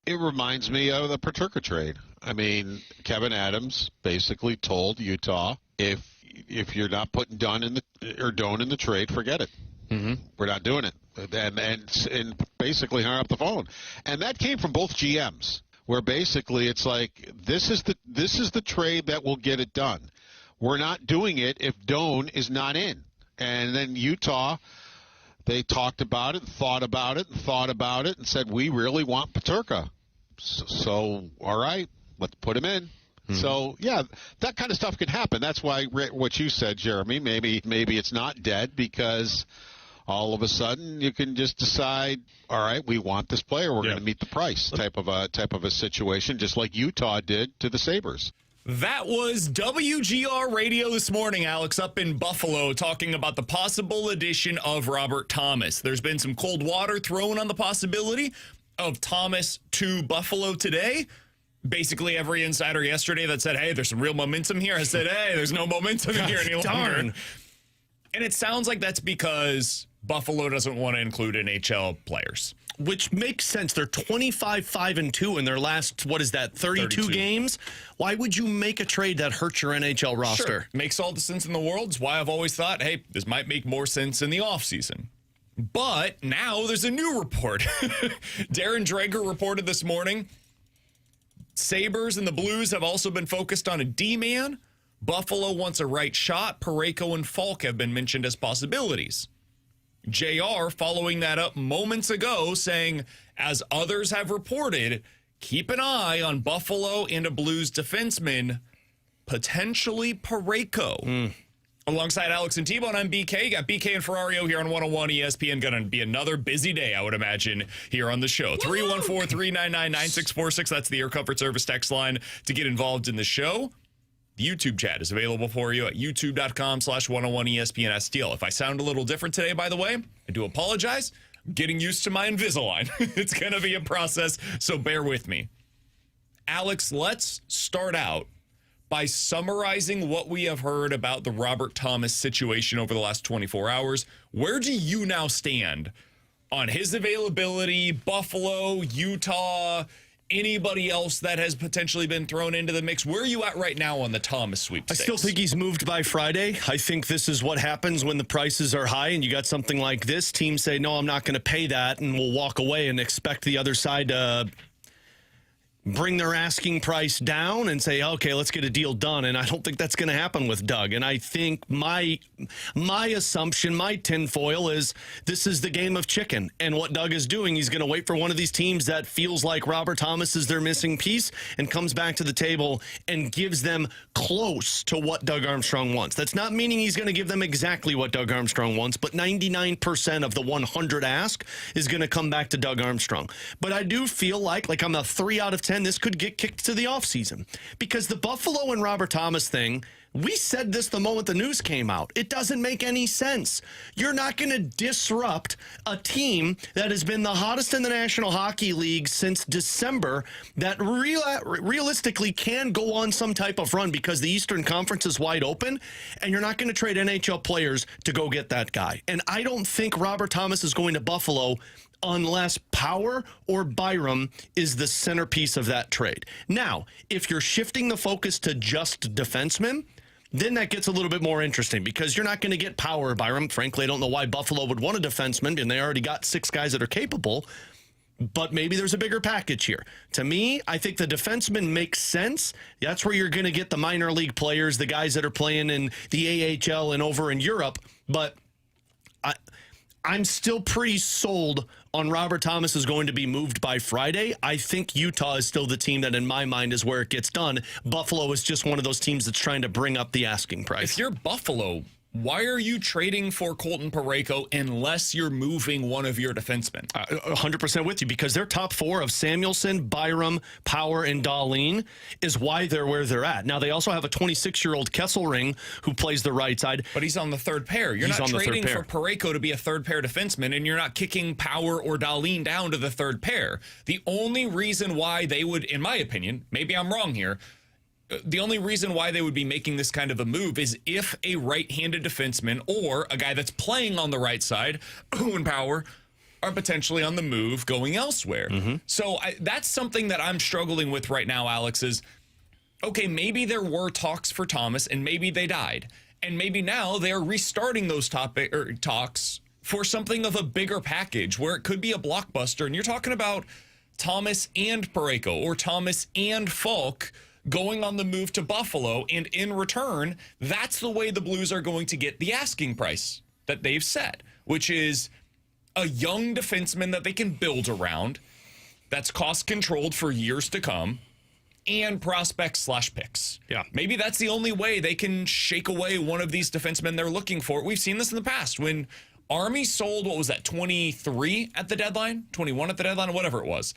It reminds me of the Paterka trade. I mean, Kevin Adams basically told Utah, if you're not putting Doan in the trade, forget it. Mm-hmm. We're not doing it. And basically hung up the phone. And that came from both GMs, where basically it's like, this is the trade that will get it done. We're not doing it if Doan is not in. And then Utah, they talked about it, thought about it, and said, we really want Paterka. So all right, let's put him in. Mm-hmm. So, yeah, that kind of stuff could happen. That's why what you said, Jeremy, maybe it's not dead, because all of a sudden you can just decide, all right, we want this player. We're going to meet the price type of a situation, just like Utah did to the Sabers. That was WGR Radio this morning, Alex, up in Buffalo, talking about the possible addition of Robert Thomas. There's been some cold water thrown on the possibility of Thomas to Buffalo today. Basically, every insider yesterday that said, hey, there's some real momentum here, has said, hey, there's no momentum here any longer. And it sounds like that's because Buffalo doesn't want to include NHL players. Which makes sense. They're 25-5-2 in their last, 32 games? Why would you make a trade that hurts your NHL roster? Sure. Makes all the sense in the world. It's why I've always thought, hey, this might make more sense in the offseason. But now there's a new report. Darren Dreger reported this morning, Sabers and the Blues have also been focused on a D-man. Buffalo wants a right shot. Parayko and Falk have been mentioned as possibilities. JR following that up moments ago, saying, as others have reported, keep an eye on Buffalo and a Blues defenseman, potentially Parayko. Alongside Alex and T-Bone, I'm BK. Got BK and Ferrario here on 101 ESPN. Going to be another busy day, I would imagine, here on the show. 314-399-9646. That's the Air Comfort Service text line to get involved in the show. The YouTube chat is available for you at youtube.com/101ESPN STL. If I sound a little different today, by the way, I do apologize. I'm getting used to my Invisalign. It's going to be a process, so bear with me. Alex, let's start out by summarizing what we have heard about the Robert Thomas situation over the last 24 hours. Where do you now stand on his availability, Buffalo, Utah, anybody else that has potentially been thrown into the mix? Where are you at right now on the Thomas sweepstakes? I still think he's moved by Friday. I think this is what happens when the prices are high and you got something like this. Teams say, no, I'm not going to pay that, and we'll walk away and expect the other side to bring their asking price down and say, okay, let's get a deal done. And I don't think that's going to happen with Doug. And I think my assumption, my tinfoil is this is the game of chicken. And what Doug is doing, he's going to wait for one of these teams that feels like Robert Thomas is their missing piece and comes back to the table and gives them close to what Doug Armstrong wants. That's not meaning he's going to give them exactly what Doug Armstrong wants, but 99% of the 100 ask is going to come back to Doug Armstrong. But I do feel like I'm a 3 out of 10. This could get kicked to the offseason because the Buffalo and Robert Thomas thing, we said this the moment the news came out. It doesn't make any sense. You're not going to disrupt a team that has been the hottest in the National Hockey League since December that realistically can go on some type of run because the Eastern Conference is wide open, and you're not going to trade NHL players to go get that guy. And I don't think Robert Thomas is going to Buffalo unless Power or Byram is the centerpiece of that trade. Now, if you're shifting the focus to just defensemen, then that gets a little bit more interesting because you're not going to get Power or Byram. Frankly, I don't know why Buffalo would want a defenseman, and they already got 6 guys that are capable, but maybe there's a bigger package here. To me, I think the defenseman makes sense. That's where you're going to get the minor league players, the guys that are playing in the AHL and over in Europe, but I'm still pretty sold on Robert Thomas is going to be moved by Friday. I think Utah is still the team that, in my mind, is where it gets done. Buffalo is just one of those teams that's trying to bring up the asking price. If you're Buffalo, why are you trading for Colton Parayko unless you're moving one of your defensemen? 100% with you, because their top 4 of Samuelsson, Byram, Power, and Dahlin is why they're where they're at. Now, they also have a 26-year-old Kesselring who plays the right side. But he's on the third pair. You're not trading for Parayko to be a third-pair defenseman, and you're not kicking Power or Dahlin down to the third pair. The only reason why they would, in my opinion, maybe I'm wrong here, the only reason why they would be making this kind of a move is if a right-handed defenseman or a guy that's playing on the right side, Owen Power, are potentially on the move going elsewhere. So that's something that I'm struggling with right now, Alex, is, okay, maybe there were talks for Thomas and maybe they died. And maybe now they're restarting those talks for something of a bigger package where it could be a blockbuster. And you're talking about Thomas and Parayko or Thomas and Falk going on the move to Buffalo. And in return, that's the way the Blues are going to get the asking price that they've set, which is a young defenseman that they can build around that's cost controlled for years to come, and prospects/picks. Yeah. Maybe that's the only way they can shake away one of these defensemen they're looking for. We've seen this in the past when Army sold, what was that, 23 at the deadline? 21 at the deadline, or whatever it was.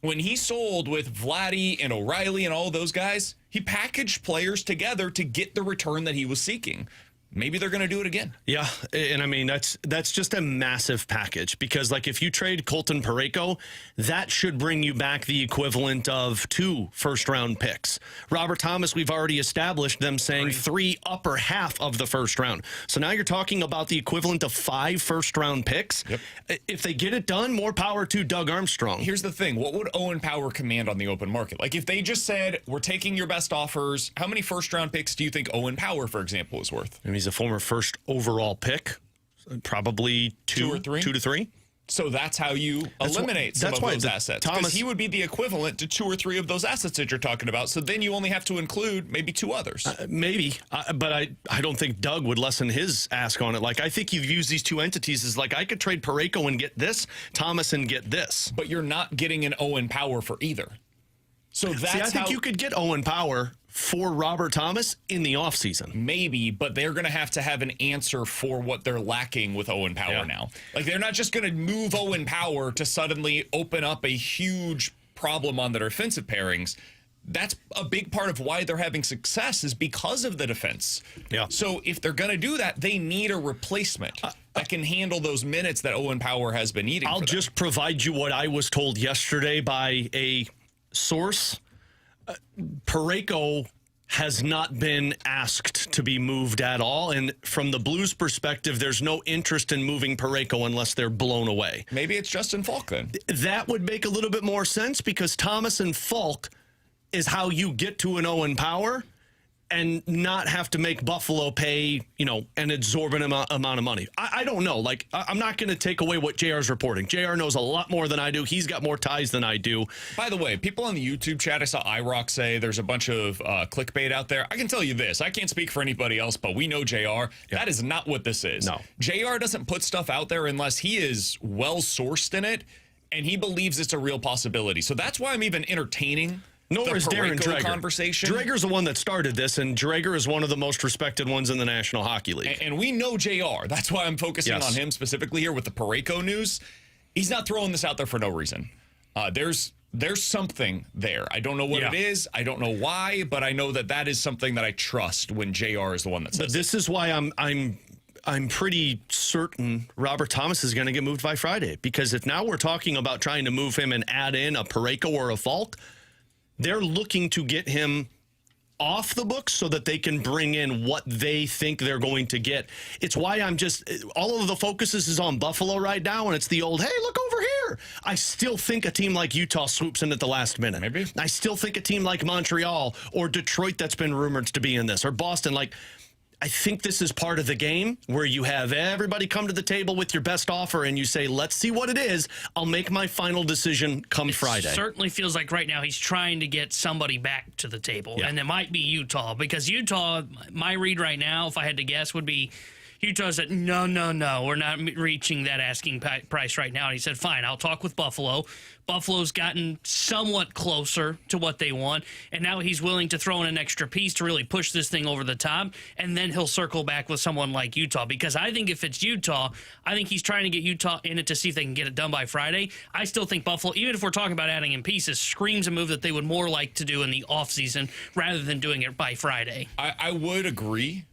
When he sold with Vladdy and O'Reilly and all of those guys, he packaged players together to get the return that he was seeking. Maybe they're going to do it again. Yeah, and I mean, that's just a massive package because, like, if you trade Colton Parayko, that should bring you back the equivalent of 2 first-round picks. Robert Thomas, we've already established them saying 3 upper half of the first round. So now you're talking about the equivalent of 5 first-round picks. Yep. If they get it done, more power to Doug Armstrong. Here's the thing. What would Owen Power command on the open market? Like, if they just said, we're taking your best offers, how many first-round picks do you think Owen Power, for example, is worth? I mean, he's a former first overall pick, probably 2 or 3. 2 to 3. So that's how you eliminate some of those assets. Because he would be the equivalent to 2 or 3 of those assets that you're talking about. So then you only have to include maybe 2 others. Maybe, but I don't think Doug would lessen his ask on it. Like, I think you've used these 2 entities as, like, I could trade Parayko and get this, Thomas and get this. But you're not getting an Owen Power for either. So that's I think you could get Owen Power for Robert Thomas in the offseason. Maybe, but they're going to have an answer for what they're lacking with Owen Power now. Like, they're not just going to move Owen Power to suddenly open up a huge problem on their defensive pairings. That's a big part of why they're having success is because of the defense. Yeah. So if they're going to do that, they need a replacement that can handle those minutes that Owen Power has been needing. I'll just provide you what I was told yesterday by a source. Parayko has not been asked to be moved at all, and from the Blues' perspective, there's no interest in moving Parayko unless they're blown away. Maybe it's Justin Falk then. That would make a little bit more sense because Thomas and Falk is how you get to an Owen Power and not have to make Buffalo pay, an exorbitant amount of money. I don't know. Like, I'm not going to take away what JR's reporting. JR knows a lot more than I do. He's got more ties than I do. By the way, people on the YouTube chat, I saw iRock say there's a bunch of clickbait out there. I can tell you this. I can't speak for anybody else, but we know JR. Yeah. That is not what this is. No. JR doesn't put stuff out there unless he is well-sourced in it, and he believes it's a real possibility. So that's why I'm even entertaining nor is Darren Dreger. Conversation. Dreger's the one that started this, and Dreger is one of the most respected ones in the National Hockey League. And we know JR. That's why I'm focusing on him specifically here with the Parayko news. He's not throwing this out there for no reason. There's something there. I don't know what it is. I don't know why, but I know that is something that I trust when JR is the one that says. But this is why I'm pretty certain Robert Thomas is going to get moved by Friday, because if now we're talking about trying to move him and add in a Parayko or a Falk, they're looking to get him off the books so that they can bring in what they think they're going to get. It's why all of the focus is on Buffalo right now, and it's the old, hey, look over here. I still think a team like Utah swoops in at the last minute. Maybe. I still think a team like Montreal or Detroit that's been rumored to be in this, or Boston, I think this is part of the game where you have everybody come to the table with your best offer and you say, let's see what it is. I'll make my final decision come Friday. It certainly feels like right now he's trying to get somebody back to the table. Yeah. And it might be Utah, because Utah, my read right now, if I had to guess, would be Utah said, no, we're not reaching that asking price right now. And he said, fine, I'll talk with Buffalo. Buffalo's gotten somewhat closer to what they want, and now he's willing to throw in an extra piece to really push this thing over the top, and then he'll circle back with someone like Utah. Because I think if it's Utah, I think he's trying to get Utah in it to see if they can get it done by Friday. I still think Buffalo, even if we're talking about adding in pieces, screams a move that they would more like to do in the offseason rather than doing it by Friday. I would agree,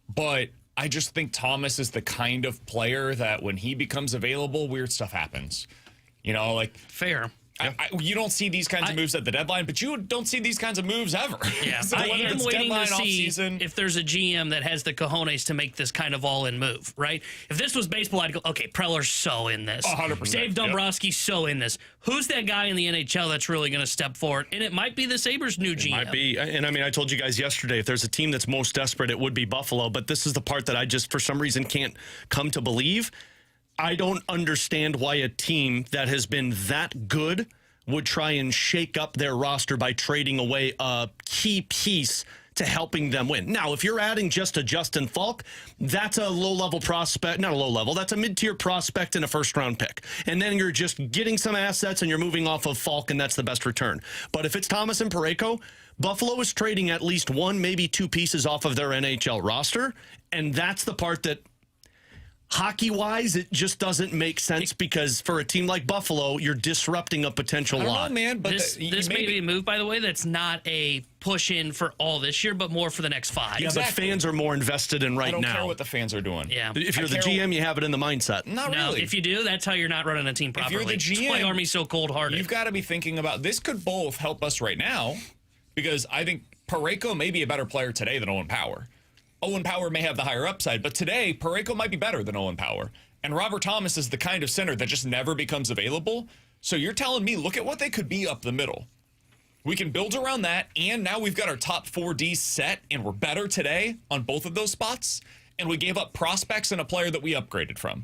but I just think Thomas is the kind of player that when he becomes available, weird stuff happens. Fair. You don't see these kinds of moves at the deadline, but you don't see these kinds of moves ever. Yeah, So I whether am it's waiting deadline, to see off-season, if there's a GM that has the cojones to make this kind of all-in move, right? If this was baseball, I'd go, okay, Preller's so in this. 100%. Dave Dombrowski's so in this. Who's that guy in the NHL that's really going to step forward? And it might be the Sabres' new GM. It might be. And I mean, I told you guys yesterday, if there's a team that's most desperate, it would be Buffalo. But this is the part that I just, for some reason, can't come to believe. I don't understand why a team that has been that good would try and shake up their roster by trading away a key piece to helping them win. Now, if you're adding just a Justin Falk, that's a low-level prospect, not a low-level, that's a mid-tier prospect and a first-round pick. And then you're just getting some assets and you're moving off of Falk, and that's the best return. But if it's Thomas and Parayko, Buffalo is trading at least one, maybe two pieces off of their NHL roster, and that's the part that hockey-wise, it just doesn't make sense because for a team like Buffalo, you're disrupting a potential I don't lot. know, man, but This may be a move, by the way, that's not a push-in for all this year, but more for the next 5. Yeah, Exactly. but fans are more invested in right I don't now. care what the fans are doing. Yeah. If you're the care- GM, you have it in the mindset. Not No, really. if you do, that's how you're not running a team properly. you're the GM, that's why Army's so cold-hearted. You've got to be thinking about this could both help us right now because I think Parayko may be a better player today than Owen Power. Owen Power may have the higher upside, but today Parayko might be better than Owen Power. And Robert Thomas is the kind of center that just never becomes available. So you're telling me, look at what they could be up the middle. We can build around that, and now we've got our top 4D set, and we're better today on both of those spots. And we gave up prospects and a player that we upgraded from.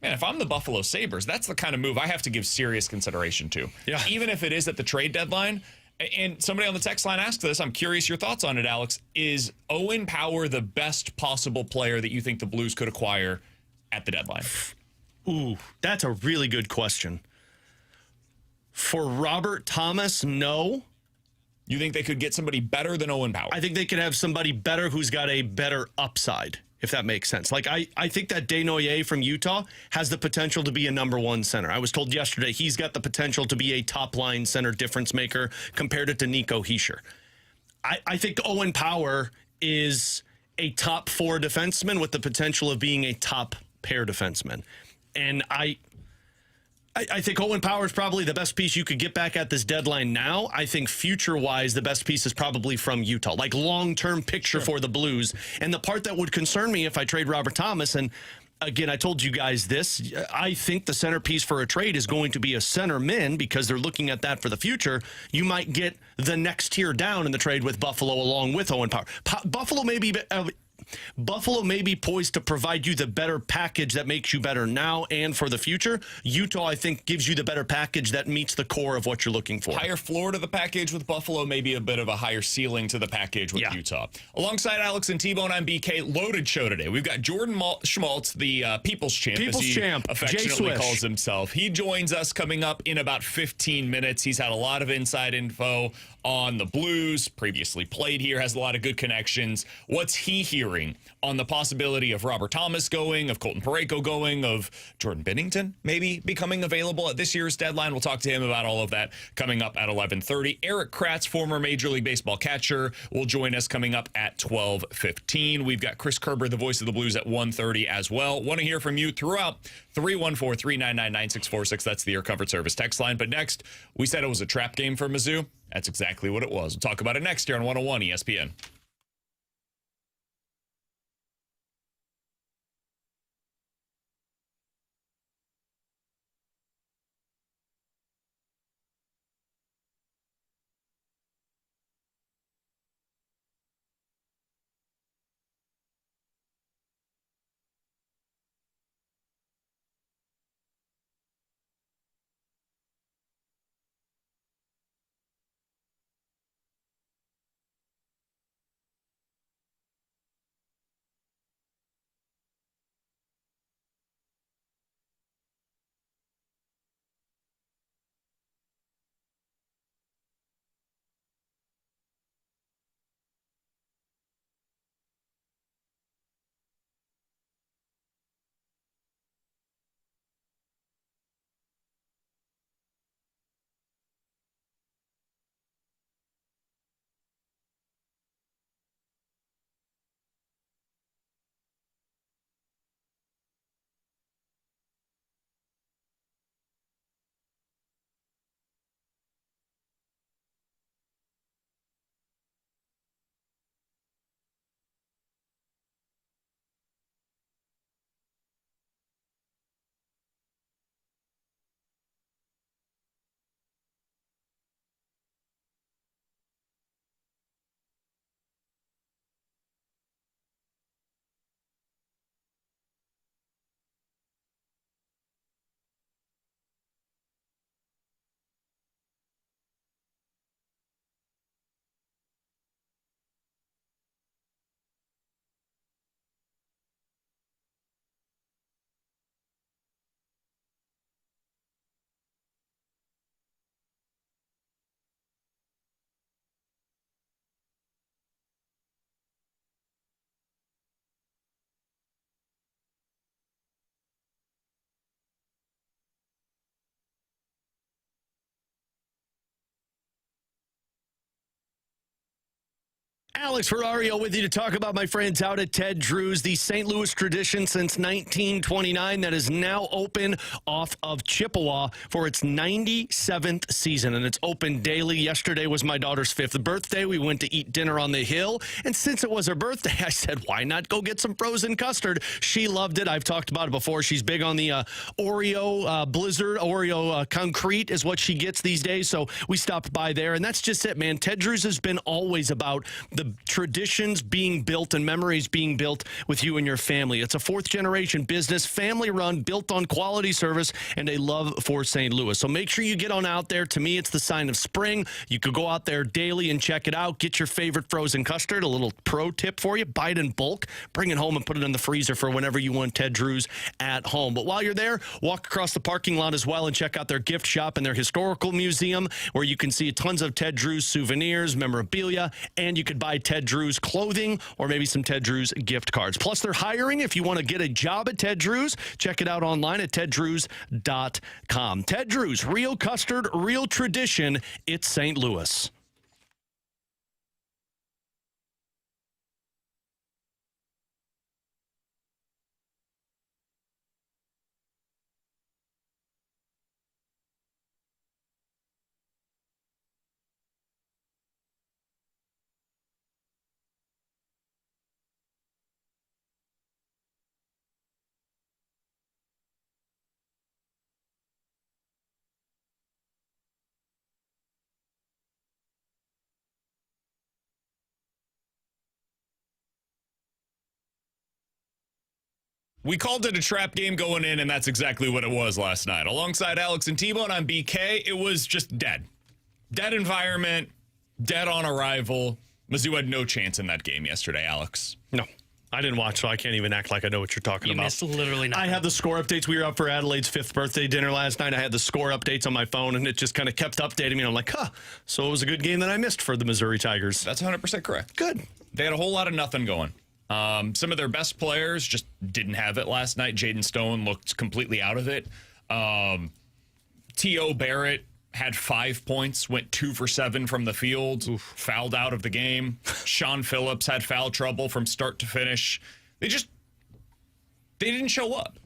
Man, if I'm the Buffalo Sabres, that's the kind of move I have to give serious consideration to. Yeah. Even if it is at the trade deadline. And somebody on the text line asked this. I'm curious your thoughts on it, Alex. Is Owen Power the best possible player that you think the Blues could acquire at the deadline? Ooh, that's a really good question. For Robert Thomas, no. You think they could get somebody better than Owen Power? I think they could have somebody better who's got a better upside, if that makes sense. Like, I think that Desnoyers from Utah has the potential to be a number one center. I was told yesterday he's got the potential to be a top-line center difference maker compared it to Nico Hischier. I think Owen Power is a top 4 defenseman with the potential of being a top pair defenseman. And I think Owen Power is probably the best piece you could get back at this deadline now. I think future-wise, the best piece is probably from Utah, like long-term picture for the Blues. And the part that would concern me if I trade Robert Thomas, and again, I told you guys this, I think the centerpiece for a trade is going to be a centerman because they're looking at that for the future. You might get the next tier down in the trade with Buffalo along with Owen Power. Buffalo may be poised to provide you the better package that makes you better now and for the future. Utah, I think, gives you the better package that meets the core of what you're looking for. Higher floor to the package with Buffalo, maybe a bit of a higher ceiling to the package with Utah. Alongside Alex and T-Bone, I'm BK. Loaded show today. We've got Jordan Schmaltz, the People's Champ, as he affectionately calls himself. He joins us coming up in about 15 minutes. He's had a lot of inside info on the Blues, previously played here, has a lot of good connections. What's he hearing on the possibility of Robert Thomas going, of Colton Parayko going, of Jordan Binnington maybe becoming available at this year's deadline? We'll talk to him about all of that coming up at 11:30. Erik Kratz, former Major League Baseball catcher, will join us coming up at 12:15. We've got Chris Kerber, the voice of the Blues, at 1:30 as well. Want to hear from you throughout. 314-399-9646. That's the Air Comfort Service text line. But next, we said it was a trap game for Mizzou. That's exactly what it was. We'll talk about it next year on 101 ESPN. Alex Ferrario with you to talk about my friends out at Ted Drew's, the St. Louis tradition since 1929 that is now open off of Chippewa for its 97th season, and it's open daily. Yesterday was my daughter's 5th birthday. We went to eat dinner on the hill, and since it was her birthday, I said, why not go get some frozen custard? She loved it. I've talked about it before. She's big on the Oreo Blizzard. Oreo Concrete is what she gets these days, so we stopped by there, and that's just it, man. Ted Drew's has been always about the traditions being built and memories being built with you and your family. It's a fourth-generation business, family-run, built on quality service and a love for St. Louis. So make sure you get on out there. To me, it's the sign of spring. You could go out there daily and check it out. Get your favorite frozen custard. A little pro tip for you. Buy it in bulk. Bring it home and put it in the freezer for whenever you want Ted Drew's at home. But while you're there, walk across the parking lot as well and check out their gift shop and their historical museum where you can see tons of Ted Drew's souvenirs, memorabilia, and you could buy Ted Drew's clothing or maybe some Ted Drew's gift cards. Plus, they're hiring. If you want to get a job at Ted Drew's, check it out online at teddrews.com. Ted Drew's, real custard, real tradition. It's St. Louis. We called it a trap game going in, and that's exactly what it was last night. Alongside Alex and T-Bone on BK, it was just dead. Dead environment, dead on arrival. Mizzou had no chance in that game yesterday, Alex. No, I didn't watch, so I can't even act like I know what you're talking about. You missed literally nothing. I had the score updates. We were up for Adelaide's 5th birthday dinner last night. I had the score updates on my phone, and it just kind of kept updating me. And I'm like, so it was a good game that I missed for the Missouri Tigers. That's 100% correct. Good. They had a whole lot of nothing going. Some of their best players just didn't have it last night. Jaden Stone looked completely out of it. T.O. Barrett had 5 points, went 2 for 7 from the field, fouled out of the game. Sean Phillips had foul trouble from start to finish. They didn't show up,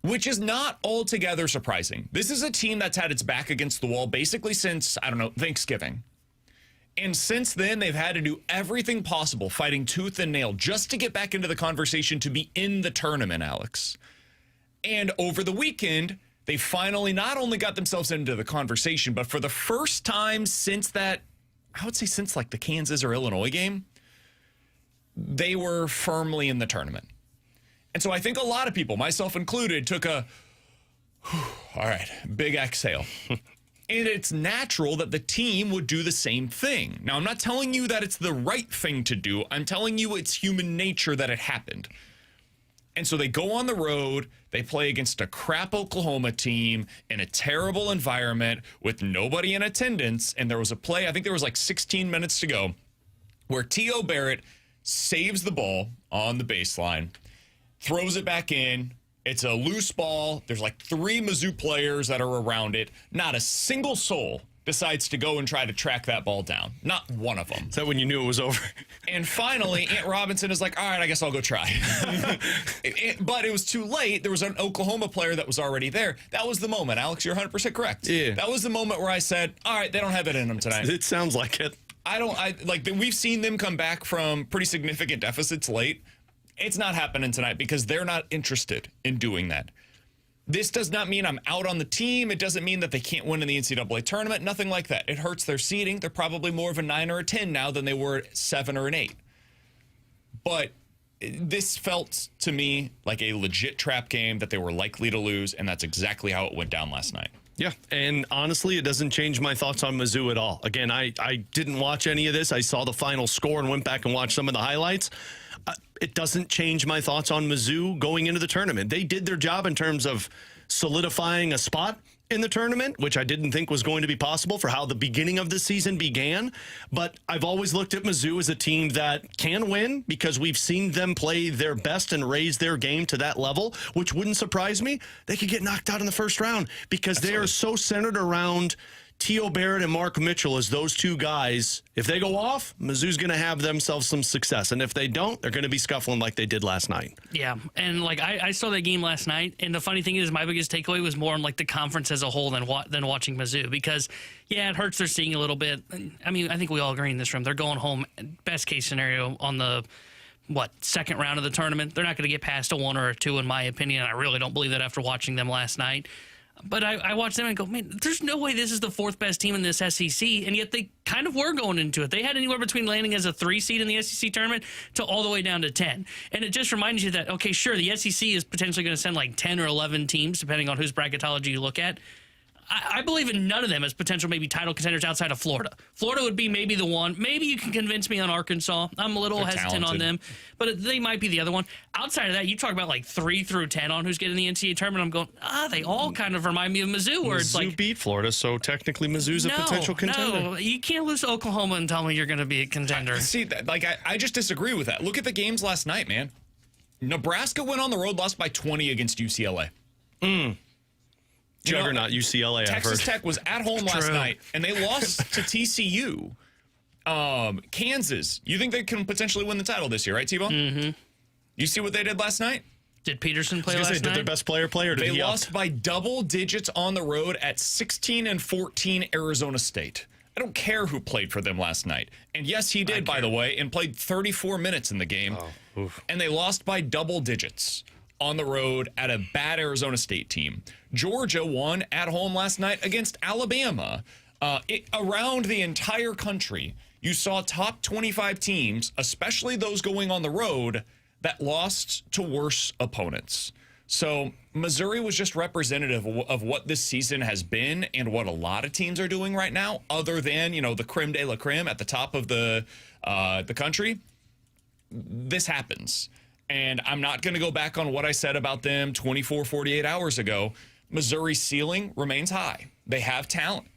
which is not altogether surprising. This is a team that's had its back against the wall basically since, Thanksgiving. And since then, they've had to do everything possible, fighting tooth and nail, just to get back into the conversation to be in the tournament, Alex. And over the weekend, they finally not only got themselves into the conversation, but for the first time since that, I would say since like the Kansas or Illinois game, they were firmly in the tournament. And so I think a lot of people, myself included, took a, all right, big exhale. And it's natural that the team would do the same thing. Now, I'm not telling you that it's the right thing to do. I'm telling you it's human nature that it happened. And so they go on the road. They play against a crap Oklahoma team in a terrible environment with nobody in attendance. And there was a play, I think there was like 16 minutes to go, where T.O. Barrett saves the ball on the baseline, throws it back in. It's a loose ball. There's like 3 Mizzou players that are around it. Not a single soul decides to go and try to track that ball down. Not one of them. Is that when you knew it was over? And finally, Ant Robinson is like, all right, I guess I'll go try. But it was too late. There was an Oklahoma player that was already there. That was the moment. Alex, you're 100% correct. Yeah. That was the moment where I said, all right, they don't have it in them tonight. It sounds like it. We've seen them come back from pretty significant deficits late. It's not happening tonight because they're not interested in doing that. This does not mean I'm out on the team. It doesn't mean that they can't win in the NCAA tournament. Nothing like that. It hurts their seeding. They're probably more of a 9 or a 10 now than they were at 7 or an 8. But this felt to me like a legit trap game that they were likely to lose, and that's exactly how it went down last night. Yeah, and honestly, it doesn't change my thoughts on Mizzou at all. Again, I didn't watch any of this. I saw the final score and went back and watched some of the highlights. It doesn't change my thoughts on Mizzou going into the tournament. They did their job in terms of solidifying a spot in the tournament, which I didn't think was going to be possible for how the beginning of the season began. But I've always looked at Mizzou as a team that can win because we've seen them play their best and raise their game to that level, which wouldn't surprise me. They could get knocked out in the first round because They are so centered around Teo Barrett and Mark Mitchell as those two guys, if they go off, Mizzou's going to have themselves some success. And if they don't, they're going to be scuffling like they did last night. Yeah, and like I saw that game last night, and the funny thing is my biggest takeaway was more on like the conference as a whole than watching Mizzou, because, yeah, it hurts their seeing a little bit. I mean, I think we all agree in this room. They're going home, best case scenario, on the second round of the tournament. They're not going to get past a 1 or a 2, in my opinion. I really don't believe that after watching them last night. But I watched them and go, man, there's no way this is the 4th best team in this SEC, and yet they kind of were going into it. They had anywhere between landing as a 3 seed in the SEC tournament to all the way down to 10. And it just reminds you that, okay, sure, the SEC is potentially going to send like 10 or 11 teams, depending on whose bracketology you look at. I believe in none of them as potential maybe title contenders outside of Florida. Florida would be maybe the one. Maybe you can convince me on Arkansas. I'm a little hesitant on them, but they might be the other one. Outside of that, you talk about like 3 through 10 on who's getting the NCAA tournament. I'm going, they all kind of remind me of Mizzou, where it's like Mizzou beat Florida, so technically Mizzou's a potential contender. No, you can't lose to Oklahoma and tell me you're going to be a contender. I just disagree with that. Look at the games last night, man. Nebraska went on the road, lost by 20 against UCLA. Juggernaut UCLA. Texas Tech was at home last night, and they lost to TCU. Kansas, you think they can potentially win the title this year, right, T-Bone? Mm-hmm. You see what they did last night? Did Peterson play last night? Did their best player play, or did they he lost by double digits on the road at 16-14 Arizona State. I don't care who played for them last night. And yes, he did, by the way, and played 34 minutes in the game. And they lost by double digits on the road at a bad Arizona State team. Georgia won at home last night against Alabama. Around the entire country, you saw top 25 teams, especially those going on the road, that lost to worse opponents. So Missouri was just representative of what this season has been and what a lot of teams are doing right now, other than, the creme de la creme at the top of the country. This happens. And I'm not going to go back on what I said about them 24, 48 hours ago. Missouri's ceiling remains high. They have talent.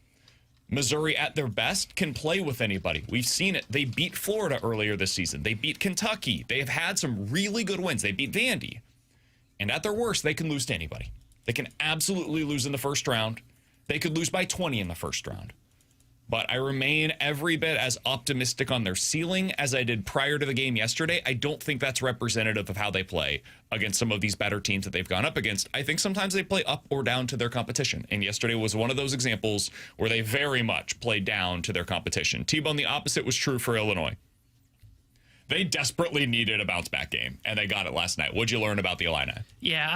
Missouri, at their best, can play with anybody. We've seen it. They beat Florida earlier this season. They beat Kentucky. They have had some really good wins. They beat Vandy. And at their worst, they can lose to anybody. They can absolutely lose in the first round. They could lose by 20 in the first round. But I remain every bit as optimistic on their ceiling as I did prior to the game yesterday. I don't think that's representative of how they play against some of these better teams that they've gone up against. I think sometimes they play up or down to their competition. And yesterday was one of those examples where they very much played down to their competition. T-Bone, the opposite was true for Illinois. They desperately needed a bounce-back game, and they got it last night. What'd you learn about the Illini? Yeah,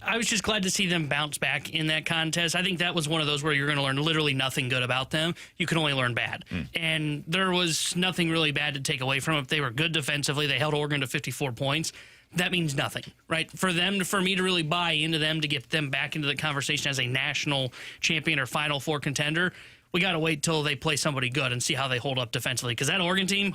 I was just glad to see them bounce back in that contest. I think that was one of those where you're going to learn literally nothing good about them. You can only learn bad. And there was nothing really bad to take away from it. They were good defensively. They held Oregon to 54 points. That means nothing, right? For me to really buy into them, to get them back into the conversation as a national champion or Final Four contender, we got to wait till they play somebody good and see how they hold up defensively. Because that Oregon team,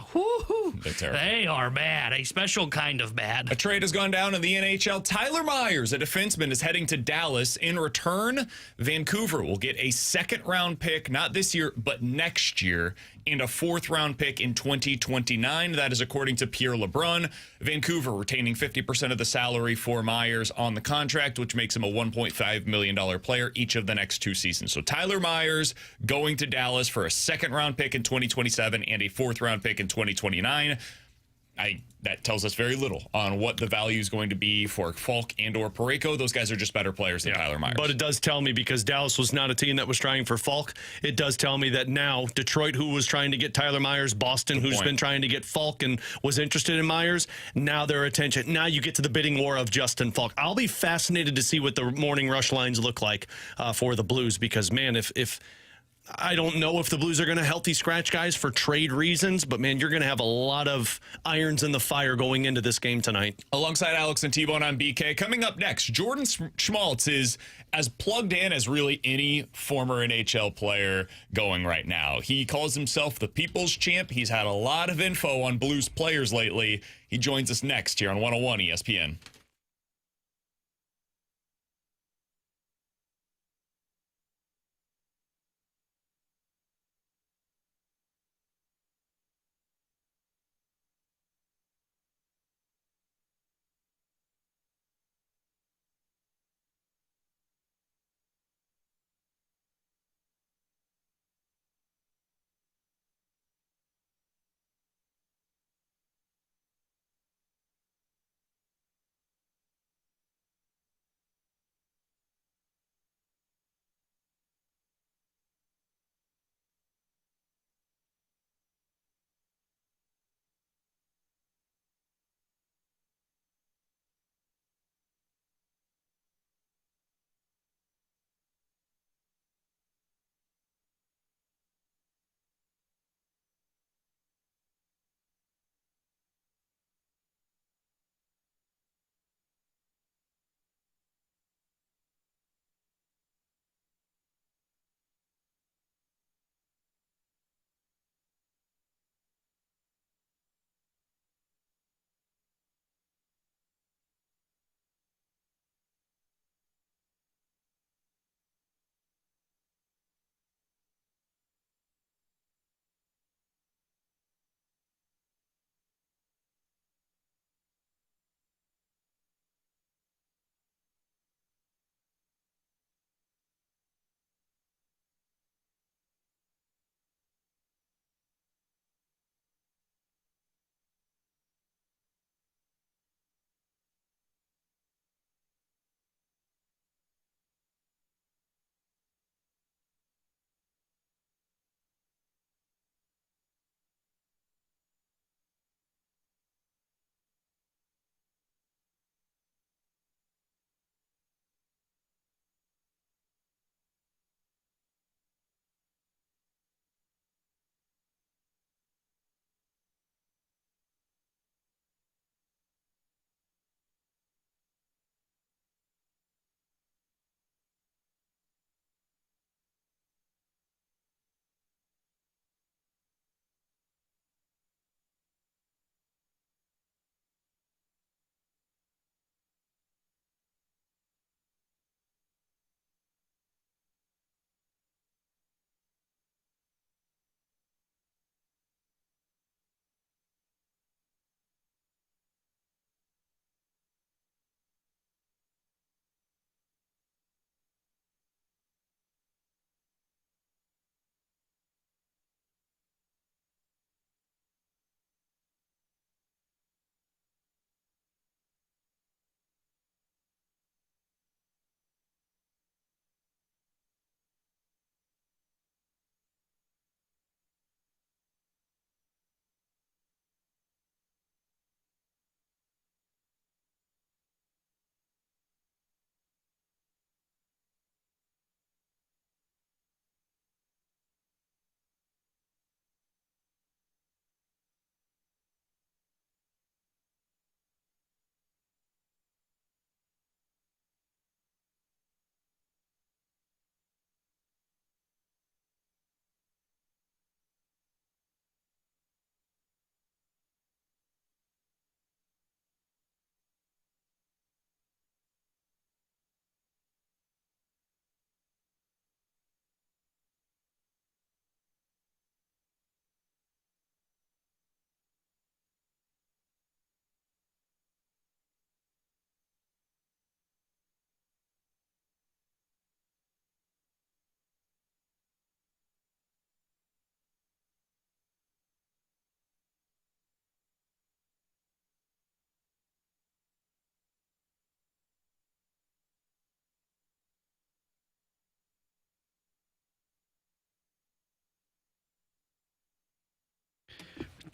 they are bad. A special kind of bad. A trade has gone down in the NHL. Tyler Myers, a defenseman, is heading to Dallas. In return, Vancouver will get a 2nd-round pick, not this year, but next year, and a 4th-round pick in 2029. That is according to Pierre LeBrun. Vancouver retaining 50% of the salary for Myers on the contract, which makes him a $1.5 million player each of the next 2 seasons. So Tyler Myers going to Dallas for a 2nd-round pick in 2027 and a 4th-round pick in 2029. That tells us very little on what the value is going to be for Falk and or Parayko. Those guys are just better players than Tyler Myers. But it does tell me, because Dallas was not a team that was trying for Falk, it does tell me that now Detroit, who was trying to get Tyler Myers, Boston, who's been trying to get Falk and was interested in Myers, now their attention. Now you get to the bidding war of Justin Falk. I'll be fascinated to see what the morning rush lines look like for the Blues, because, man, if I don't know if the Blues are going to healthy scratch guys for trade reasons, but, man, you're going to have a lot of irons in the fire going into this game tonight. Alongside Alex and T-Bone, I'm BK. Coming up next, Jordan Schmaltz is as plugged in as really any former NHL player going right now. He calls himself the People's Champ. He's had a lot of info on Blues players lately. He joins us next here on 101 ESPN.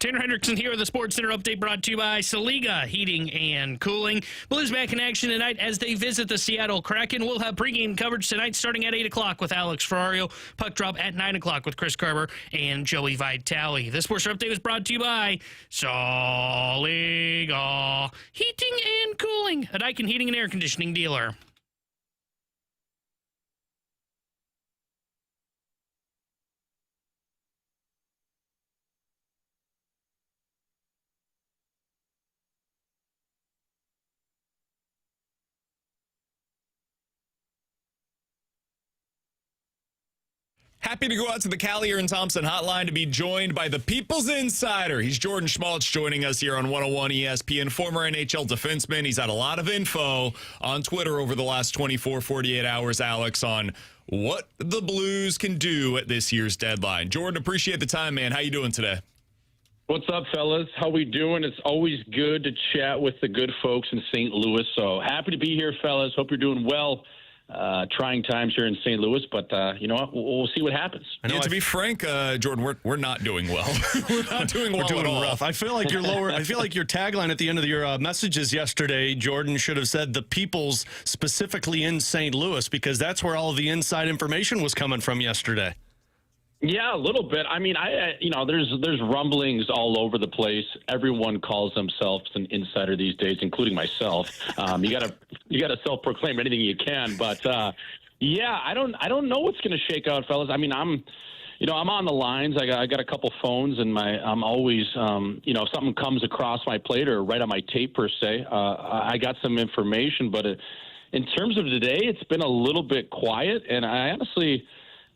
Tanner Hendrickson here with the Sports Center update brought to you by Saliga Heating and Cooling. Blues back in action tonight as they visit the Seattle Kraken. We'll have pregame coverage tonight starting at 8 o'clock with Alex Ferrario. Puck drop at 9 o'clock with Chris Kerber and Joey Vitale. This Sports Center update was brought to you by Saliga Heating and Cooling, a Daikin heating and air conditioning dealer. Happy to go out to the Callier and Thompson hotline to be joined by the People's Insider. He's Jordan Schmaltz joining us here on 101 ESPN, former NHL defenseman. He's had a lot of info on Twitter over the last 24, 48 hours, Alex, on what the Blues can do at this year's deadline. Jordan, appreciate the time, man. How you doing today? What's up, fellas? How we doing? It's always good to chat with the good folks in St. Louis. So happy to be here, fellas. Hope you're doing well. Trying times here in St. Louis, but you know what? We'll see what happens. To be frank, Jordan, we're not doing well. We're not doing well at all. Rough. I feel like your tagline at the end of your messages yesterday, Jordan, should have said the people's, specifically in St. Louis, because that's where all of the inside information was coming from yesterday. Yeah, a little bit. I mean, there's rumblings all over the place. Everyone calls themselves an insider these days, including myself. You gotta self-proclaim anything you can, but yeah, I don't know what's going to shake out, fellas. I mean, I'm on the lines. I got a couple phones, and I'm always, if something comes across my plate or right on my tape per se, I got some information. But in terms of today, it's been a little bit quiet, and I honestly.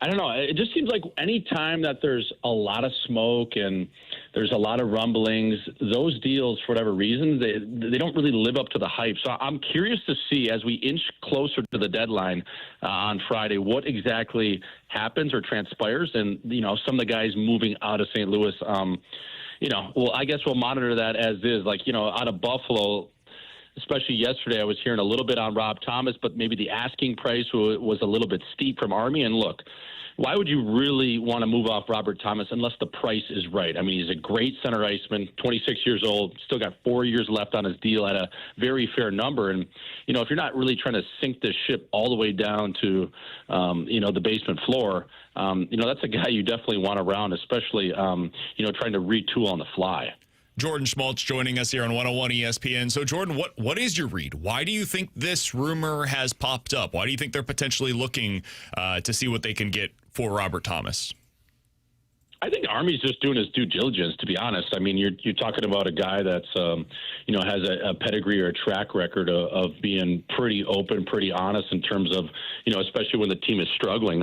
I don't know. It just seems like any time that there's a lot of smoke and there's a lot of rumblings, those deals, for whatever reason, they don't really live up to the hype. So I'm curious to see, as we inch closer to the deadline on Friday, what exactly happens or transpires. And, some of the guys moving out of St. Louis, I guess we'll monitor that as is. Like, out of Buffalo, especially yesterday, I was hearing a little bit on Rob Thomas, but maybe the asking price was a little bit steep from Army. And look, why would you really want to move off Robert Thomas unless the price is right? I mean, he's a great center iceman, 26 years old, still got 4 years left on his deal at a very fair number. And, if you're not really trying to sink this ship all the way down to, the basement floor, that's a guy you definitely want around, especially, trying to retool on the fly. Jordan Schmaltz joining us here on 101 ESPN. So, Jordan, what is your read? Why do you think this rumor has popped up? Why do you think they're potentially looking to see what they can get for Robert Thomas? I think Army's just doing his due diligence, to be honest. I mean, you're talking about a guy that's, has a pedigree or a track record of being pretty open, pretty honest in terms of, especially when the team is struggling.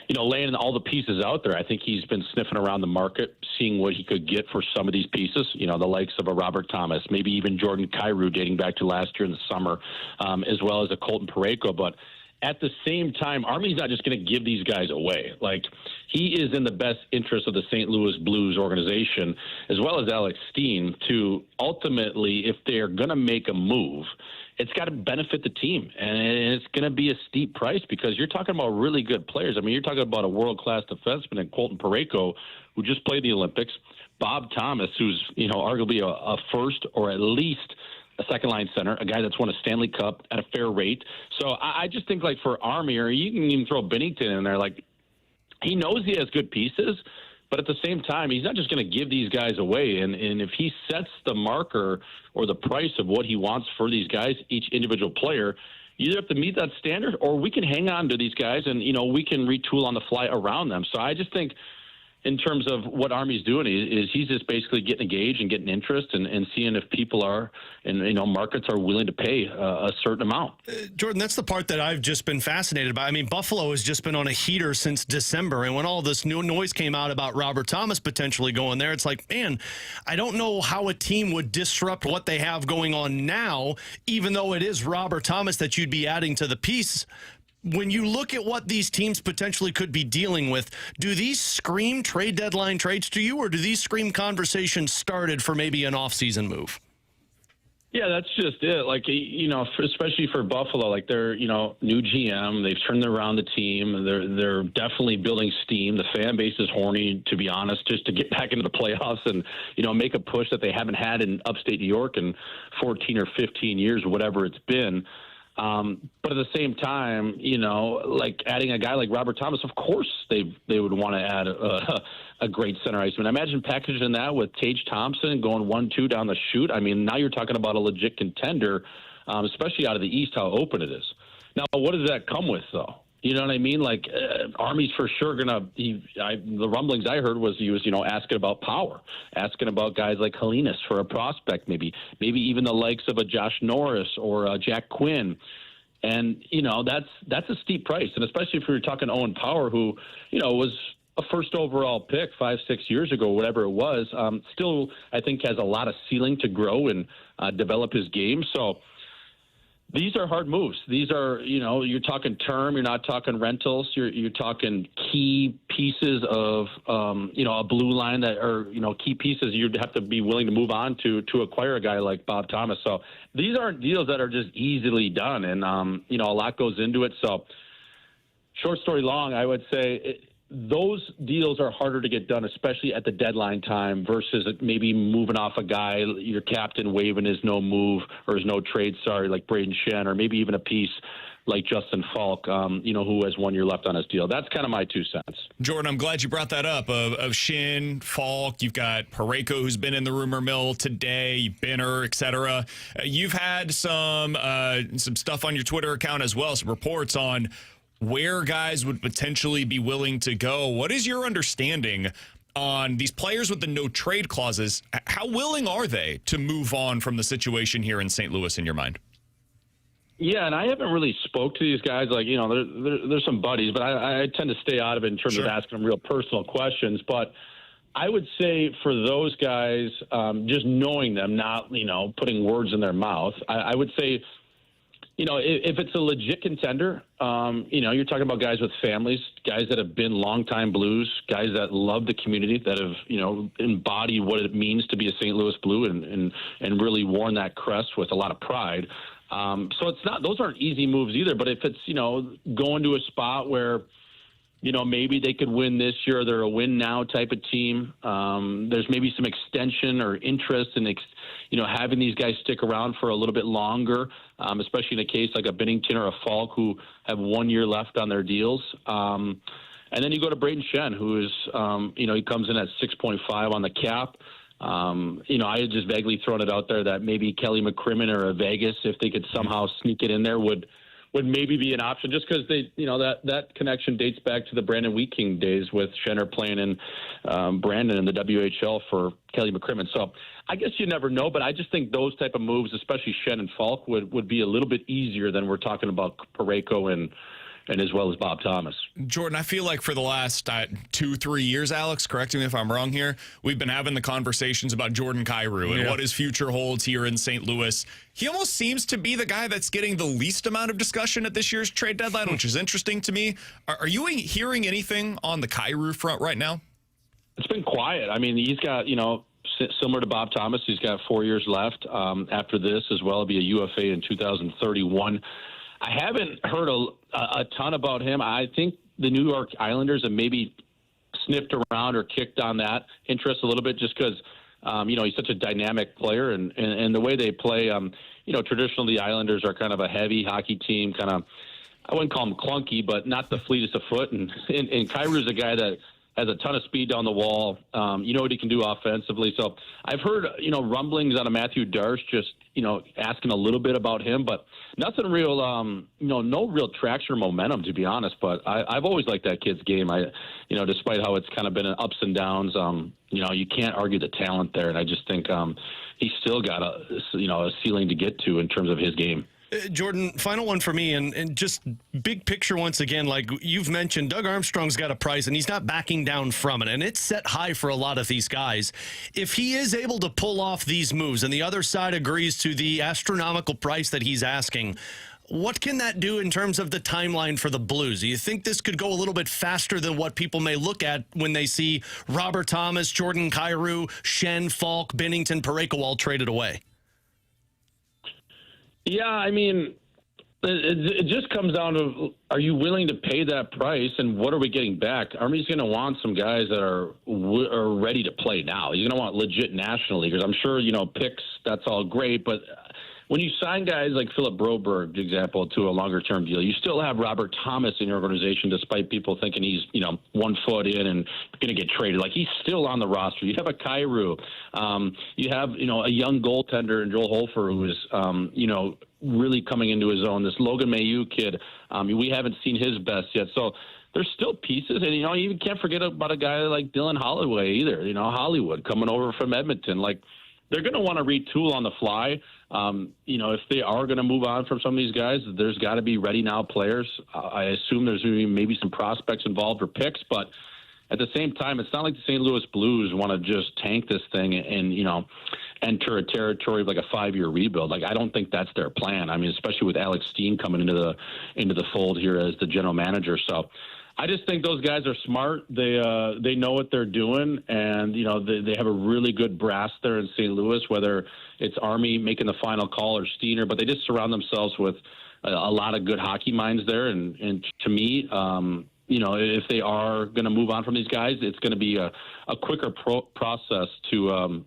Laying all the pieces out there. I think he's been sniffing around the market, seeing what he could get for some of these pieces, the likes of a Robert Thomas, maybe even Jordan Kyrou dating back to last year in the summer, as well as a Colton Parayko. But at the same time, Army's not just going to give these guys away. Like, he is in the best interest of the St. Louis Blues organization, as well as Alex Steen, to ultimately, if they're going to make a move, it's got to benefit the team. And it's going to be a steep price because you're talking about really good players. I mean, you're talking about a world-class defenseman in Colton Parayko, who just played the Olympics, Bob Thomas, who's, arguably a first or at least a second-line center, a guy that's won a Stanley Cup at a fair rate. So I just think, like, for Army, or you can even throw Binnington in there, like, he knows he has good pieces, but at the same time, he's not just going to give these guys away. And if he sets the marker or the price of what he wants for these guys, each individual player, you either have to meet that standard or we can hang on to these guys and, we can retool on the fly around them. So I just think, in terms of what Army's doing, is he's just basically getting engaged and getting interest and seeing if people are, and markets are willing to pay a certain amount. Jordan, that's the part that I've just been fascinated by. I mean, Buffalo has just been on a heater since December, and when all this new noise came out about Robert Thomas potentially going there, it's like, man, I don't know how a team would disrupt what they have going on now, even though it is Robert Thomas that you'd be adding to the piece. When you look at what these teams potentially could be dealing with, do these scream trade deadline trades to you, or do these scream conversations started for maybe an offseason move? Yeah, that's just it. Like, especially for Buffalo, like they're, new GM. They've turned around the team. They're definitely building steam. The fan base is horny, to be honest, just to get back into the playoffs and, make a push that they haven't had in upstate New York in 14 or 15 years, whatever it's been. But at the same time, like adding a guy like Robert Thomas, of course they would want to add a great center iceman. Imagine packaging that with Tage Thompson going 1-2 down the chute. I mean, now you're talking about a legit contender, especially out of the East, how open it is. Now, what does that come with, though? You know what I mean? Like, Army's for sure the rumblings I heard was he was, asking about power, asking about guys like Helenis for a prospect, maybe even the likes of a Josh Norris or a Jack Quinn. And, that's a steep price. And especially if you're talking Owen Power, who, was a first overall pick 5-6 years ago, whatever it was, still, I think, has a lot of ceiling to grow and develop his game. So, these are hard moves. These are, you're talking term. You're not talking rentals. You're talking key pieces of, a blue line that are, key pieces you'd have to be willing to move on to acquire a guy like Bob Thomas. So these aren't deals that are just easily done. And, a lot goes into it. So short story long, I would say those deals are harder to get done, especially at the deadline time versus maybe moving off a guy, your captain waiving his no move or his no trade, like Braden Shen, or maybe even a piece like Justin Falk, who has 1 year left on his deal. That's kind of my 2 cents. Jordan, I'm glad you brought that up of Shin, Falk. You've got Parayko, who's been in the rumor mill today, Binner, etc. You've had some stuff on your Twitter account as well, some reports on where guys would potentially be willing to go. What is your understanding on these players with the no trade clauses? How willing are they to move on from the situation here in St. Louis in your mind? Yeah, and I haven't really spoke to these guys. Like, there's some buddies, but I tend to stay out of it in terms of asking them real personal questions. But I would say for those guys, just knowing them, not, putting words in their mouth, I would say, if it's a legit contender, you're talking about guys with families, guys that have been longtime Blues, guys that love the community, that have, embodied what it means to be a St. Louis Blue and really worn that crest with a lot of pride. So those aren't easy moves either. But if it's, going to a spot where, maybe they could win this year, they're a win now type of team. There's maybe some extension or interest in, having these guys stick around for a little bit longer, especially in a case like a Binnington or a Falk who have 1 year left on their deals. And then you go to Braden Shen, who is, he comes in at 6.5 on the cap. I had just vaguely thrown it out there that maybe Kelly McCrimmon or a Vegas, if they could somehow sneak it in there, would maybe be an option, just because they, that connection dates back to the Brandon Wheat King days with Schenner playing in Brandon in the WHL for Kelly McCrimmon. So I guess you never know, but I just think those type of moves, especially Shen and Falk, would be a little bit easier than we're talking about Parayko and as well as Bob Thomas. Jordan, I feel like for the last 2-3 years, Alex, correct me if I'm wrong here, we've been having the conversations about Jordan Kyrou and what his future holds here in St. Louis. He almost seems to be the guy that's getting the least amount of discussion at this year's trade deadline, which is interesting to me. Are you hearing anything on the Kyrou front right now? It's been quiet. I mean, he's got, similar to Bob Thomas, he's got 4 years left after this as well. He'll be a UFA in 2031. I haven't heard a ton about him. I think the New York Islanders have maybe sniffed around or kicked on that interest a little bit just because, he's such a dynamic player. And the way they play, traditionally the Islanders are kind of a heavy hockey team, kind of, I wouldn't call him clunky, but not the fleetest of foot. And Kyrou's a guy that has a ton of speed down the wall. What he can do offensively. So I've heard, rumblings out of Matthew Darche, just, asking a little bit about him, but nothing real, no real traction or momentum, to be honest. But I've always liked that kid's game. Despite how it's kind of been ups and downs, you can't argue the talent there. And I just think he's still got a ceiling to get to in terms of his game. Jordan, final one for me, and just big picture once again, like you've mentioned, Doug Armstrong's got a price, and he's not backing down from it, and it's set high for a lot of these guys. If he is able to pull off these moves, and the other side agrees to the astronomical price that he's asking, what can that do in terms of the timeline for the Blues? Do you think this could go a little bit faster than what people may look at when they see Robert Thomas, Jordan Kyrou, Shen, Falk, Binnington, Parayko all traded away? Yeah, I mean, it just comes down to, are you willing to pay that price, and what are we getting back? Army's going to want some guys that are ready to play now. He's going to want legit national leaguers. I'm sure, picks, that's all great, but when you sign guys like Philip Broberg, for example, to a longer-term deal, you still have Robert Thomas in your organization, despite people thinking he's, 1 foot in and going to get traded. Like, he's still on the roster. You have a Kyrou. You have, a young goaltender in Joel Hofer who is, really coming into his own. This Logan Mailloux kid, we haven't seen his best yet. So there's still pieces. And, you even can't forget about a guy like Dylan Holloway either, Hollywood coming over from Edmonton. Like, they're going to want to retool on the fly. If they are going to move on from some of these guys, there's got to be ready now players. I assume there's going to be maybe some prospects involved or picks, but at the same time, it's not like the St. Louis Blues want to just tank this thing and enter a territory of like a 5-year rebuild. Like, I don't think that's their plan. I mean, especially with Alex Steen coming into the fold here as the general manager. So I just think those guys are smart. They know what they're doing, and they have a really good brass there in St. Louis, whether it's Army making the final call or Steiner, but they just surround themselves with a lot of good hockey minds there. And to me, if they are going to move on from these guys, it's going to be a quicker process to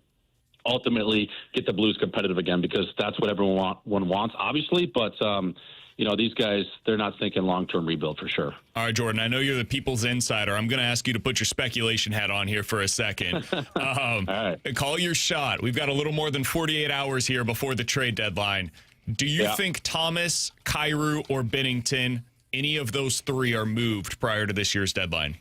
ultimately get the Blues competitive again, because that's what everyone wants, obviously. But these guys, they're not thinking long-term rebuild for sure. All right, Jordan, I know you're the people's insider. I'm going to ask you to put your speculation hat on here for a second. All right. Call your shot. We've got a little more than 48 hours here before the trade deadline. Do you think Thomas, Kyrou, or Binnington, any of those three, are moved prior to this year's deadline?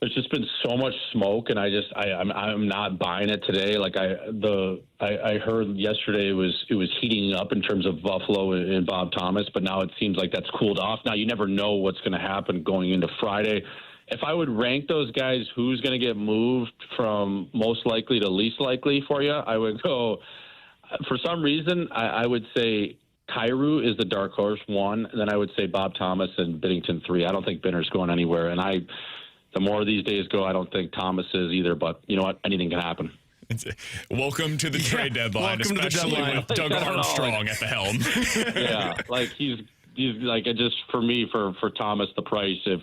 There's just been so much smoke, and I'm not buying it today. Like I heard yesterday it was heating up in terms of Buffalo and Bob Thomas, but now it seems like that's cooled off. Now you never know what's going to happen going into Friday. If I would rank those guys, who's going to get moved from most likely to least likely for you, I would go. For some reason, I would say Kyrou is the dark horse 1, and then I would say Bob Thomas and Binnington 3. I don't think Binner's going anywhere, and the more these days go, I don't think Thomas is either, but you know what? Anything can happen. Welcome to the trade deadline, especially with Doug Armstrong at the helm. Yeah, like he's like, just for me, for Thomas, the price, if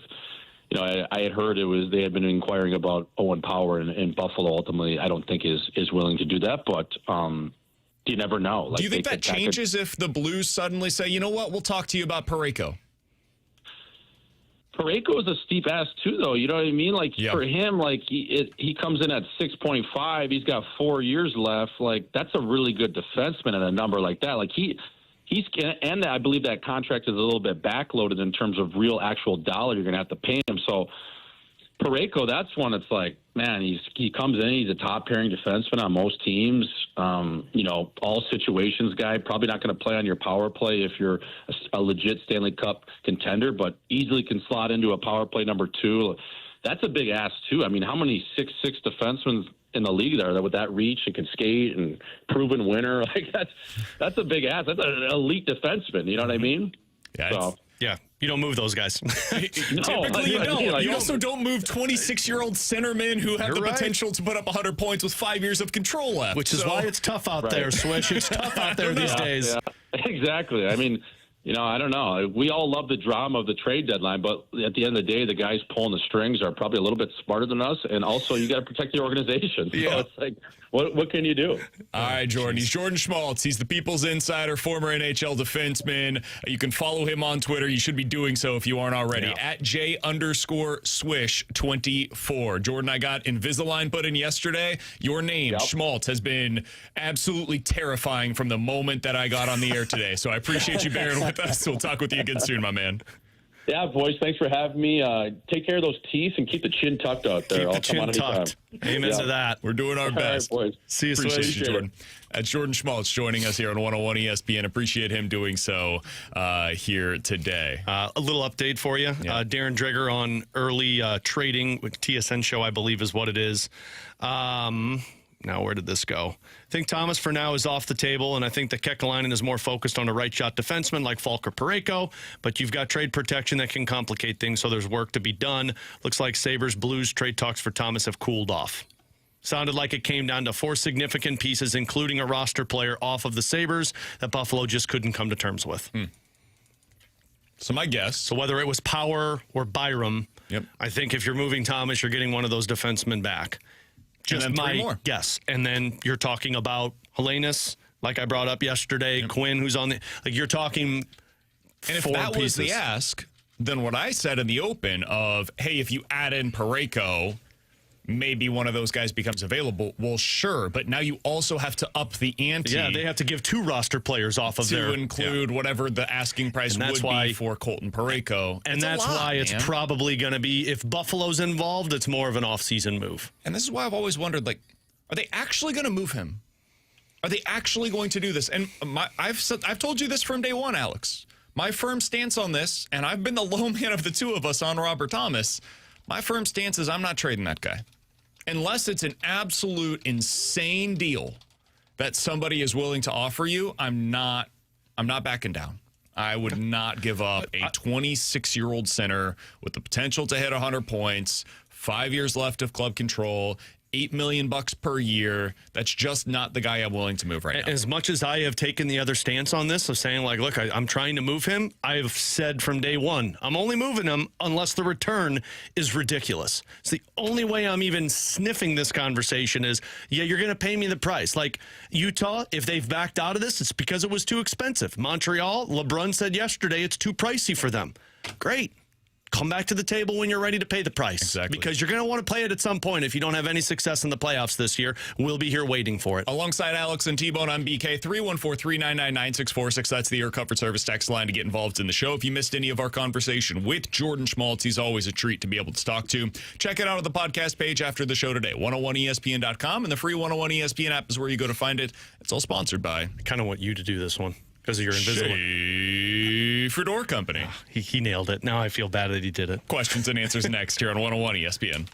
I had heard they had been inquiring about Owen Power in Buffalo. Ultimately, I don't think is willing to do that, but you never know. Like, do you think that changes if the Blues suddenly say, you know what, we'll talk to you about Parayko? Parayko is a steep ask too, though. You know what I mean? Like, for him, like he comes in at 6.5. He's got 4 years left. Like, that's a really good defenseman at a number like that. Like he's and I believe that contract is a little bit backloaded in terms of real actual dollar you're going to have to pay him. So Parayko, that's one that's like, man, he comes in, he's a top pairing defenseman on most teams. All situations guy, probably not going to play on your power play if you're a legit Stanley Cup contender, but easily can slot into a power play number 2. That's a big ask too. I mean, how many 6'6" defensemen in the league there that with that reach and can skate and proven winner? Like that's a big ask. That's an elite defenseman. You know what I mean? Yeah. So. Yeah, you don't move those guys. Typically, you don't. Like, you also don't move 26-year-old centermen who have the potential to put up 100 points with 5 years of control left. Which is why it's tough out there, Swish. It's tough out there these days. Yeah, exactly. I mean, I don't know. We all love the drama of the trade deadline, but at the end of the day, the guys pulling the strings are probably a little bit smarter than us, and also you got to protect the organization. So it's like, what can you do? All right, Jordan. He's Jordan Schmaltz. He's the People's Insider, former NHL defenseman. You can follow him on Twitter. You should be doing so if you aren't already. At J_Swish24. Jordan, I got Invisalign put in yesterday. Your name, Schmaltz, has been absolutely terrifying from the moment that I got on the air today. So I appreciate you bearing with us. We'll talk with you again soon, my man. Yeah, boys, thanks for having me. Take care of those teeth and keep the chin tucked out there. Keep the chin tucked. Amen to that. We're doing our best. All right, boys. See you, Appreciate you, Jordan. That's Jordan Schmaltz joining us here on 101 ESPN. Appreciate him doing so here today. A little update for you. Darren Dreger on early trading with TSN show, I believe is what it is. Now, where did this go? I think Thomas for now is off the table, and I think that Kekalainen is more focused on a right-shot defenseman like Falk or Parayko, but you've got trade protection that can complicate things, so there's work to be done. Looks like Sabers Blues trade talks for Thomas have cooled off. Sounded like it came down to 4 significant pieces, including a roster player off of the Sabers that Buffalo just couldn't come to terms with. So my guess. So whether it was Power or Byram, I think if you're moving Thomas, you're getting one of those defensemen back. Just and then 3 my more. guess. And then you're talking about Helenius, like I brought up yesterday, Quinn, who's on the... Like, you're talking And if 4 that was pieces. the ask, then what I said in the open of, hey, if you add in Parayko, maybe one of those guys becomes available. Well, sure, but now you also have to up the ante. Yeah, they have to give 2 roster players off of to include whatever the asking price would be for Colton Parayko. And that's why it's probably going to be, if Buffalo's involved, it's more of an offseason move. And this is why I've always wondered, like, are they actually going to move him? Are they actually going to do this? And I've told you this from day one, Alex. My firm stance on this, and I've been the low man of the 2 of us on Robert Thomas, my firm stance is I'm not trading that guy. Unless it's an absolute insane deal that somebody is willing to offer you, I'm not backing down. I would not give up a 26-year-old center with the potential to hit 100 points, 5 years left of club control, $8 million per year. That's just not the guy I'm willing to move right now. As much as I have taken the other stance on this of saying, like, look, I'm trying to move him, I've said from day one, I'm only moving him unless the return is ridiculous. It's the only way I'm even sniffing this conversation is, yeah, you're going to pay me the price. Like Utah, if they've backed out of this, it's because it was too expensive. Montreal, LeBron said yesterday it's too pricey for them. Great. Come back to the table when you're ready to pay the price. Exactly. Because you're going to want to play it at some point. If you don't have any success in the playoffs this year, we'll be here waiting for it. Alongside Alex and T-Bone, I'm BK, 314-399-9646. That's the Air Comfort Service text line to get involved in the show. If you missed any of our conversation with Jordan Schmaltz, he's always a treat to be able to talk to. Check it out on the podcast page after the show today, 101ESPN.com, and the free 101 ESPN app is where you go to find it. It's all sponsored by... I kind of want you to do this one. Because of your invisible. Schaefer Door Company. He nailed it. Now I feel bad that he did it. Questions and answers next here on 101 ESPN.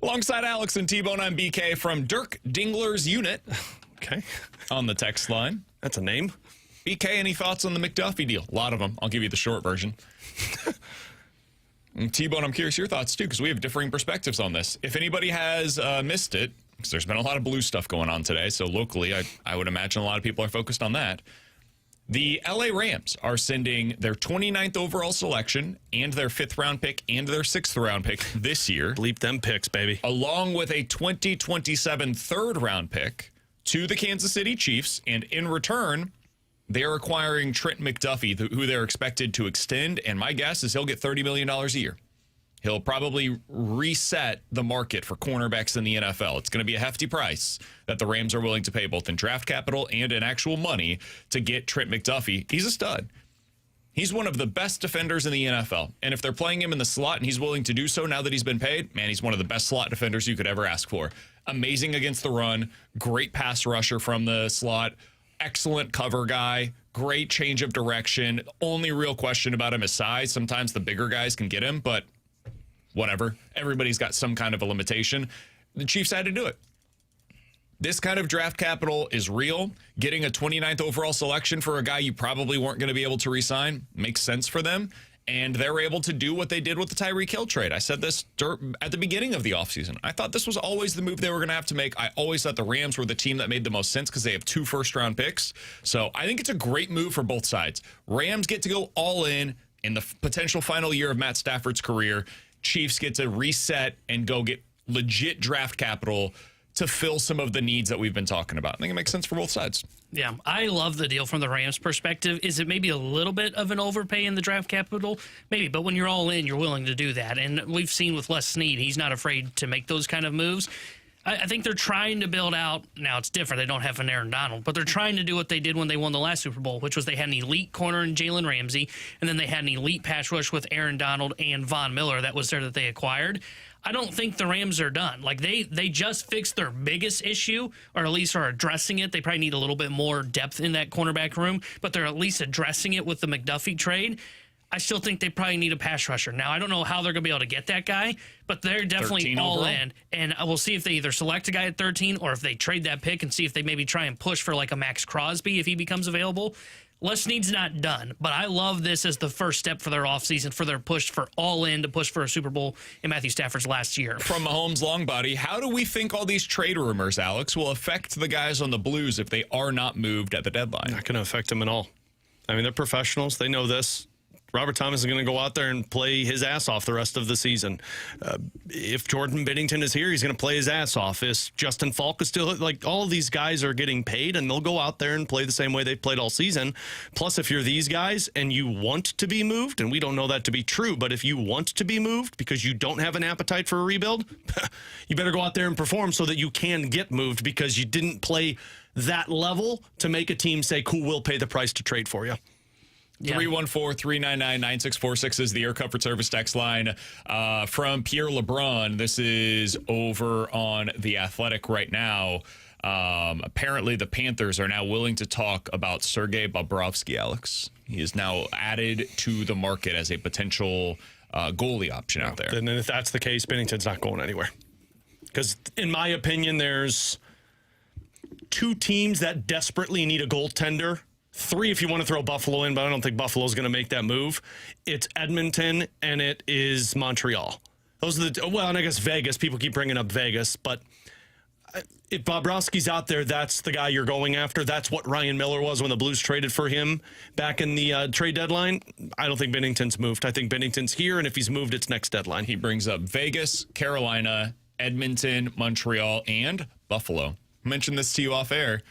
Alongside Alex and T-Bone, I'm BK from Dirk Dingler's unit. Okay. On the text line. That's a name. BK, any thoughts on the McDuffie deal? A lot of them. I'll give you the short version. T-Bone, I'm curious your thoughts, too, because we have differing perspectives on this. If anybody has missed it, because there's been a lot of blue stuff going on today, so locally I would imagine a lot of people are focused on that. The LA Rams are sending their 29th overall selection and their 5th-round pick and their 6th-round pick this year. Bleep them picks, baby. Along with a 2027 3rd-round pick to the Kansas City Chiefs, and in return, they're acquiring Trent McDuffie, who they're expected to extend, and my guess is he'll get $30 million a year. He'll probably reset the market for cornerbacks in the NFL. It's going to be a hefty price that the Rams are willing to pay, both in draft capital and in actual money, to get Trent McDuffie. He's a stud. He's one of the best defenders in the NFL. And if they're playing him in the slot and he's willing to do so now that he's been paid, man, he's one of the best slot defenders you could ever ask for. Amazing against the run, great pass rusher from the slot, excellent cover guy, great change of direction. Only real question about him is size. Sometimes the bigger guys can get him, but whatever. Everybody's got some kind of a limitation. The Chiefs had to do it. This kind of draft capital is real. Getting a 29th overall selection for a guy you probably weren't going to be able to re-sign makes sense for them. And they're able to do what they did with the Tyreek Hill trade. I said this at the beginning of the offseason. I thought this was always the move they were going to have to make. I always thought the Rams were the team that made the most sense because they have 2 first-round picks. So I think it's a great move for both sides. Rams get to go all in the potential final year of Matt Stafford's career. Chiefs get to reset and go get legit draft capital to fill some of the needs that we've been talking about. I think it makes sense for both sides. Yeah, I love the deal from the Rams' perspective. Is it maybe a little bit of an overpay in the draft capital? Maybe, but when you're all in, you're willing to do that. And we've seen with Les Snead, he's not afraid to make those kind of moves. I think they're trying to build out. Now, it's different. They don't have an Aaron Donald, but they're trying to do what they did when they won the last Super Bowl, which was they had an elite corner in Jalen Ramsey, and then they had an elite pass rush with Aaron Donald and Von Miller that was there that they acquired. I don't think the Rams are done. Like, they just fixed their biggest issue, or at least are addressing it. They probably need a little bit more depth in that cornerback room, but they're at least addressing it with the McDuffie trade. I still think they probably need a pass rusher. Now, I don't know how they're going to be able to get that guy, but they're definitely all overall in. And we'll see if they either select a guy at 13 or if they trade that pick and see if they maybe try and push for like a Max Crosby if he becomes available. Les Snead's not done, but I love this as the first step for their offseason, for their push for all in to push for a Super Bowl in Matthew Stafford's last year. From Mahomes' long body, how do we think all these trade rumors, Alex, will affect the guys on the Blues if they are not moved at the deadline? Not going to affect them at all. I mean, they're professionals. They know this. Robert Thomas is going to go out there and play his ass off the rest of the season. If Jordan Binnington is here, he's going to play his ass off. If Justin Falk is still, like, all of these guys are getting paid, and they'll go out there and play the same way they've played all season. Plus, if you're these guys and you want to be moved, and we don't know that to be true, but if you want to be moved because you don't have an appetite for a rebuild, you better go out there and perform so that you can get moved because you didn't play that level to make a team say, cool, we'll pay the price to trade for you. 314-399-9646 is the Air Comfort Service text line from Pierre LeBrun. This is over on The Athletic right now. Apparently, the Panthers are now willing to talk about Sergei Bobrovsky, Alex. He is now added to the market as a potential goalie option out there. And then if that's the case, Binnington's not going anywhere. Because, in my opinion, there's 2 teams that desperately need a goaltender. 3 if you want to throw Buffalo in, but I don't think Buffalo's going to make that move. It's Edmonton and it is Montreal. Those are and I guess Vegas. People keep bringing up Vegas, but if Bobrovsky's out there, that's the guy you're going after. That's what Ryan Miller was when the Blues traded for him back in the trade deadline. I don't think Binnington's moved. I think Binnington's here, and if he's moved, it's next deadline. He brings up Vegas, Carolina, Edmonton, Montreal, and Buffalo. I mentioned this to you off air.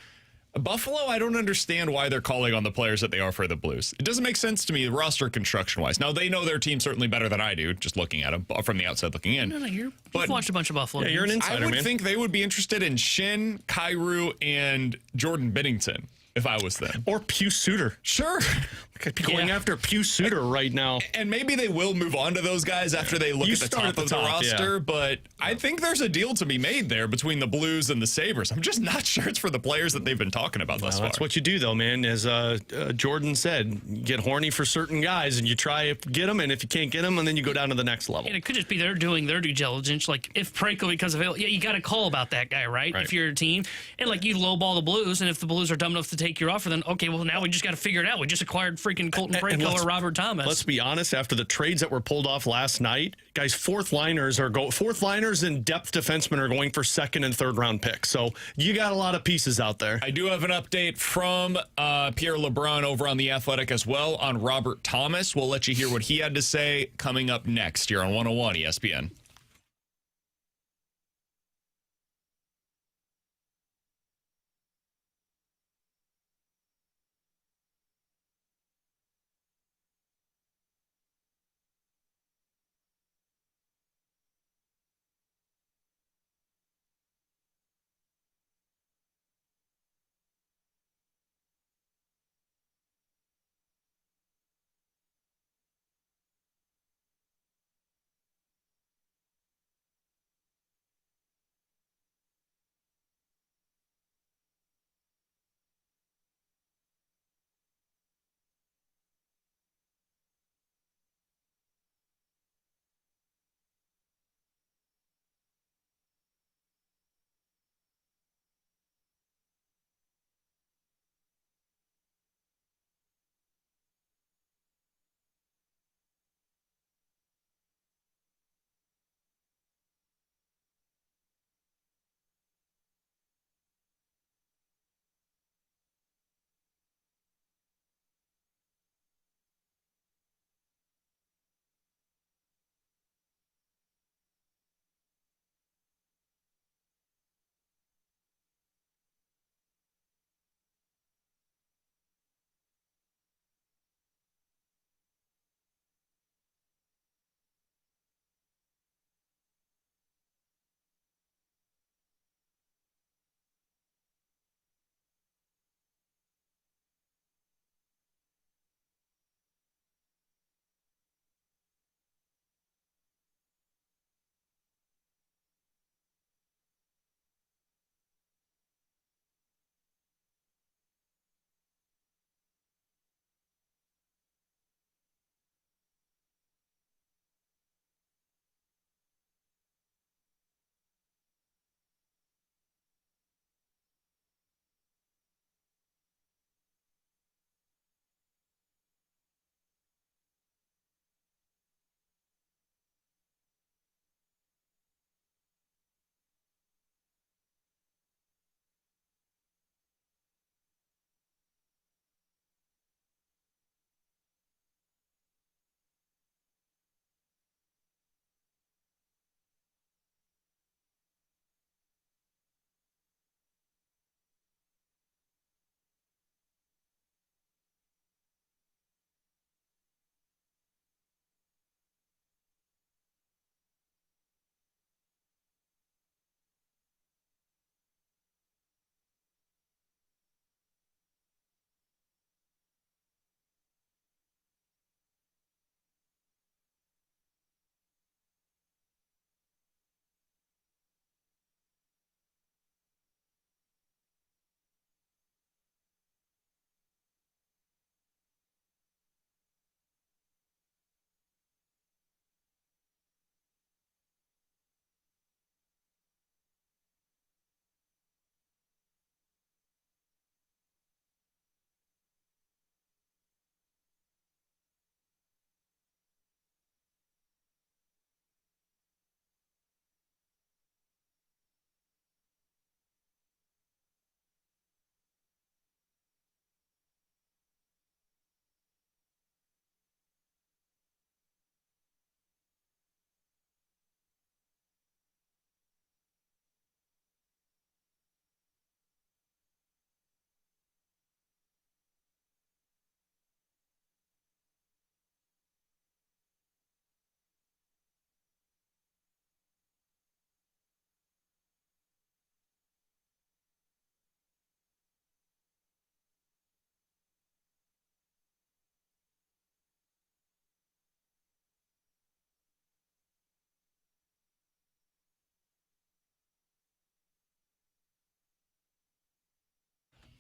Buffalo, I don't understand why they're calling on the players that they are for the Blues. It doesn't make sense to me, roster construction-wise. Now, they know their team certainly better than I do, just looking at them from the outside looking in. No, you've watched a bunch of Buffalo games. You're an insider, I would think they would be interested in Shin, Kyrou, and Jordan Binnington. if I was them. Or Pius Suter. Sure. I'd be going after Pius Suter right now. And maybe they will move on to those guys after they look at the top of the roster, but I think there's a deal to be made there between the Blues and the Sabres. I'm just not sure it's for the players that they've been talking about thus far. That's what you do, though, man. As Jordan said, you get horny for certain guys, and you try to get them, and if you can't get them, and then you go down to the next level. And it could just be they're doing their due diligence. Like, if Parayko becomes available, you got to call about that guy, right? If you're a team. And, you lowball the Blues, and if the Blues are dumb enough to take your offer, then, okay, well, now we just got to figure it out. We just acquired freaking Colton Parayko or Robert Thomas. Let's be honest, after the trades that were pulled off last night, guys, fourth liners and depth defensemen are going for second and third round picks. So you got a lot of pieces out there. I do have an update from Pierre LeBrun over on The Athletic as well on Robert Thomas. We'll let you hear what he had to say coming up next here on 101 ESPN.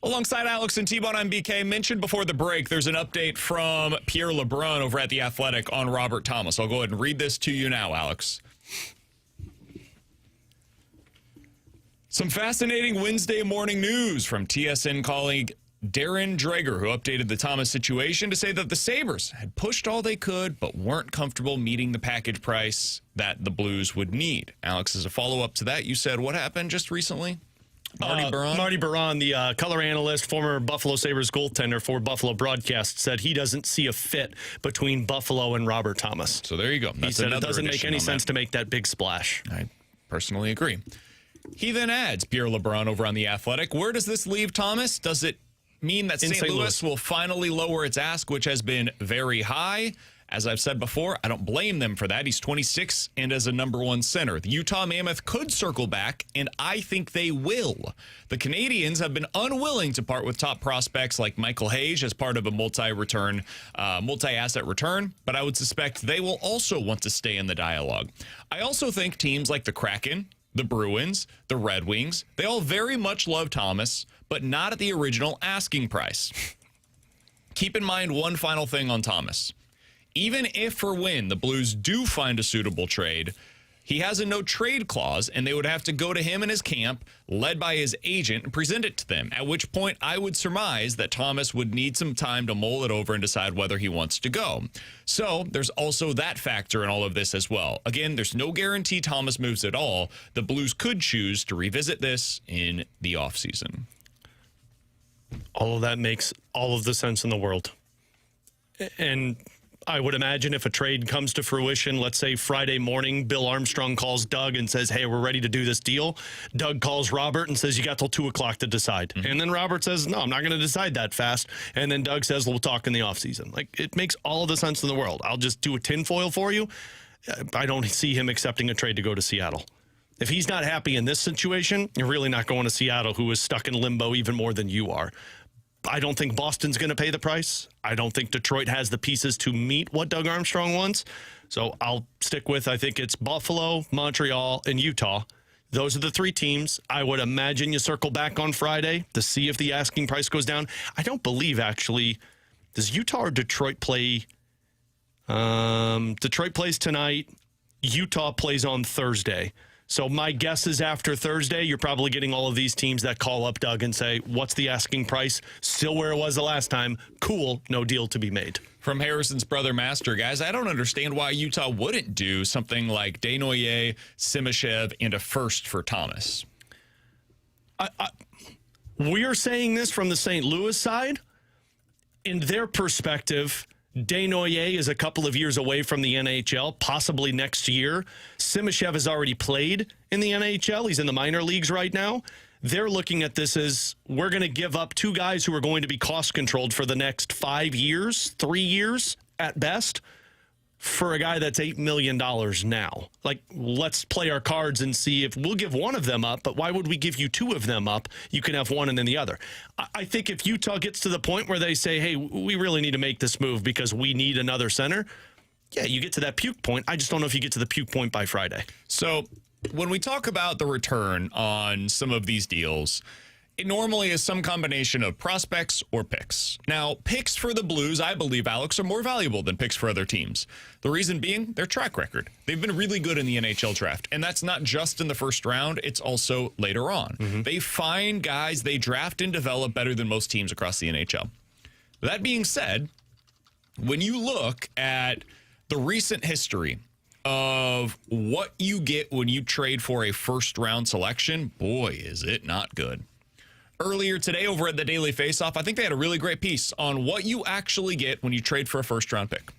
Alongside Alex and T-Bone, I'm BK. Mentioned before the break, there's an update from Pierre LeBrun over at The Athletic on Robert Thomas. I'll go ahead and read this to you now, Alex. Some fascinating Wednesday morning news from TSN colleague Darren Dreger, who updated the Thomas situation to say that the Sabers had pushed all they could but weren't comfortable meeting the package price that the Blues would need. Alex, as a follow-up to that, you said what happened just recently? Marty Baron, the color analyst, former Buffalo Sabres goaltender for Buffalo Broadcast, said he doesn't see a fit between Buffalo and Robert Thomas. So there you go. He said it doesn't make any sense to make that big splash. I personally agree. He then adds, Pierre LeBrun over on The Athletic, where does this leave Thomas? Does it mean that St. Louis will finally lower its ask, which has been very high? As I've said before, I don't blame them for that. He's 26 and as a number one center. The Utah Mammoth could circle back, and I think they will. The Canadians have been unwilling to part with top prospects like Michael Hayes as part of a multi-asset return, but I would suspect they will also want to stay in the dialogue. I also think teams like the Kraken, the Bruins, the Red Wings, they all very much love Thomas, but not at the original asking price. Keep in mind one final thing on Thomas. Even if or when the Blues do find a suitable trade, he has a no-trade clause, and they would have to go to him and his camp, led by his agent, and present it to them, at which point I would surmise that Thomas would need some time to mull it over and decide whether he wants to go. So there's also that factor in all of this as well. Again, there's no guarantee Thomas moves at all. The Blues could choose to revisit this in the offseason. All of that makes all of the sense in the world. And I would imagine if a trade comes to fruition, let's say Friday morning, Bill Armstrong calls Doug and says, hey, we're ready to do this deal. Doug calls Robert and says, you got till 2 o'clock to decide. Mm-hmm. And then Robert says, no, I'm not going to decide that fast. And then Doug says, we'll talk in the offseason. Like, it makes all of the sense in the world. I'll just do a tinfoil for you. I don't see him accepting a trade to go to Seattle. If he's not happy in this situation, you're really not going to Seattle, who is stuck in limbo even more than you are. I don't think Boston's going to pay the price. I don't think Detroit has the pieces to meet what Doug Armstrong wants. So I'll stick with, I think it's Buffalo, Montreal, and Utah. Those are the 3 teams. I would imagine you circle back on Friday to see if the asking price goes down. I don't believe, actually, does Utah or Detroit play? Detroit plays tonight. Utah plays on Thursday. So my guess is after Thursday, you're probably getting all of these teams that call up Doug and say, what's the asking price? Still where it was the last time. Cool. No deal to be made. From Harrison's brother Master, guys, I don't understand why Utah wouldn't do something like Desnoyers, Simashev, and a first for Thomas. We are saying this from the St. Louis side. In their perspective, Desnoyers is a couple of years away from the NHL, possibly next year. Simashev has already played in the NHL. He's in the minor leagues right now. They're looking at this as, we're going to give up 2 guys who are going to be cost controlled for the next 5 years, 3 years at best, for a guy that's $8 million now. Like, let's play our cards and see if we'll give one of them up, but why would we give you 2 of them up? You can have one and then the other. I think if Utah gets to the point where they say, hey, we really need to make this move because we need another center, yeah, you get to that puke point. I just don't know if you get to the puke point by Friday. So when we talk about the return on some of these deals, it normally is some combination of prospects or picks. Now, picks for the Blues, I believe, Alex, are more valuable than picks for other teams. The reason being their track record. They've been really good in the NHL draft, and that's not just in the first round, it's also later on. Mm-hmm. They find guys they draft and develop better than most teams across the NHL. That being said, when you look at the recent history of what you get when you trade for a first-round selection, boy, is it not good. Earlier today over at the Daily Faceoff, I think they had a really great piece on what you actually get when you trade for a first-round pick.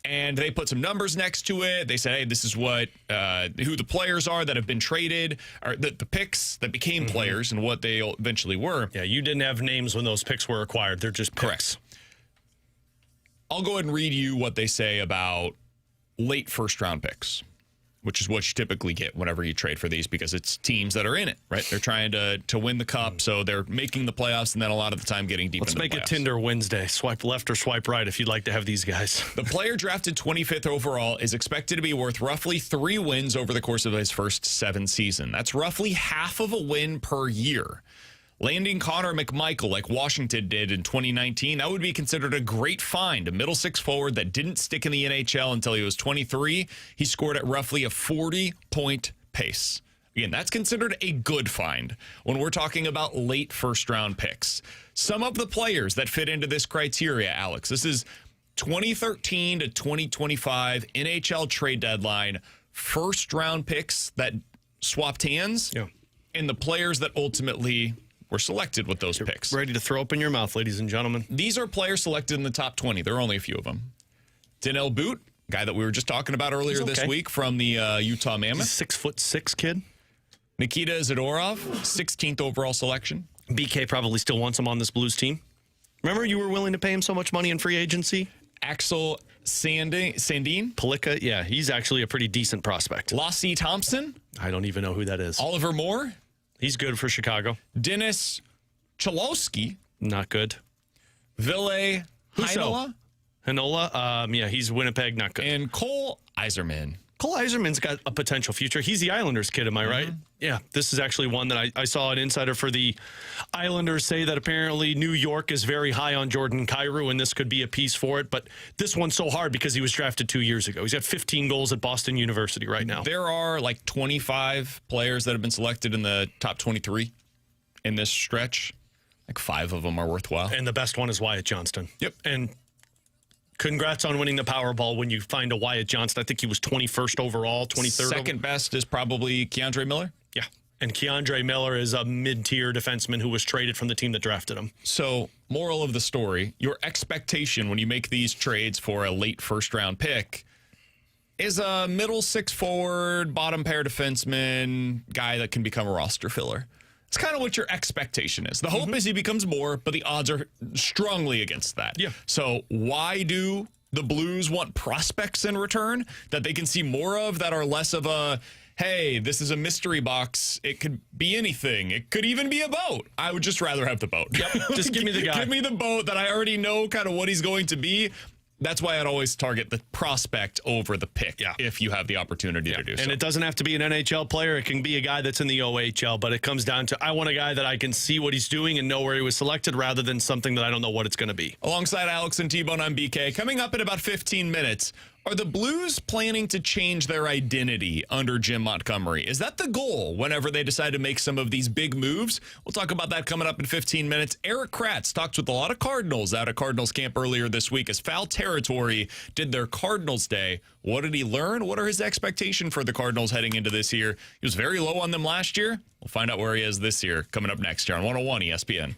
And they put some numbers next to it. They said, hey, this is what who the players are that have been traded, or the picks that became players and what they eventually were. Yeah, you didn't have names when those picks were acquired. They're just picks. Correct. I'll go ahead and read you what they say about late first-round picks, which is what you typically get whenever you trade for these, because it's teams that are in it, right? They're trying to win the cup, so they're making the playoffs, and then a lot of the time getting deep into the playoffs. Let's make it Tinder Wednesday. Swipe left or swipe right if you'd like to have these guys. The player drafted 25th overall is expected to be worth roughly 3 wins over the course of his first 7 seasons. That's roughly half of a win per year. Landing Connor McMichael like Washington did in 2019, that would be considered a great find. A middle six forward that didn't stick in the NHL until he was 23. He scored at roughly a 40-point pace. Again, that's considered a good find when we're talking about late first-round picks. Some of the players that fit into this criteria, Alex, this is 2013 to 2025 NHL trade deadline, first-round picks that swapped hands, and the players that ultimately were selected with those picks. Ready to throw up in your mouth, ladies and gentlemen. These are players selected in the top 20. There are only a few of them. Daniel Boot, guy that we were just talking about earlier this week from the Utah Mammoth. 6'6" kid. Nikita Zadorov, 16th overall selection. BK probably still wants him on this Blues team. Remember you were willing to pay him so much money in free agency? Axel Sandin. Palika, yeah, he's actually a pretty decent prospect. Lassie Thompson. I don't even know who that is. Oliver Moore. He's good for Chicago. Dennis Cholowski. Not good. Ville Heinola. Heinola, yeah, he's Winnipeg, not good. And Cole Iserman. Cole Iserman's got a potential future. He's the Islanders kid, am I right? Yeah, this is actually one that I saw an insider for the Islanders say that apparently New York is very high on Jordan Kyrou, and this could be a piece for it. But this one's so hard because he was drafted 2 years ago. He's got 15 goals at Boston University right now. There are like 25 players that have been selected in the top 23 in this stretch. Like 5 of them are worthwhile. And the best one is Wyatt Johnston. Yep. And congrats on winning the Powerball when you find a Wyatt Johnston. I think he was 21st overall, 23rd. Second best is probably Keandre Miller. Yeah. And Keandre Miller is a mid-tier defenseman who was traded from the team that drafted him. So, moral of the story, your expectation when you make these trades for a late first-round pick is a middle six forward, bottom pair defenseman, guy that can become a roster filler. It's kind of what your expectation is. The hope is he becomes more, but the odds are strongly against that. Yeah. So why do the Blues want prospects in return that they can see more of, that are less of a, hey, this is a mystery box. It could be anything. It could even be a boat. I would just rather have the boat. Yep. Just give me the guy. Give me the boat that I already know kind of what he's going to be. That's why I'd always target the prospect over the pick if you have the opportunity to do so. And it doesn't have to be an NHL player. It can be a guy that's in the OHL, but it comes down to I want a guy that I can see what he's doing and know where he was selected rather than something that I don't know what it's going to be. Alongside Alex and T-Bone, I'm BK. Coming up in about 15 minutes, are the Blues planning to change their identity under Jim Montgomery? Is that the goal whenever they decide to make some of these big moves? We'll talk about that coming up in 15 minutes. Erik Kratz talked with a lot of Cardinals out at Cardinals camp earlier this week as Foul Territory did their Cardinals Day. What did he learn? What are his expectations for the Cardinals heading into this year? He was very low on them last year. We'll find out where he is this year coming up next year on 101 ESPN.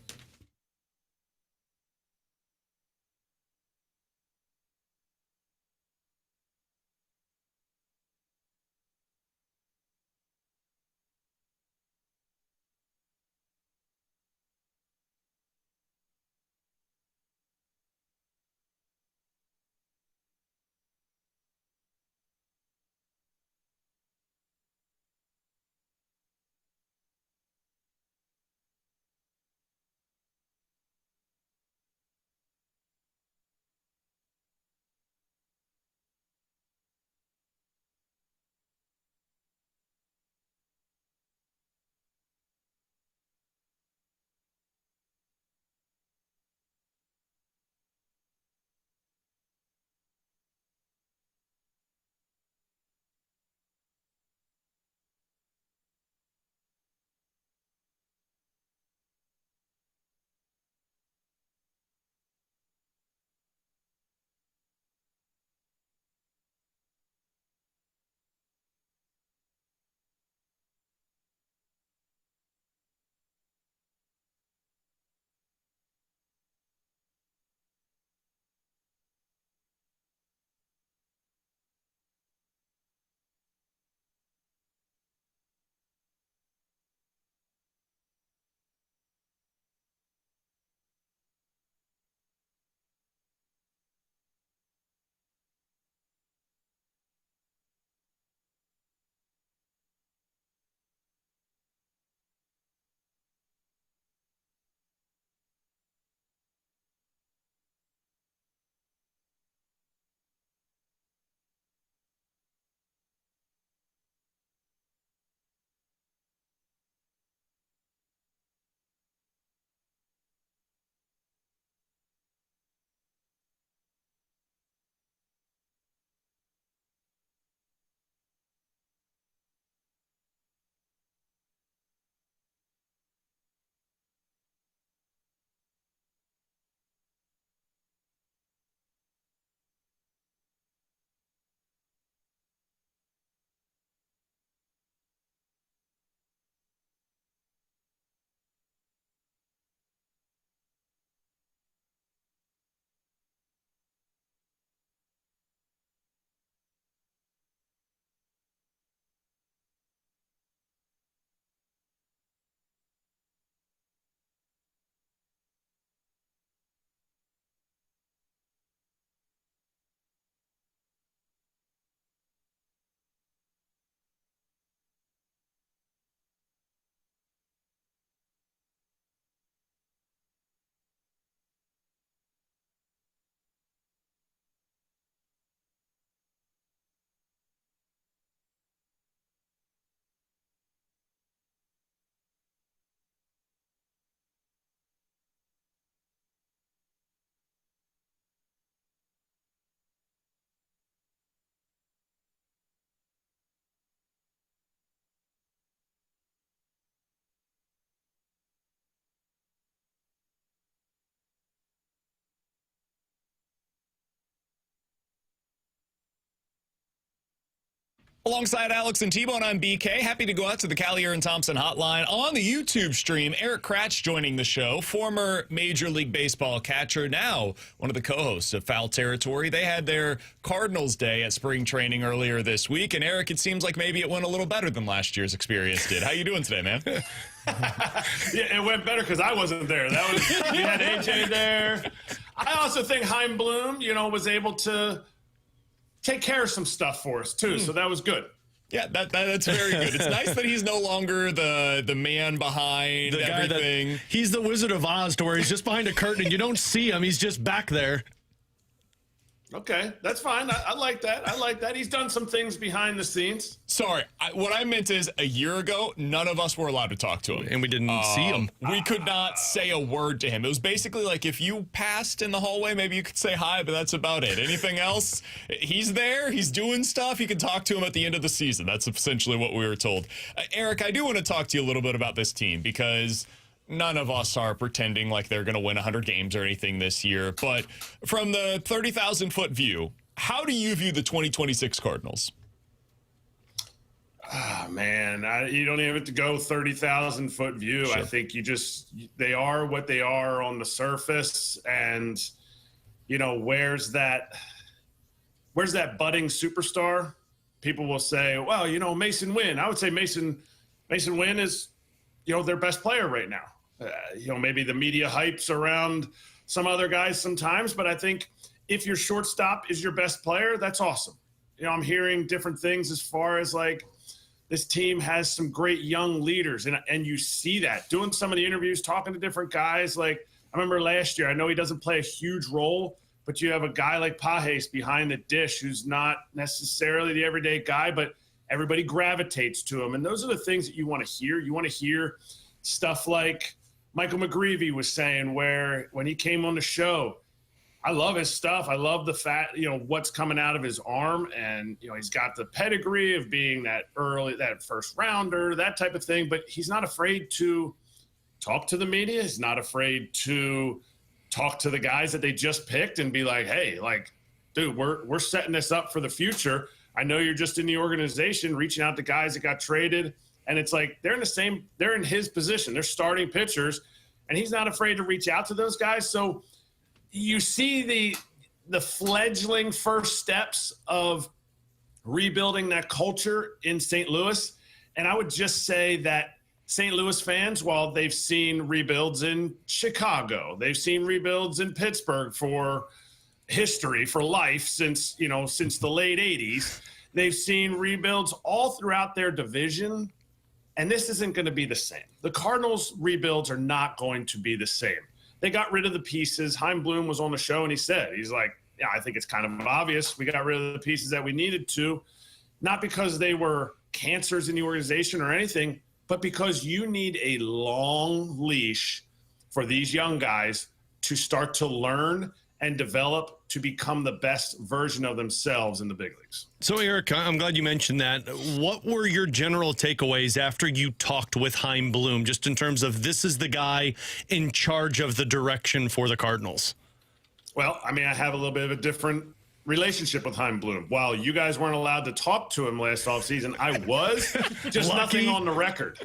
Alongside Alex and T-Bone, I'm BK. Happy to go out to the Callier and Thompson hotline. On the YouTube stream, Erik Kratz joining the show, former Major League Baseball catcher, now one of the co-hosts of Foul Territory. They had their Cardinals Day at spring training earlier this week. And Erik, it seems like maybe it went a little better than last year's experience did. How you doing today, man? Yeah, it went better because I wasn't there. We had AJ there. I also think Chaim Bloom, was able to take care of some stuff for us too, so that was good. Yeah, that's very good. It's nice that he's no longer the man behind the everything. He's the Wizard of Oz, to where he's just behind a curtain and you don't see him. He's just back there. Okay, that's fine. I like that. I like that. He's done some things behind the scenes. Sorry, what I meant is a year ago, none of us were allowed to talk to him. And we didn't see him. We could not say a word to him. It was basically like if you passed in the hallway, maybe you could say hi, but that's about it. Anything else? He's there. He's doing stuff. You can talk to him at the end of the season. That's essentially what we were told. Erik, I do want to talk to you a little bit about this team because none of us are pretending like they're going to win 100 games or anything this year. But from the 30,000-foot view, how do you view the 2026 Cardinals? Man, you don't even have to go 30,000-foot view. Sure. I think they are what they are on the surface. And, where's that budding superstar? People will say, well, Mason Wynn. I would say Mason Wynn is, their best player right now. Maybe the media hypes around some other guys sometimes, but I think if your shortstop is your best player, that's awesome. I'm hearing different things as far as like this team has some great young leaders, and you see that doing some of the interviews, talking to different guys. Like I remember last year, I know he doesn't play a huge role, but you have a guy like Pajes behind the dish who's not necessarily the everyday guy, but everybody gravitates to him. And those are the things that you want to hear. You want to hear stuff like Michael McGreevy was saying, where when he came on the show, I love his stuff. I love the fact, what's coming out of his arm. And, he's got the pedigree of being that first rounder, that type of thing. But he's not afraid to talk to the media. He's not afraid to talk to the guys that they just picked and be like, hey, dude, we're setting this up for the future. I know you're just in the organization reaching out to guys that got traded. And it's like they're in his position. They're starting pitchers, and he's not afraid to reach out to those guys. So you see the fledgling first steps of rebuilding that culture in St. Louis. And I would just say that St. Louis fans, while they've seen rebuilds in Chicago, they've seen rebuilds in Pittsburgh for history, for life since the late 80s. They've seen rebuilds all throughout their division, and this isn't going to be the same. The Cardinals' rebuilds are not going to be the same. They got rid of the pieces. Chaim Bloom was on the show, and he's like, yeah, I think it's kind of obvious. We got rid of the pieces that we needed to, not because they were cancers in the organization or anything, but because you need a long leash for these young guys to start to learn and develop to become the best version of themselves in the big leagues. So, Erik, I'm glad you mentioned that. What were your general takeaways after you talked with Chaim Bloom, just in terms of this is the guy in charge of the direction for the Cardinals? Well, I have a little bit of a different relationship with Chaim Bloom. While you guys weren't allowed to talk to him last offseason, I was. Just nothing on the record.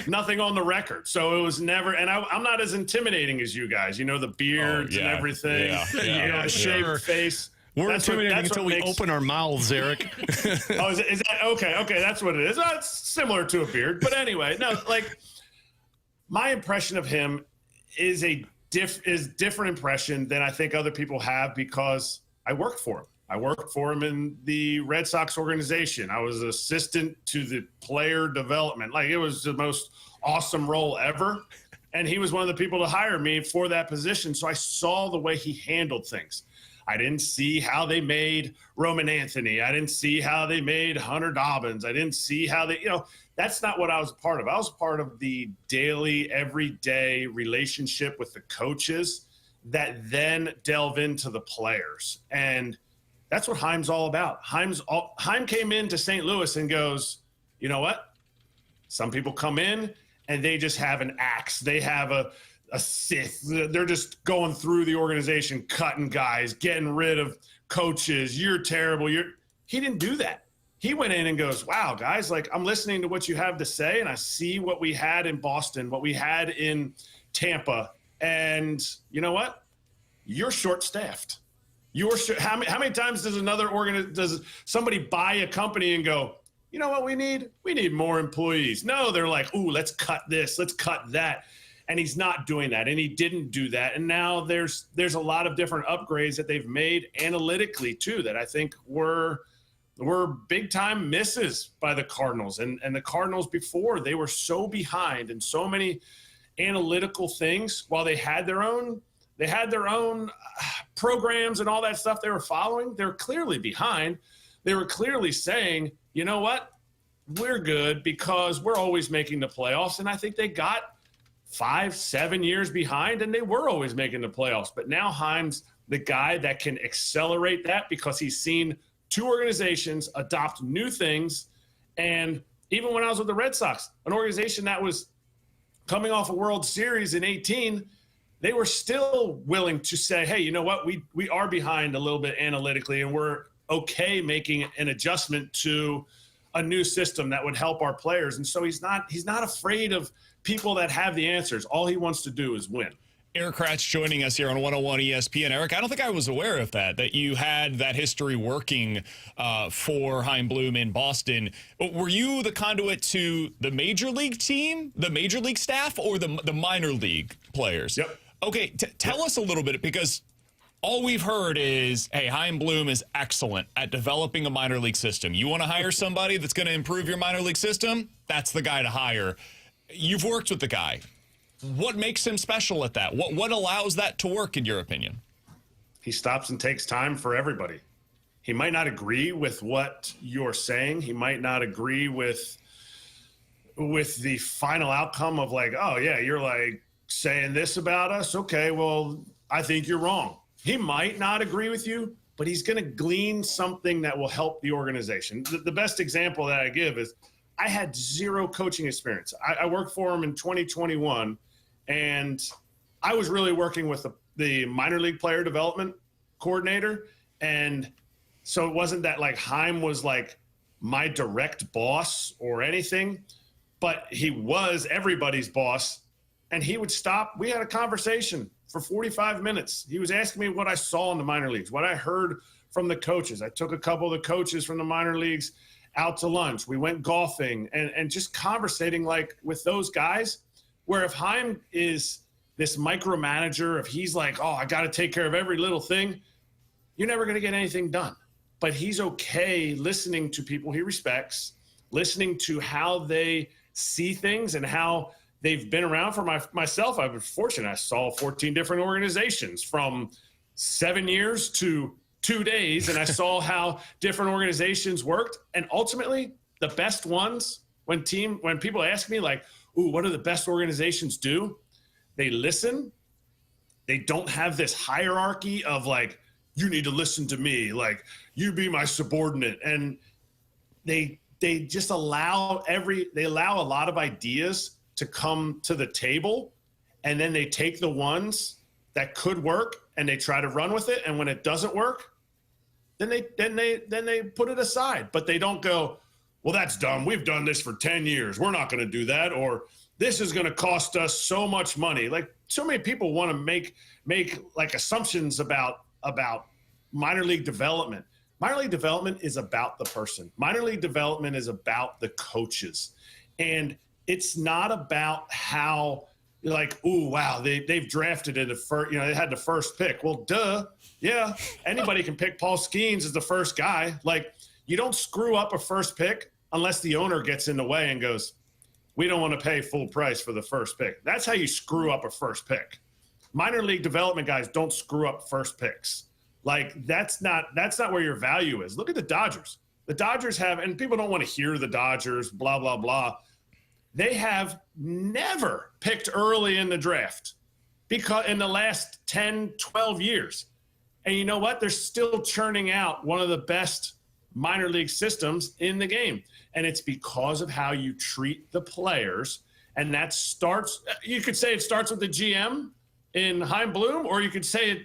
Nothing on the record. So it was never, and I'm not as intimidating as you guys. The beards and everything. Yeah. The shaved face. We're intimidating until we open our mouths, Erik. Is that okay? Okay, that's what it is. It's similar to a beard. But anyway, no, my impression of him is different impression than I think other people have because I worked for him. I worked for him in the Red Sox organization. I was assistant to the player development. It was the most awesome role ever. And he was one of the people to hire me for that position. So I saw the way he handled things. I didn't see how they made Roman Anthony. I didn't see how they made Hunter Dobbins. I didn't see how they, that's not what I was a part of. I was part of the daily, everyday relationship with the coaches that then delve into the players. And that's what Chaim's all about. Chaim came into St. Louis and goes, you know what? Some people come in and they just have an axe. They have a Sith. They're just going through the organization, cutting guys, getting rid of coaches. You're terrible. He didn't do that. he went in and goes, wow, guys, like I'm listening to what you have to say, and I see what we had in Boston, what we had in Tampa, and you know what? You're short-staffed. How many times does somebody buy a company and go, you know what we need? We need more employees. No, they're like, ooh, let's cut this, let's cut that. And he's not doing that, and he didn't do that. And now there's a lot of different upgrades that they've made analytically too that I think were big time misses by the Cardinals. And the Cardinals before, they were so behind in so many analytical things while they had their own programs and all that stuff they were following. They're clearly behind. They were clearly saying, you know what? We're good because we're always making the playoffs. And I think they got 5-7 years behind, and they were always making the playoffs. But now Heim's the guy that can accelerate that because he's seen two organizations adopt new things. And even when I was with the Red Sox, an organization that was coming off a World Series in 2018, they were still willing to say, hey, you know what? We are behind a little bit analytically, and we're okay making an adjustment to a new system that would help our players. And so he's not afraid of people that have the answers. All he wants to do is win. Erik Kratz joining us here on 101 ESPN. Erik, I don't think I was aware of that you had that history working for Chaim Bloom in Boston. Were you the conduit to the major league team, the major league staff, or the minor league players? Yep. Okay, tell us a little bit, because all we've heard is, hey, Chaim Bloom is excellent at developing a minor league system. You want to hire somebody that's going to improve your minor league system? That's the guy to hire. You've worked with the guy. What makes him special at that? What allows that to work, in your opinion? He stops and takes time for everybody. He might not agree with what you're saying. He might not agree with the final outcome of like, oh, yeah, you're like saying this about us. Okay, well, I think you're wrong. He might not agree with you, but he's going to glean something that will help the organization. The best example that I give is I had zero coaching experience. I worked for him in 2021, and I was really working with the minor league player development coordinator. And so it wasn't that like Chaim was like my direct boss or anything, but he was everybody's boss. And he would stop. We had a conversation for 45 minutes. He was asking me what I saw in the minor leagues, what I heard from the coaches. I took a couple of the coaches from the minor leagues out to lunch. We went golfing and just conversating like with those guys, where if Chaim is this micromanager, if he's like, oh, I got to take care of every little thing, you're never going to get anything done. But he's okay listening to people he respects, listening to how they see things and how they've been around. For myself, I was fortunate. I saw 14 different organizations from 7 years to 2 days, and I saw how different organizations worked. And ultimately, the best ones, when people ask me like, ooh, what do the best organizations do? They listen. They don't have this hierarchy of like, you need to listen to me, like you be my subordinate. And they just allow a lot of ideas to come to the table, and then they take the ones that could work and they try to run with it. And when it doesn't work, then they put it aside. But they don't go, well, that's dumb. We've done this for 10 years. We're not going to do that. Or this is going to cost us so much money. Like so many people want to make like assumptions about minor league development. Minor league development is about the person. Minor league development is about the coaches. And it's not about how you're like, ooh, wow, they've drafted it at first, they had the first pick. Well, duh. Yeah, anybody can pick Paul Skeens as the first guy. Like, you don't screw up a first pick unless the owner gets in the way and goes, we don't want to pay full price for the first pick. That's how you screw up a first pick. Minor league development guys don't screw up first picks. Like, that's not where your value is. Look at the Dodgers. The Dodgers have, and people don't want to hear the Dodgers, blah, blah, blah. They have never picked early in the draft because in the last 10, 12 years. And you know what? They're still churning out one of the best minor league systems in the game. And it's because of how you treat the players. And that starts, you could say it starts with the GM in Chaim Bloom, or you could say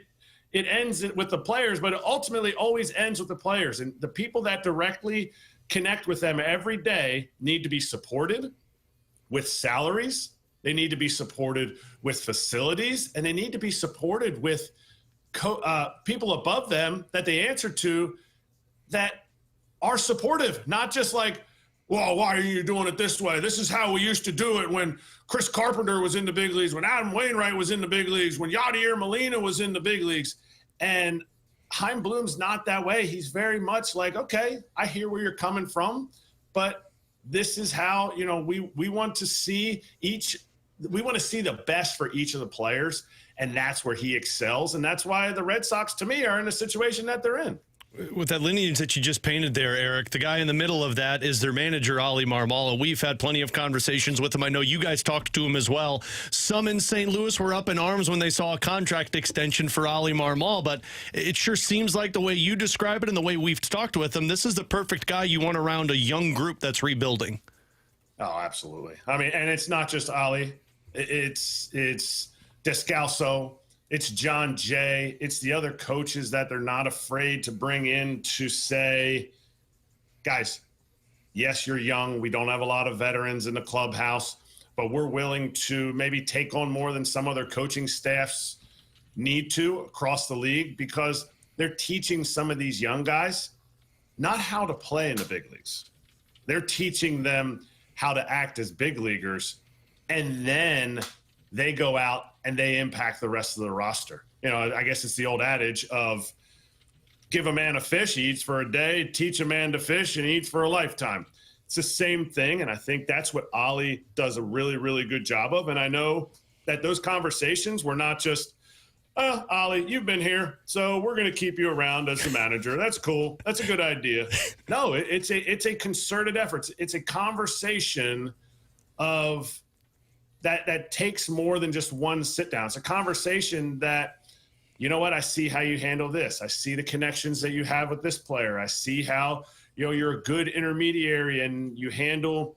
it ends with the players, but it ultimately always ends with the players. And the people that directly connect with them every day need to be supported with salaries. They need to be supported with facilities, and they need to be supported with people above them that they answer to that are supportive, not just like, well, why are you doing it this way? This is how we used to do it when Chris Carpenter was in the big leagues, when Adam Wainwright was in the big leagues, when Yadier Molina was in the big leagues. And Chaim Bloom's not that way. He's very much like, okay, I hear where you're coming from, but this is how, we want to see the best for each of the players, and that's where he excels. And that's why the Red Sox, to me, are in the situation that they're in. With that lineage that you just painted there, Erik, the guy in the middle of that is their manager, Ali Marmol. We've had plenty of conversations with him. I know you guys talked to him as well. Some in St. Louis were up in arms when they saw a contract extension for Ali Marmol, but it sure seems like the way you describe it and the way we've talked with him, this is the perfect guy you want around a young group that's rebuilding. Oh, absolutely. I mean, and it's not just Ali. It's Descalso. It's John Jay. It's the other coaches that they're not afraid to bring in to say, guys, yes, you're young. We don't have a lot of veterans in the clubhouse, but we're willing to maybe take on more than some other coaching staffs need to across the league, because they're teaching some of these young guys not how to play in the big leagues. They're teaching them how to act as big leaguers, and then they go out and they impact the rest of the roster. I guess it's the old adage of give a man a fish, he eats for a day, teach a man to fish, and he eats for a lifetime. It's the same thing, and I think that's what Ali does a really, really good job of. And I know that those conversations were not just, Ali, you've been here, so we're going to keep you around as the manager. That's cool. That's a good idea. No, it's a concerted effort. It's a conversation of that takes more than just one sit down. It's a conversation that, you know what, I see how you handle this. I see the connections that you have with this player. I see how, you're a good intermediary and you handle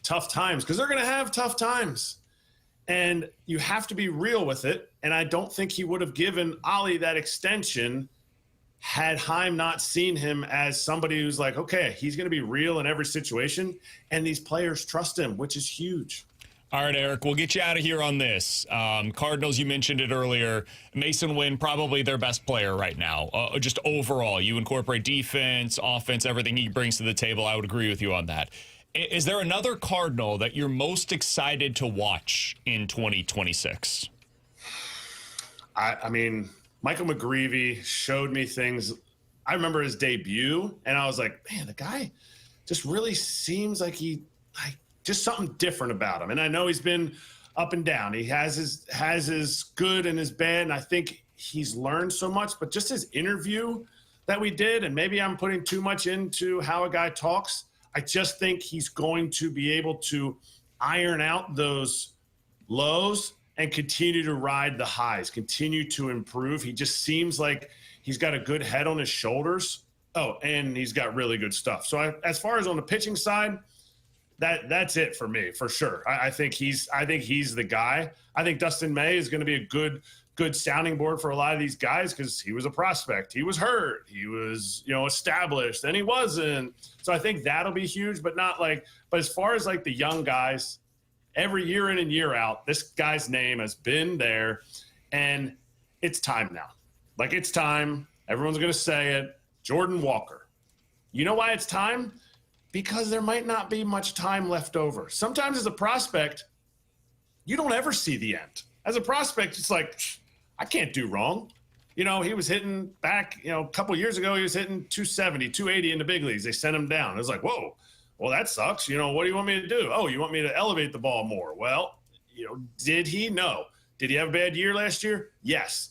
tough times, because they're going to have tough times. And you have to be real with it. And I don't think he would have given Ali that extension had Chaim not seen him as somebody who's like, okay, he's going to be real in every situation. And these players trust him, which is huge. All right, Erik, we'll get you out of here on this. Cardinals, you mentioned it earlier. Mason Wynn, probably their best player right now. Just overall, you incorporate defense, offense, everything he brings to the table. I would agree with you on that. Is there another Cardinal that you're most excited to watch in 2026? I mean, Michael McGreevy showed me things. I remember his debut, and I was like, man, the guy just really seems like just something different about him. And I know he's been up and down. He has his good and his bad, and I think he's learned so much. But just his interview that we did, and maybe I'm putting too much into how a guy talks, I just think he's going to be able to iron out those lows and continue to ride the highs, continue to improve. He just seems like he's got a good head on his shoulders. Oh, and he's got really good stuff. So as far as on the pitching side, that's it for me, for sure. I think he's the guy. I think Dustin May is going to be a good sounding board for a lot of these guys, because he was a prospect. He was hurt. He was, established, and he wasn't. So I think that'll be huge, but as far as like the young guys, every year in and year out, this guy's name has been there, and it's time now. Like, it's time. Everyone's going to say it. Jordan Walker. You know why it's time? Because there might not be much time left over. Sometimes as a prospect, you don't ever see the end. As a prospect, it's like, I can't do wrong. He was hitting back, a couple years ago, he was hitting 270, 280 in the big leagues. They sent him down. It was like, whoa, well, that sucks. What do you want me to do? Oh, you want me to elevate the ball more? Well, did he? No. Did he have a bad year last year? Yes.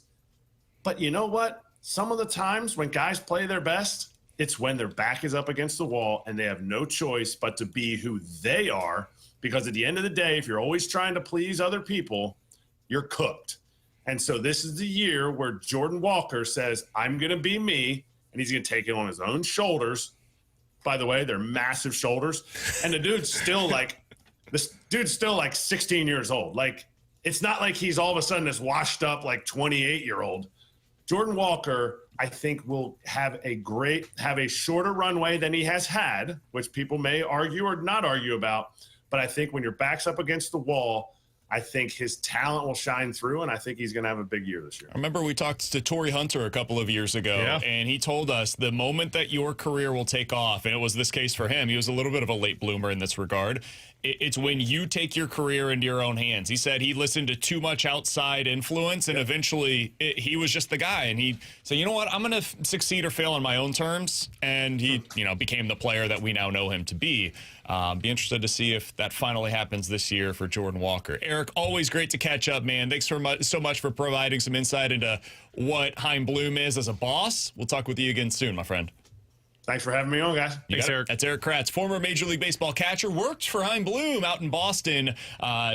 But you know what? Some of the times when guys play their best, it's when their back is up against the wall and they have no choice but to be who they are, because at the end of the day, if you're always trying to please other people, you're cooked. And so this is the year where Jordan Walker says, I'm going to be me, and he's going to take it on his own shoulders. By the way, they're massive shoulders. And the dude's still like 16 years old. Like, it's not like he's all of a sudden this washed up, like 28-year-old. Jordan Walker, I think, will have a shorter runway than he has had, which people may argue or not argue about. But I think when your back's up against the wall, I think his talent will shine through, and I think he's going to have a big year this year. I remember we talked to Torrey Hunter a couple of years ago, and he told us the moment that your career will take off, and it was this case for him. He was a little bit of a late bloomer in this regard. It's when you take your career into your own hands. He said he listened to too much outside influence, and eventually he was just the guy. And he said, you know what, I'm going to succeed or fail on my own terms. And he, became the player that we now know him to be. Be interested to see if that finally happens this year for Jordan Walker. Erik, always great to catch up, man. Thanks so much for providing some insight into what Chaim Bloom is as a boss. We'll talk with you again soon, my friend. Thanks for having me on, guys. Thanks, Erik. That's Erik Kratz, former Major League Baseball catcher, worked for Chaim Bloom out in Boston,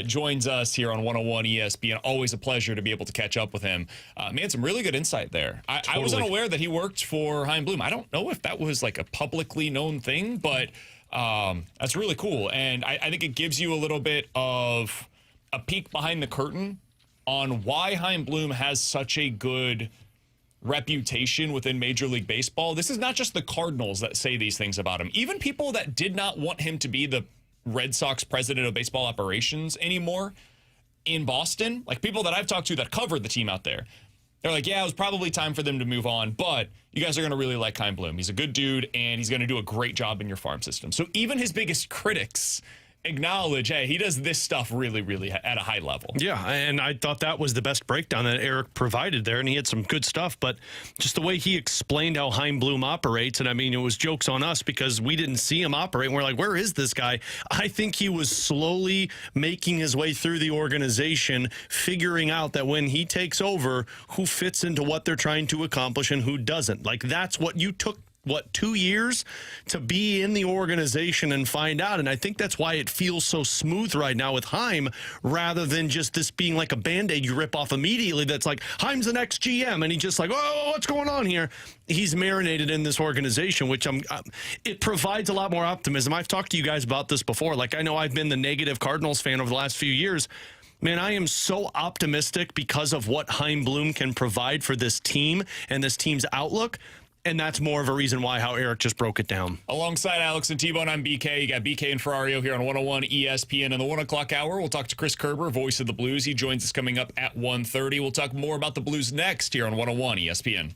joins us here on 101 ESPN. Always a pleasure to be able to catch up with him. Man, some really good insight there. I was unaware that he worked for Chaim Bloom. I don't know if that was like a publicly known thing, but that's really cool. And I think it gives you a little bit of a peek behind the curtain on why Chaim Bloom has such a good reputation within Major League Baseball. This is not just the Cardinals that say these things about him. Even people that did not want him to be the Red Sox president of baseball operations anymore in Boston, like people that I've talked to that covered the team out there, they're like, yeah, it was probably time for them to move on, but you guys are going to really like Chaim Bloom. He's a good dude, and he's going to do a great job in your farm system. So even his biggest critics acknowledge, hey, he does this stuff really, really at a high level. Yeah, and I thought that was the best breakdown that Erik provided there, and he had some good stuff, but just the way he explained how Chaim Bloom operates, and I mean, it was jokes on us because we didn't see him operate, and we're like, where is this guy? I think he was slowly making his way through the organization, figuring out that when he takes over, who fits into what they're trying to accomplish and who doesn't. Like, that's what you took 2 years to be in the organization and find out. And I think that's why it feels so smooth right now with Chaim, rather than just this being like a Band-Aid you rip off immediately. That's like, Chaim's the next GM. And he's just like, oh, what's going on here? He's marinated in this organization, which it provides a lot more optimism. I've talked to you guys about this before. Like, I know I've been the negative Cardinals fan over the last few years. Man, I am so optimistic because of what Chaim Bloom can provide for this team and this team's outlook. And that's more of a reason why how Erik just broke it down. Alongside Alex and T-Bone, I'm BK. You got BK and Ferrario here on 101 ESPN. In the 1 o'clock hour, we'll talk to Chris Kerber, voice of the Blues. He joins us coming up at 1:30. We'll talk more about the Blues next here on 101 ESPN.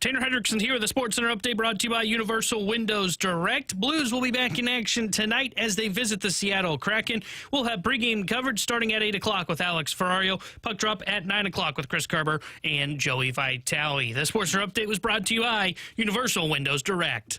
Tanner Hendrickson here with the Sports Center update brought to you by Universal Windows Direct. Blues will be back in action tonight as they visit the Seattle Kraken. We'll have pregame coverage starting at 8 o'clock with Alex Ferrario. Puck drop at 9 o'clock with Chris Kerber and Joey Vitale. The Sports Center update was brought to you by Universal Windows Direct.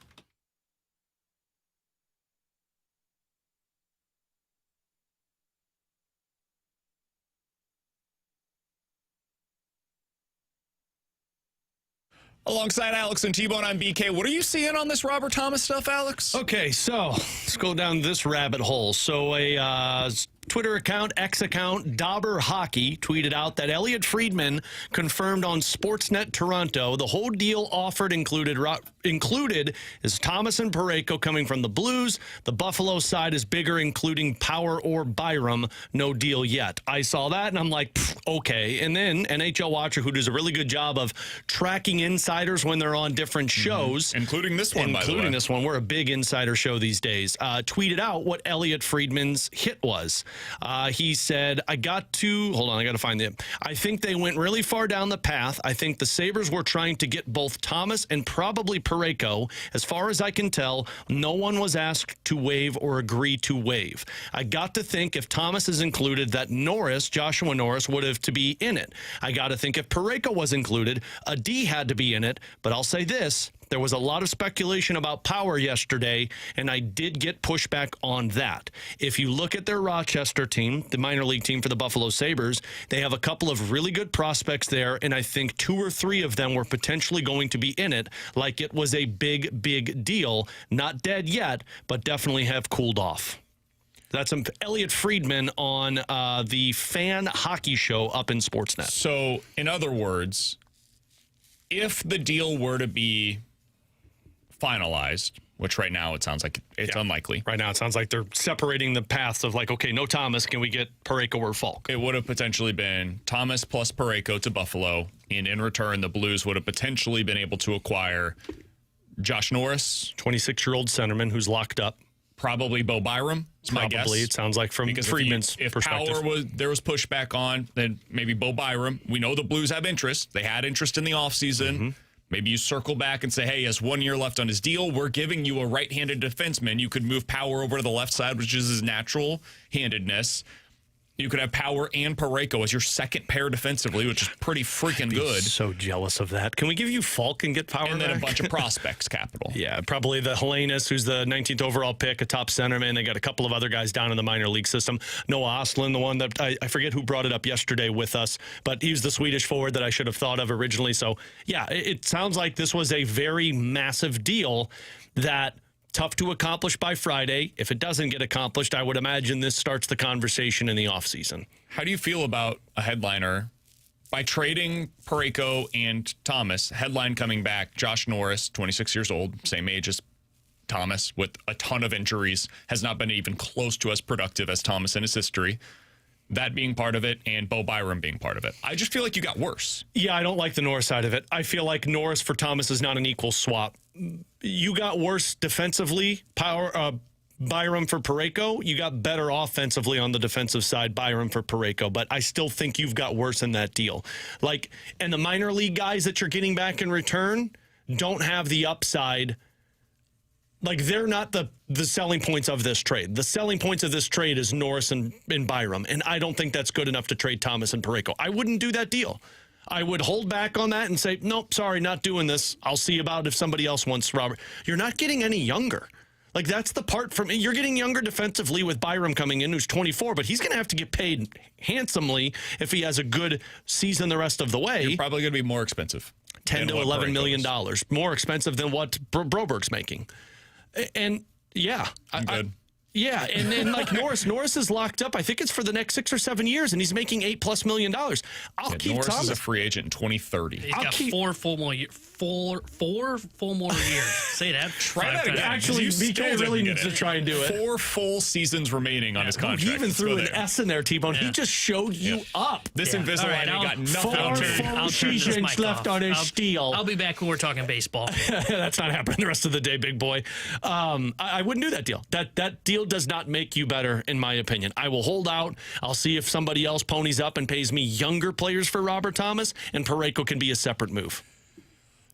Alongside Alex and T-Bone, I'm BK. What are you seeing on this Robert Thomas stuff, Alex? Okay, so let's go down this rabbit hole. So a Twitter account, X account, Dauber Hockey, tweeted out that Elliot Friedman confirmed on Sportsnet Toronto the whole deal offered included is Thomas and Parayko coming from the Blues. The Buffalo side is bigger, including Power or Byram. No deal yet. I saw that, and I'm like, okay. And then NHL Watcher, who does a really good job of tracking insiders when they're on different shows. Including this one, by the way. Including this one. We're a big insider show these days. Tweeted out what Elliot Friedman's hit was. He said, I got to find it. I think they went really far down the path. I think the Sabres were trying to get both Thomas and probably Parayko. As far as I can tell, no one was asked to waive or agree to waive. I got to think if Thomas is included, that Joshua Norris, would have to be in it. I got to think if Parayko was included, a D had to be in it. But I'll say this. There was a lot of speculation about Power yesterday, and I did get pushback on that. If you look at their Rochester team, the minor league team for the Buffalo Sabres, they have a couple of really good prospects there, and I think 2 or 3 of them were potentially going to be in it, like it was a big, big deal. Not dead yet, but definitely have cooled off. That's Elliot Friedman on the Fan Hockey Show up in Sportsnet. So, in other words, if the deal were to be finalized, which right now it sounds like it's unlikely. Right now it sounds like they're separating the paths of like, okay, no Thomas, can we get Parayko or Falk? It would have potentially been Thomas plus Parayko to Buffalo, and in return, the Blues would have potentially been able to acquire Josh Norris, 26-year-old centerman who's locked up. Probably Bo Byram. It's my guess. Probably, it sounds like from Friedman's if perspective. There was pushback on, then maybe Bo Byram. We know the Blues have interest. They had interest in the offseason. Mm-hmm. Maybe you circle back and say, hey, he has 1 year left on his deal. We're giving you a right-handed defenseman. You could move Power over to the left side, which is his natural handedness. You could have Power and Parayko as your second pair defensively, which is pretty freaking good. So jealous of that. Can we give you Falk and get Power and then back? A bunch of prospects capital. Yeah, probably the Helenius, who's the 19th overall pick, a top centerman. They got a couple of other guys down in the minor league system. Noah Ostlund, the one that I forget who brought it up yesterday with us, but he was the Swedish forward that I should have thought of originally. So, yeah, it sounds like this was a very massive deal that tough to accomplish by Friday. If it doesn't get accomplished, I would imagine this starts the conversation in the offseason. How do you feel about a headliner? By trading Parayko and Thomas, headline coming back, Josh Norris, 26 years old, same age as Thomas, with a ton of injuries, has not been even close to as productive as Thomas in his history. That being part of it, and Bo Byram being part of it. I just feel like you got worse. Yeah, I don't like the Norris side of it. I feel like Norris for Thomas is not an equal swap. You got worse defensively, Byram for Parayko. You got better offensively on the defensive side, Byram for Parayko. But I still think you've got worse in that deal. And the minor league guys that you're getting back in return don't have the upside. They're not the selling points of this trade. The selling points of this trade is Norris and Byram, and I don't think that's good enough to trade Thomas and Parayko. I wouldn't do that deal. I would hold back on that and say, nope, sorry, not doing this. I'll see about if somebody else wants Robert. You're not getting any younger. That's the part from you're getting younger defensively with Byram coming in, who's 24, but he's going to have to get paid handsomely if he has a good season the rest of the way. You're probably going to be more expensive. $10 to $11 million. More expensive than what Broberg's making. And yeah, I'm good. And then Norris is locked up. I think it's for the next 6 or 7 years, and he's making $8+ million. I'll keep Norris Thomas. Is a free agent in 2030. He's got 4 full more years. 4 full more years. Say that. Try that again. Actually, BK really needs to try and do it. 4 full seasons remaining on his contract. He even threw an S in there, T-Bone. He just showed you up. This Invisalign got nothing. 4 seasons left on his deal. I'll be back when we're talking baseball. That's not happening the rest of the day, big boy. I wouldn't do that deal. That deal does not make you better, in my opinion. I will hold out. I'll see if somebody else ponies up and pays me younger players for Robert Thomas, and Parayko can be a separate move.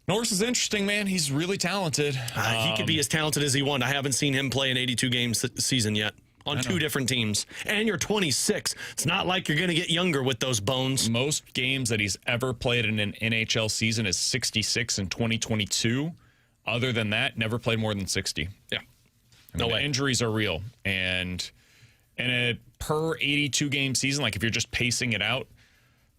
Norris is interesting, man. He's really talented. He could be as talented as he wants. I haven't seen him play in 82 games this season yet on 2 different teams. And you're 26. It's not like you're going to get younger with those bones. Most games that he's ever played in an NHL season is 66 in 2022. Other than that, never played more than 60. Yeah. No way. Injuries are real. And in a per 82 game season, like if you're just pacing it out,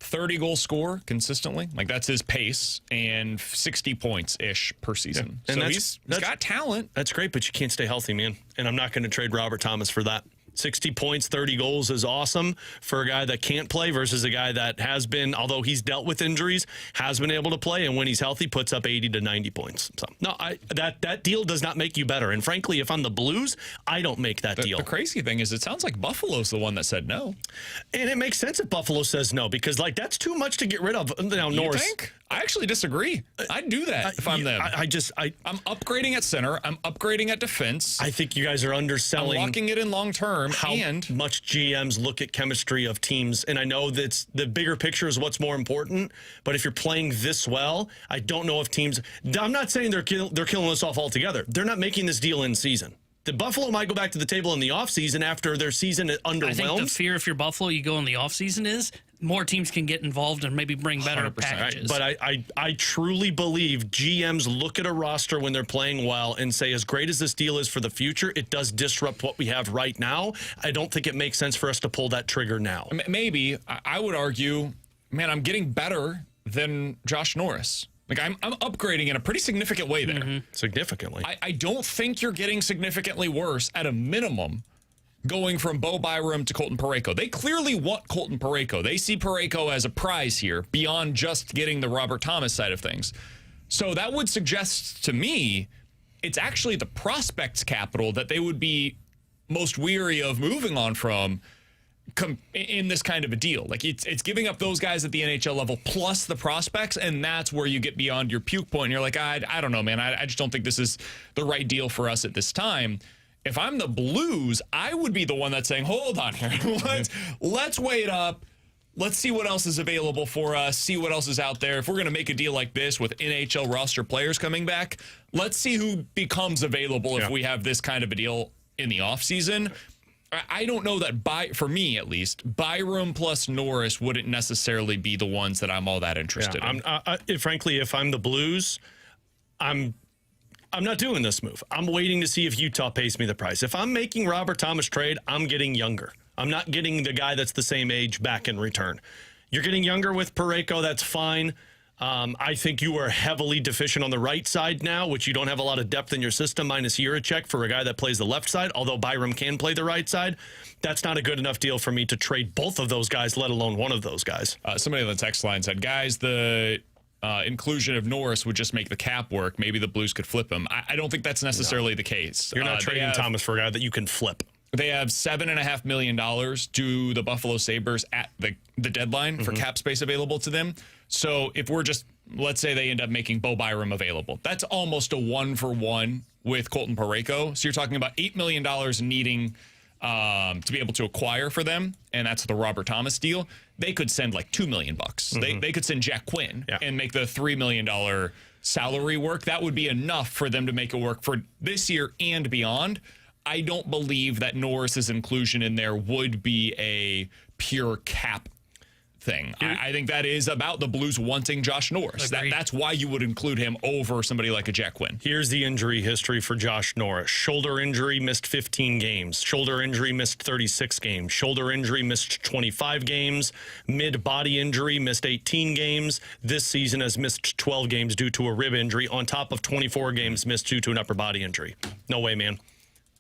30 goal score consistently, like that's his pace, and 60 points ish per season. Yeah. And so he's got talent. That's great, but you can't stay healthy, man. And I'm not going to trade Robert Thomas for that. 60 points, 30 goals is awesome for a guy that can't play versus a guy that has been, although he's dealt with injuries, has been able to play, and when he's healthy, puts up 80 to 90 points. So, no, that deal does not make you better. And frankly, if I'm the Blues, I don't make that deal. The crazy thing is it sounds like Buffalo's the one that said no. And it makes sense if Buffalo says no, because like that's too much to get rid of. Now, Norris. You think? I actually disagree. I'd do that if I'm them. I'm upgrading at center. I'm upgrading at defense. I think you guys are underselling. I'm locking it in long term. How much GMs look at chemistry of teams, and I know that the bigger picture is what's more important. But if you're playing this well, I don't know if teams. I'm not saying they're killing us off altogether. They're not making this deal in season. The Buffalo might go back to the table in the offseason after their season underwhelmed. I think the fear if you're Buffalo, you go in the offseason is more teams can get involved and maybe bring better packages. But I truly believe GMs look at a roster when they're playing well and say, as great as this deal is for the future, it does disrupt what we have right now. I don't think it makes sense for us to pull that trigger now. Maybe. I would argue, man, I'm getting better than Josh Norris. Like, I'm upgrading in a pretty significant way there. Mm-hmm. Significantly. I don't think you're getting significantly worse at a minimum going from Bo Byram to Colton Parayko. They clearly want Colton Parayko. They see Parayko as a prize here beyond just getting the Robert Thomas side of things. So that would suggest to me it's actually the prospects capital that they would be most weary of moving on from in this kind of a deal. Like it's giving up those guys at the NHL level plus the prospects, and that's where you get beyond your puke point. And you're like, I don't know, man. I just don't think this is the right deal for us at this time. If I'm the Blues, I would be the one that's saying, hold on here. Let's wait up. Let's see what else is available for us, see what else is out there. If we're going to make a deal like this with NHL roster players coming back, let's see who becomes available if we have this kind of a deal in the offseason. I don't know that, for me at least, Byram plus Norris wouldn't necessarily be the ones that I'm all that interested in. Frankly, if I'm the Blues, I'm not doing this move. I'm waiting to see if Utah pays me the price. If I'm making Robert Thomas trade, I'm getting younger. I'm not getting the guy that's the same age back in return. You're getting younger with Parayko, that's fine. I think you are heavily deficient on the right side now, which you don't have a lot of depth in your system, minus Jiricek for a guy that plays the left side, although Byram can play the right side. That's not a good enough deal for me to trade both of those guys, let alone one of those guys. Somebody on the text line said, guys, the inclusion of Norris would just make the cap work. Maybe the Blues could flip him. I don't think that's necessarily the case. You're not trading Thomas for a guy that you can flip. They have $7.5 million to the Buffalo Sabers at the deadline for cap space available to them. So if we're just, let's say they end up making Bo Byram available, that's almost a 1-for-1 with Colton Parayko. So you're talking about $8 million needing to be able to acquire for them, and that's the Robert Thomas deal. They could send like $2 million. They could send Jack Quinn and make the $3 million salary work. That would be enough for them to make it work for this year and beyond. I don't believe that Norris's inclusion in there would be a pure cap thing. I think that is about the Blues wanting Josh Norris. That's why you would include him over somebody like a Jack Quinn. Here's the injury history for Josh Norris. Shoulder injury, missed 15 games. Shoulder injury, missed 36 games. Shoulder injury, missed 25 games. Mid-body injury, missed 18 games. This season has missed 12 games due to a rib injury, on top of 24 games missed due to an upper body injury. No way, man.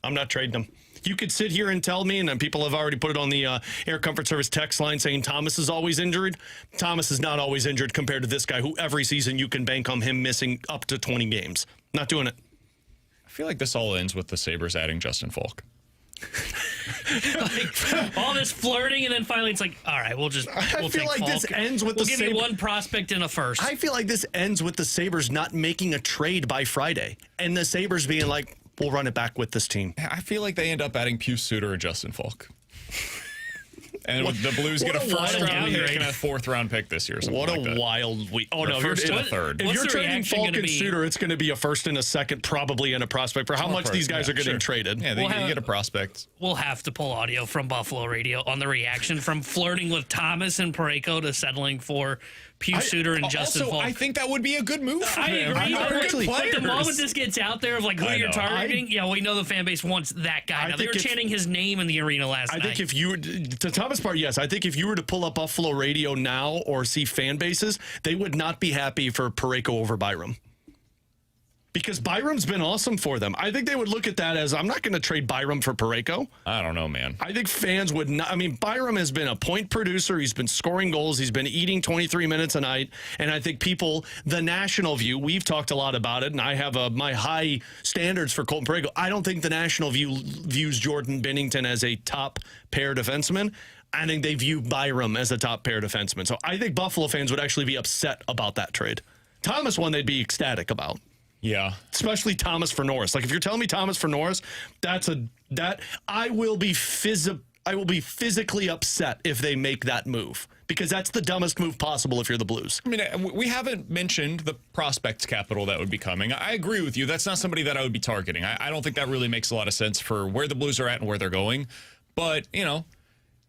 I'm not trading him. You could sit here and tell me, and then people have already put it on the Air Comfort Service text line saying Thomas is always injured. Thomas is not always injured compared to this guy who every season you can bank on him missing up to 20 games. Not doing it. I feel like this all ends with the Sabres adding Justin Falk. Like, all this flirting, and then finally it's like, all right, we'll feel like Falk. This ends with we'll give you one prospect and a first. I feel like this ends with the Sabres not making a trade by Friday, and the Sabres being like, we'll run it back with this team. I feel like they end up adding Pius Suter and Justin Falk. And the Blues get a first-round downgrade. pick and a fourth-round pick this year. Or something What like that. a wild week. Oh, Or no. first If and a third. if What's you're the trading reaction gonna Falcon be? Suter, it's going to be a first and a second, probably, and a prospect for how much these guys are getting traded. Yeah, you get a prospect. We'll have to pull audio from Buffalo Radio on the reaction from flirting with Thomas and Parayko to settling for Pius Suter and Justin Also, Falk. I think that would be a good move for I them. agree. They're actually- good But the players. moment this gets out there of like who I you're know. targeting, we know the fan base wants that guy. Now, they were think chanting his name in the arena last I night. think if you were to Thomas part, yes. I think if you were to pull up Buffalo Radio now or see fan bases, they would not be happy for Parayko over Byram. Because Byram's been awesome for them. I think they would look at that as, I'm not going to trade Byram for Parayko. I don't know, man. I think fans would not. I mean, Byram has been a point producer. He's been scoring goals. He's been eating 23 minutes a night. And I think people, the national view, we've talked a lot about it, and I have my high standards for Colton Parayko. I don't think the national view views Jordan Binnington as a top pair defenseman. I think they view Byram as a top pair defenseman. So I think Buffalo fans would actually be upset about that trade. Thomas one they'd be ecstatic about. Yeah. Especially Thomas for Norris. Like if you're telling me Thomas for Norris, I will be physically upset if they make that move, because that's the dumbest move possible if you're the Blues. I mean, we haven't mentioned the prospects capital that would be coming. I agree with you. That's not somebody that I would be targeting. I don't think that really makes a lot of sense for where the Blues are at and where they're going. But,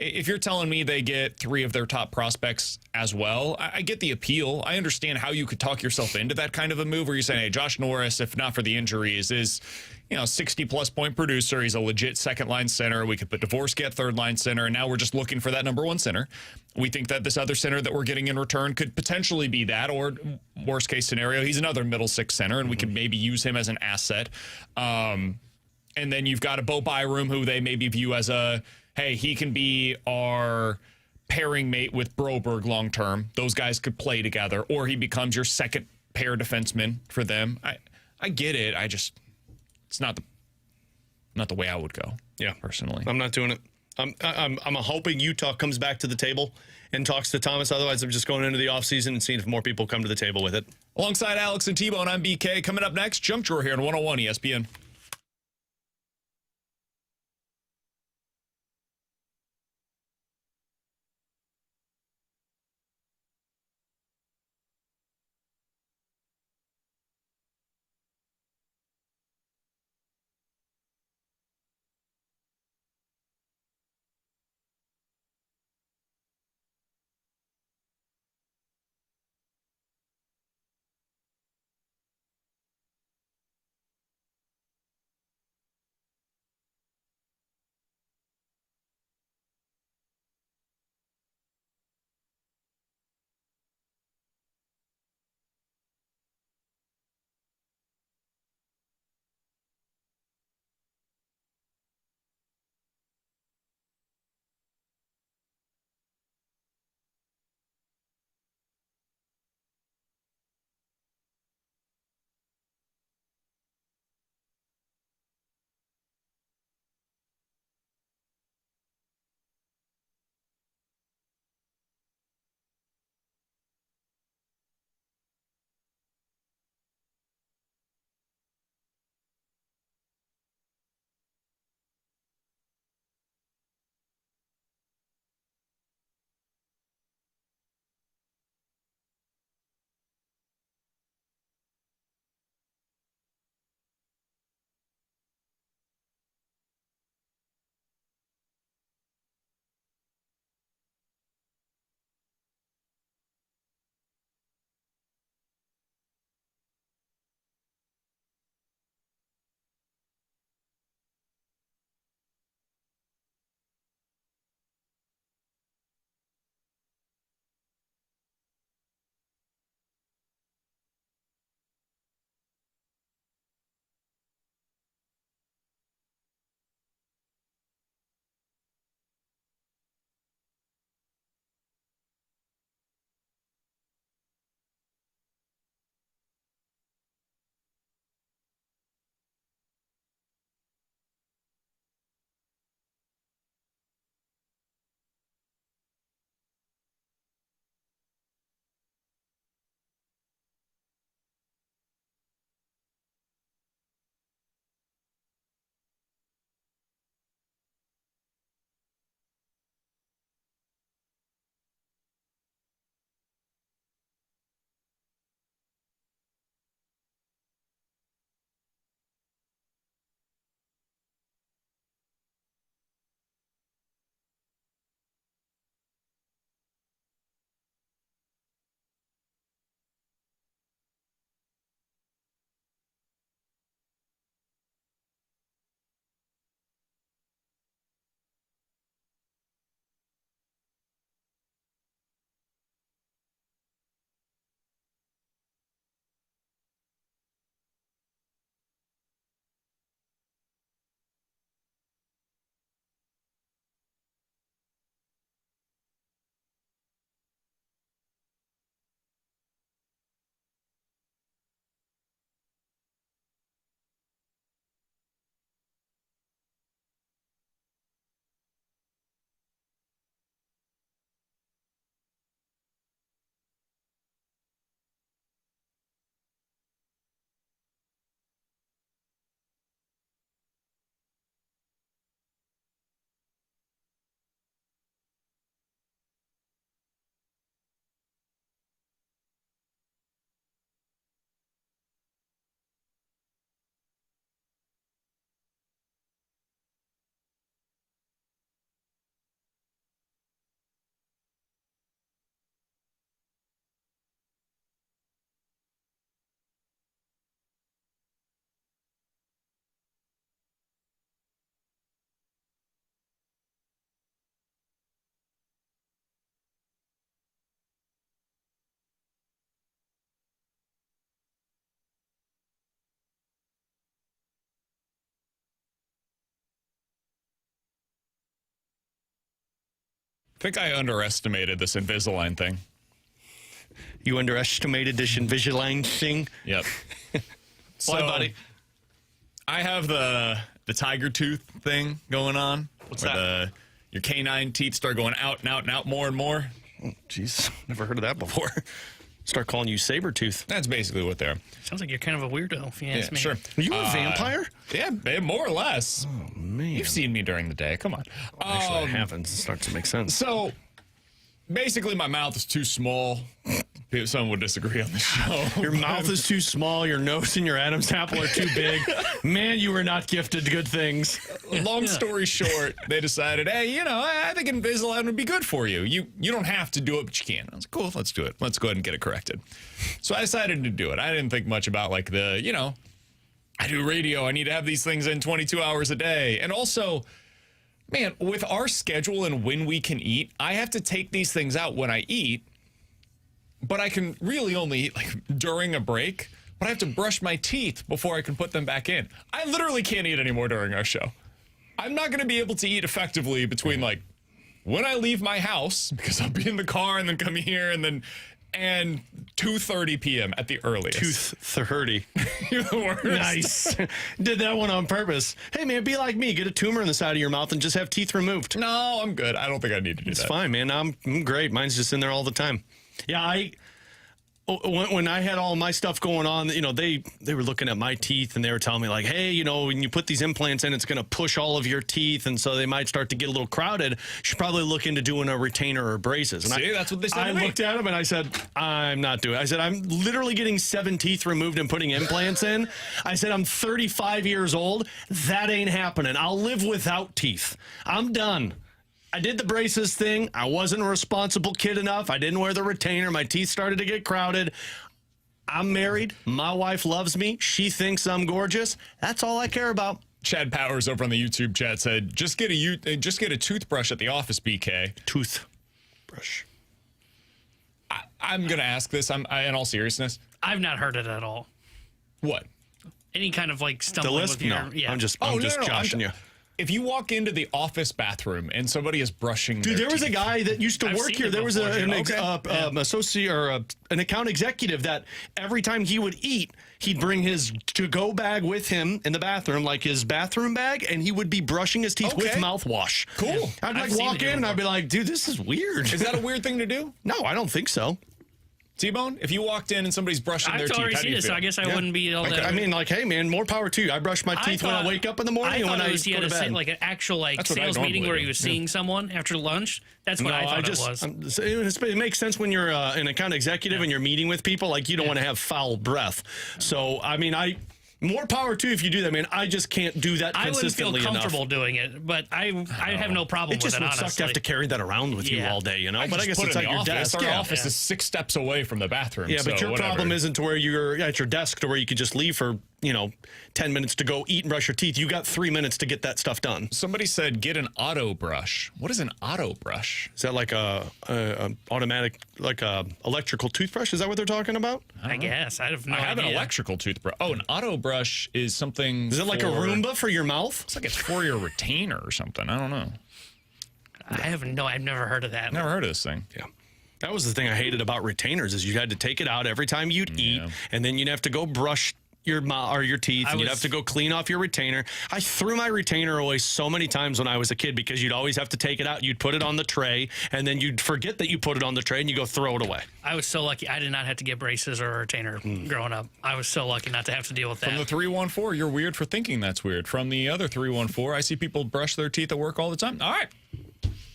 if you're telling me they get 3 of their top prospects as well, I get the appeal. I understand how you could talk yourself into that kind of a move where you're saying, hey, Josh Norris, if not for the injuries, is 60-plus point producer. He's a legit second-line center. We could put Dvorsky at third-line center, and now we're just looking for that number 1 center. We think that this other center that we're getting in return could potentially be that, or worst-case scenario, he's another middle six center, and we could maybe use him as an asset. And then you've got a Bo Byram, who they maybe view as hey, he can be our pairing mate with Broberg long term. Those guys could play together, or he becomes your second pair defenseman for them. I get it. It's not the way I would go. Yeah, personally, I'm not doing it. I'm hoping Utah comes back to the table and talks to Thomas. Otherwise, I'm just going into the offseason and seeing if more people come to the table with it. Alongside Alex and T-Bone, I'm BK. Coming up next, Jump Drawer here on 101 ESPN. think I underestimated this Invisalign thing. You underestimated this Invisalign thing? Yep. Why, buddy? I have the tiger tooth thing going on. What's where that? Your canine teeth start going out and out and out more and more. Jeez, never heard of that before. Start calling you Sabretooth. That's basically what they're. Sounds like you're kind of a weirdo, if you ask me. Sure. Are you a vampire? Yeah, more or less. Oh, man. You've seen me during the day. Come on. Actually, I haven't. It starts to make sense. So, basically, my mouth is too small. Someone would disagree on the show. Your mouth is too small. Your nose and your Adam's apple are too big. Man, you were not gifted good things. Long story short, they decided, hey, I think Invisalign would be good for you. You don't have to do it, but you can. I was like, cool, let's do it. Let's go ahead and get it corrected. So I decided to do it. I didn't think much about I do radio. I need to have these things in 22 hours a day. And also, man, with our schedule and when we can eat, I have to take these things out when I eat. But I can really only eat during a break, but I have to brush my teeth before I can put them back in. I literally can't eat anymore during our show. I'm not going to be able to eat effectively between when I leave my house, because I'll be in the car and then come here and 2:30 p.m. at the earliest. 2:30. You're the worst. Nice. Did that one on purpose. Hey, man, be like me. Get a tumor in the side of your mouth and just have teeth removed. No, I'm good. I don't think I need to do that. It's fine, man. I'm great. Mine's just in there all the time. Yeah, when I had all my stuff going on, they were looking at my teeth and they were telling me hey, when you put these implants in, it's going to push all of your teeth. And so they might start to get a little crowded. You should probably look into doing a retainer or braces. And that's what they said I to me. looked at them and I said, I'm not doing it. I said, I'm literally getting 7 teeth removed and putting implants in. I said, I'm 35 years old. That ain't happening. I'll live without teeth. I'm done. I did the braces thing. I wasn't a responsible kid enough. I didn't wear the retainer. My teeth started to get crowded. I'm married. My wife loves me. She thinks I'm gorgeous. That's all I care about. Chad Powers over on the YouTube chat said, just get a toothbrush at the office, BK. Toothbrush. I'm going to ask this in all seriousness. I've not heard it at all. What? Any kind of stumbling The lisp? with your... No. Yeah. I'm just joshing you. If you walk into the office bathroom and somebody is brushing Dude, their there was a teeth, guy that used to I've work seen here. it There was before, an associate or an account executive that every time he would eat, he'd bring his to-go bag with him in the bathroom, his bathroom bag, and he would be brushing his teeth with mouthwash. Cool. I'd I've seen walk it in and I'd be before. like, dude, this is weird. Is that a weird thing to do? No, I don't think so. T-Bone, if you walked in and somebody's brushing their I've teeth, already how do seen you it, so feel? I guess I wouldn't be able to... I mean, hey, man, more power to you. I brush my teeth when I wake up in the morning and when I go to bed. an actual That's what I sales meeting normally where do. he was seeing someone after lunch. That's what I thought it was. It makes sense when you're an account executive and you're meeting with people. You don't want to have foul breath. So, I mean, more power to you if you do that, man. I just can't do that I wouldn't feel consistently comfortable enough. doing it, but I have no problem It with just it, would suck to have honestly. to carry that around with you all day, But I guess put it's it in at the your office. desk. Our office is 6 steps away from the bathroom. Yeah, but so your whatever. problem isn't to where you're at your desk to where you could just leave for 10 minutes to go eat and brush your teeth. You got 3 minutes to get that stuff done. Somebody said get an auto brush. What is an auto brush? Is that like a automatic, electrical toothbrush? Is that what they're talking about? I guess. I have no idea. I have an electrical toothbrush. Oh, an auto brush is something. Is it like a Roomba for your mouth? It's like it's for your retainer or something. I don't know. I've never heard of that. Never heard of this thing. Yeah. That was the thing I hated about retainers is you had to take it out every time you'd eat, and then you'd have to go brush your mouth or your teeth, and you'd have to go clean off your retainer. I threw my retainer away so many times when I was a kid because you'd always have to take it out. You'd put it on the tray, and then you'd forget that you put it on the tray, and you go throw it away. I was so lucky. I did not have to get braces or a retainer growing up. I was so lucky not to have to deal with that. From the 314, you're weird for thinking that's weird. From the other 314, I see people brush their teeth at work all the time. All right.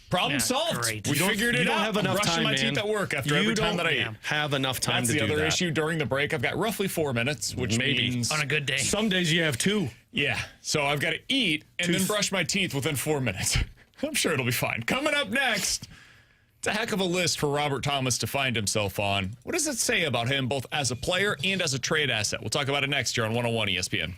Problem solved. Great. We figured it out. Have enough brushing time, my man. teeth at work after every time that I eat. Have enough time That's to do the that. other issue. During the break, I've got roughly 4 minutes, which means on a good day. Some days you have 2. Yeah. So I've got to eat and then brush my teeth within 4 minutes. I'm sure it'll be fine. Coming up next, it's a heck of a list for Robert Thomas to find himself on. What does it say about him, both as a player and as a trade asset? We'll talk about it next year on 101 ESPN.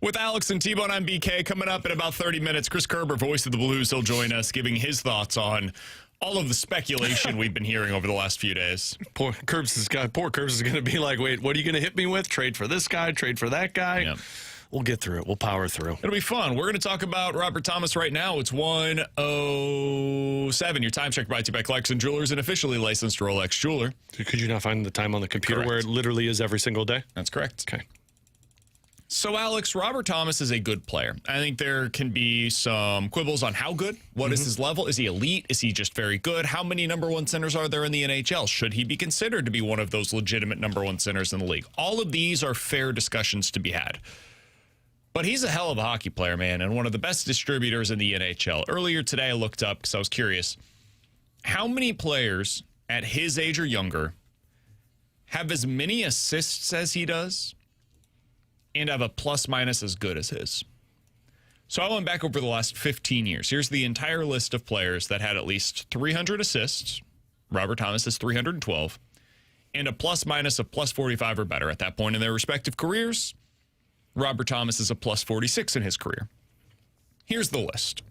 With Alex and T-Bone, I'm BK. Coming up in about 30 minutes, Chris Kerber, voice of the Blues, will join us, giving his thoughts on all of the speculation we've been hearing over the last few days. Poor Kerbs is going to be like, wait, what are you going to hit me with? Trade for this guy, trade for that guy. Yep. We'll get through it. We'll power through. It'll be fun. We're going to talk about Robert Thomas right now. It's 1:07. Your time check brought to you by Clarkson Jewelers, an officially licensed Rolex jeweler. Could you not find the time on the computer Correct. where it literally is every single day? That's correct. Okay. So, Alex, Robert Thomas is a good player. I think there can be some quibbles on how good. What is his level? Is he elite? Is he just very good? How many number one centers are there in the NHL? Should he be considered to be one of those legitimate number one centers in the league? All of these are fair discussions to be had. But he's a hell of a hockey player, man, and one of the best distributors in the NHL. Earlier today, I looked up because I was curious. How many players at his age or younger have as many assists as he does and have a plus-minus as good as his? So I went back over the last 15 years. Here's the entire list of players that had at least 300 assists. Robert Thomas is 312. And a plus-minus of plus 45 or better at that point in their respective careers. Robert Thomas is a plus 46 in his career. Here's the list.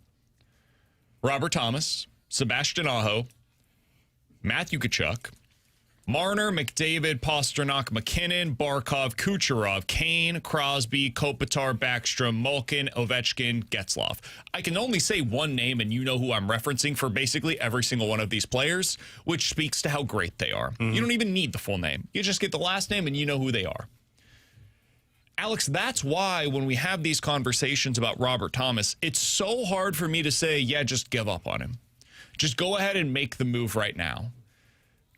Robert Thomas, Sebastian Aho, Matthew Tkachuk, Marner, McDavid, Pasternak, McKinnon, Barkov, Kucherov, Kane, Crosby, Kopitar, Backstrom, Malkin, Ovechkin, Getzlaf. I can only say one name, and you know who I'm referencing for basically every single one of these players, which speaks to how great they are. You don't even need the full name. You just get the last name, and you know who they are. Alex, that's why when we have these conversations about Robert Thomas, it's so hard for me to say, yeah, just give up on him. Just go ahead and make the move right now.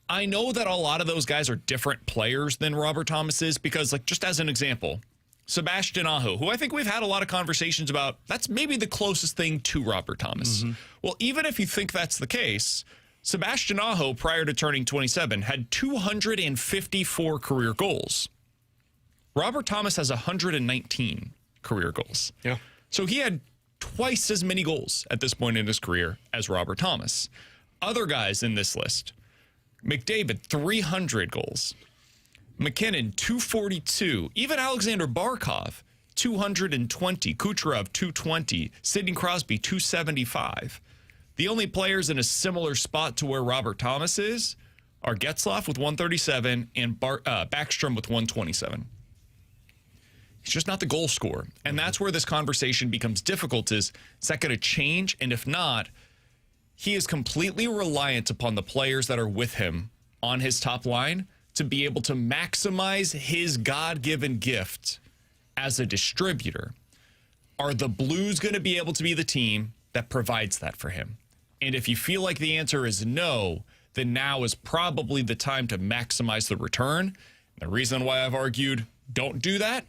I know that a lot of those guys are different players than Robert Thomas is because, like, just as an example, Sebastian Aho, who I think we've had a lot of conversations about, that's maybe the closest thing to Robert Thomas. Well, even if you think that's the case, Sebastian Aho, prior to turning 27, had 254 career goals. Robert Thomas has 119 career goals. Yeah. So he had twice as many goals at this point in his career as Robert Thomas. Other guys in this list, McDavid, 300 goals. McKinnon, 242. Even Alexander Barkov, 220. Kucherov, 220. Sidney Crosby, 275. The only players in a similar spot to where Robert Thomas is are Getzlaf with 137 and Backstrom with 127. He's just not the goal scorer. And that's where this conversation becomes difficult is that going to change? And if not, he is completely reliant upon the players that are with him on his top line to be able to maximize his God-given gift as a distributor. Are the Blues going to be able to be the team that provides that for him? And if you feel like the answer is no, then now is probably the time to maximize the return. The reason why I've argued don't do that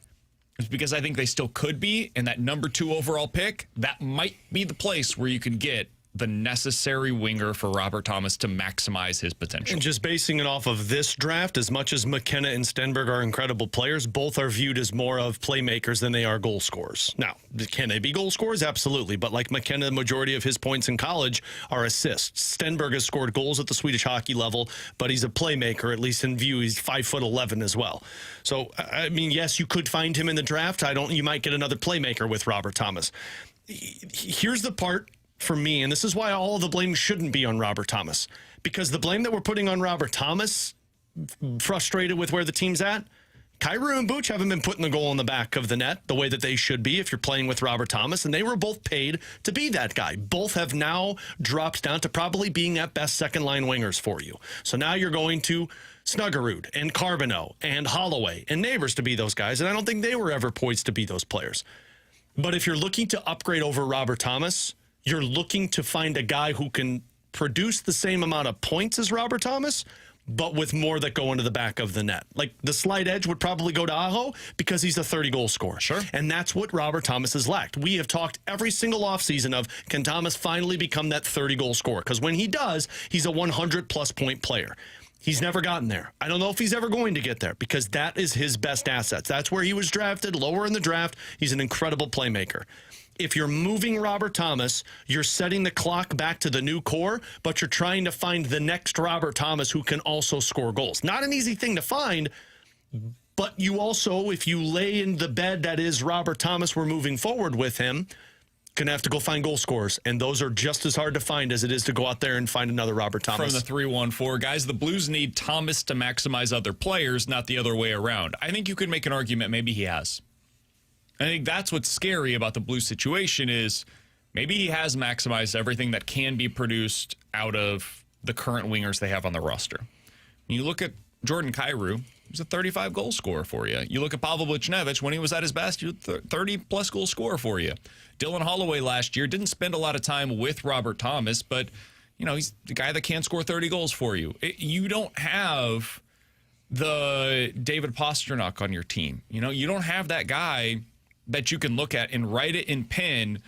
is because I think they still could be, and that number 2 overall pick, that might be the place where you can get the necessary winger for Robert Thomas to maximize his potential. And just basing it off of this draft, as much as McKenna and Stenberg are incredible players, both are viewed as more of playmakers than they are goal scorers. Now, can they be goal scorers? Absolutely. But like McKenna, the majority of his points in college are assists. Stenberg has scored goals at the Swedish hockey level, but he's a playmaker, at least in view. He's 5'11" as well. So, I mean, yes, you could find him in the draft. You might get another playmaker with Robert Thomas. Here's the part for me, and this is why all of the blame shouldn't be on Robert Thomas, because the blame that we're putting on Robert Thomas, frustrated with where the team's at, Kyrou and Buch haven't been putting the goal in the back of the net the way that they should be if you're playing with Robert Thomas, and they were both paid to be that guy. Both have now dropped down to probably being at best second-line wingers for you. So now you're going to Snuggerud and Carbonneau and Holloway and Neighbors to be those guys, and I don't think they were ever poised to be those players. But if you're looking to upgrade over Robert Thomas, you're looking to find a guy who can produce the same amount of points as Robert Thomas, but with more that go into the back of the net. Like the slight edge would probably go to Aho because he's a 30-goal scorer. Sure. And that's what Robert Thomas has lacked. We have talked every single offseason of, can Thomas finally become that 30-goal scorer? Because when he does, he's a 100-plus point player. He's never gotten there. I don't know if he's ever going to get there because that is his best assets. That's where he was drafted, lower in the draft. He's an incredible playmaker. If you're moving Robert Thomas, you're setting the clock back to the new core, but you're trying to find the next Robert Thomas who can also score goals. Not an easy thing to find, But you also, if you lay in the bed that is Robert Thomas, we're moving forward with him, going to have to go find goal scorers. And those are just as hard to find as it is to go out there and find another Robert Thomas. From the 314, guys, the Blues need Thomas to maximize other players, not the other way around. I think you could make an argument maybe he has. I think that's what's scary about the Blues situation is maybe he has maximized everything that can be produced out of the current wingers they have on the roster. You look at Jordan Kyrou, he's a 35-goal scorer for you. You look at Pavel Buchnevich, when he was at his best, he was a 30-plus goal scorer for you. Dylan Holloway last year didn't spend a lot of time with Robert Thomas, but, he's the guy that can score 30 goals for you. You don't have the David Pastrnak on your team. You don't have that guy that you can look at and write it in pen.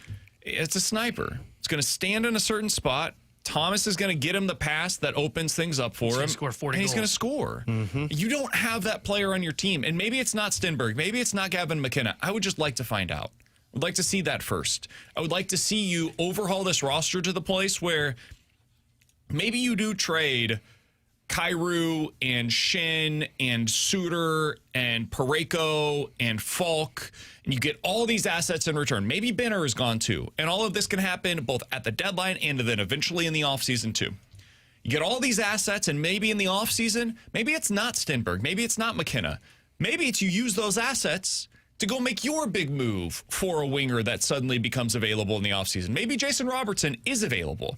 It's a sniper. It's going to stand in a certain spot. Thomas is going to get him the pass that opens things up for him. Score 40 and he's goals. going to score. Mm-hmm. You don't have that player on your team. And maybe it's not Stenberg. Maybe it's not Gavin McKenna. I would just like to find out. I'd like to see that first. I would like to see you overhaul this roster to the place where maybe you do trade Kyrou and Shin and Suter and Parayko and Falk, and you get all these assets in return. Maybe Benner is gone too. And all of this can happen both at the deadline and then eventually in the offseason too. You get all these assets, and maybe in the offseason, maybe it's not Stenberg. Maybe it's not McKenna. Maybe it's you use those assets to go make your big move for a winger that suddenly becomes available in the offseason. Maybe Jason Robertson is available.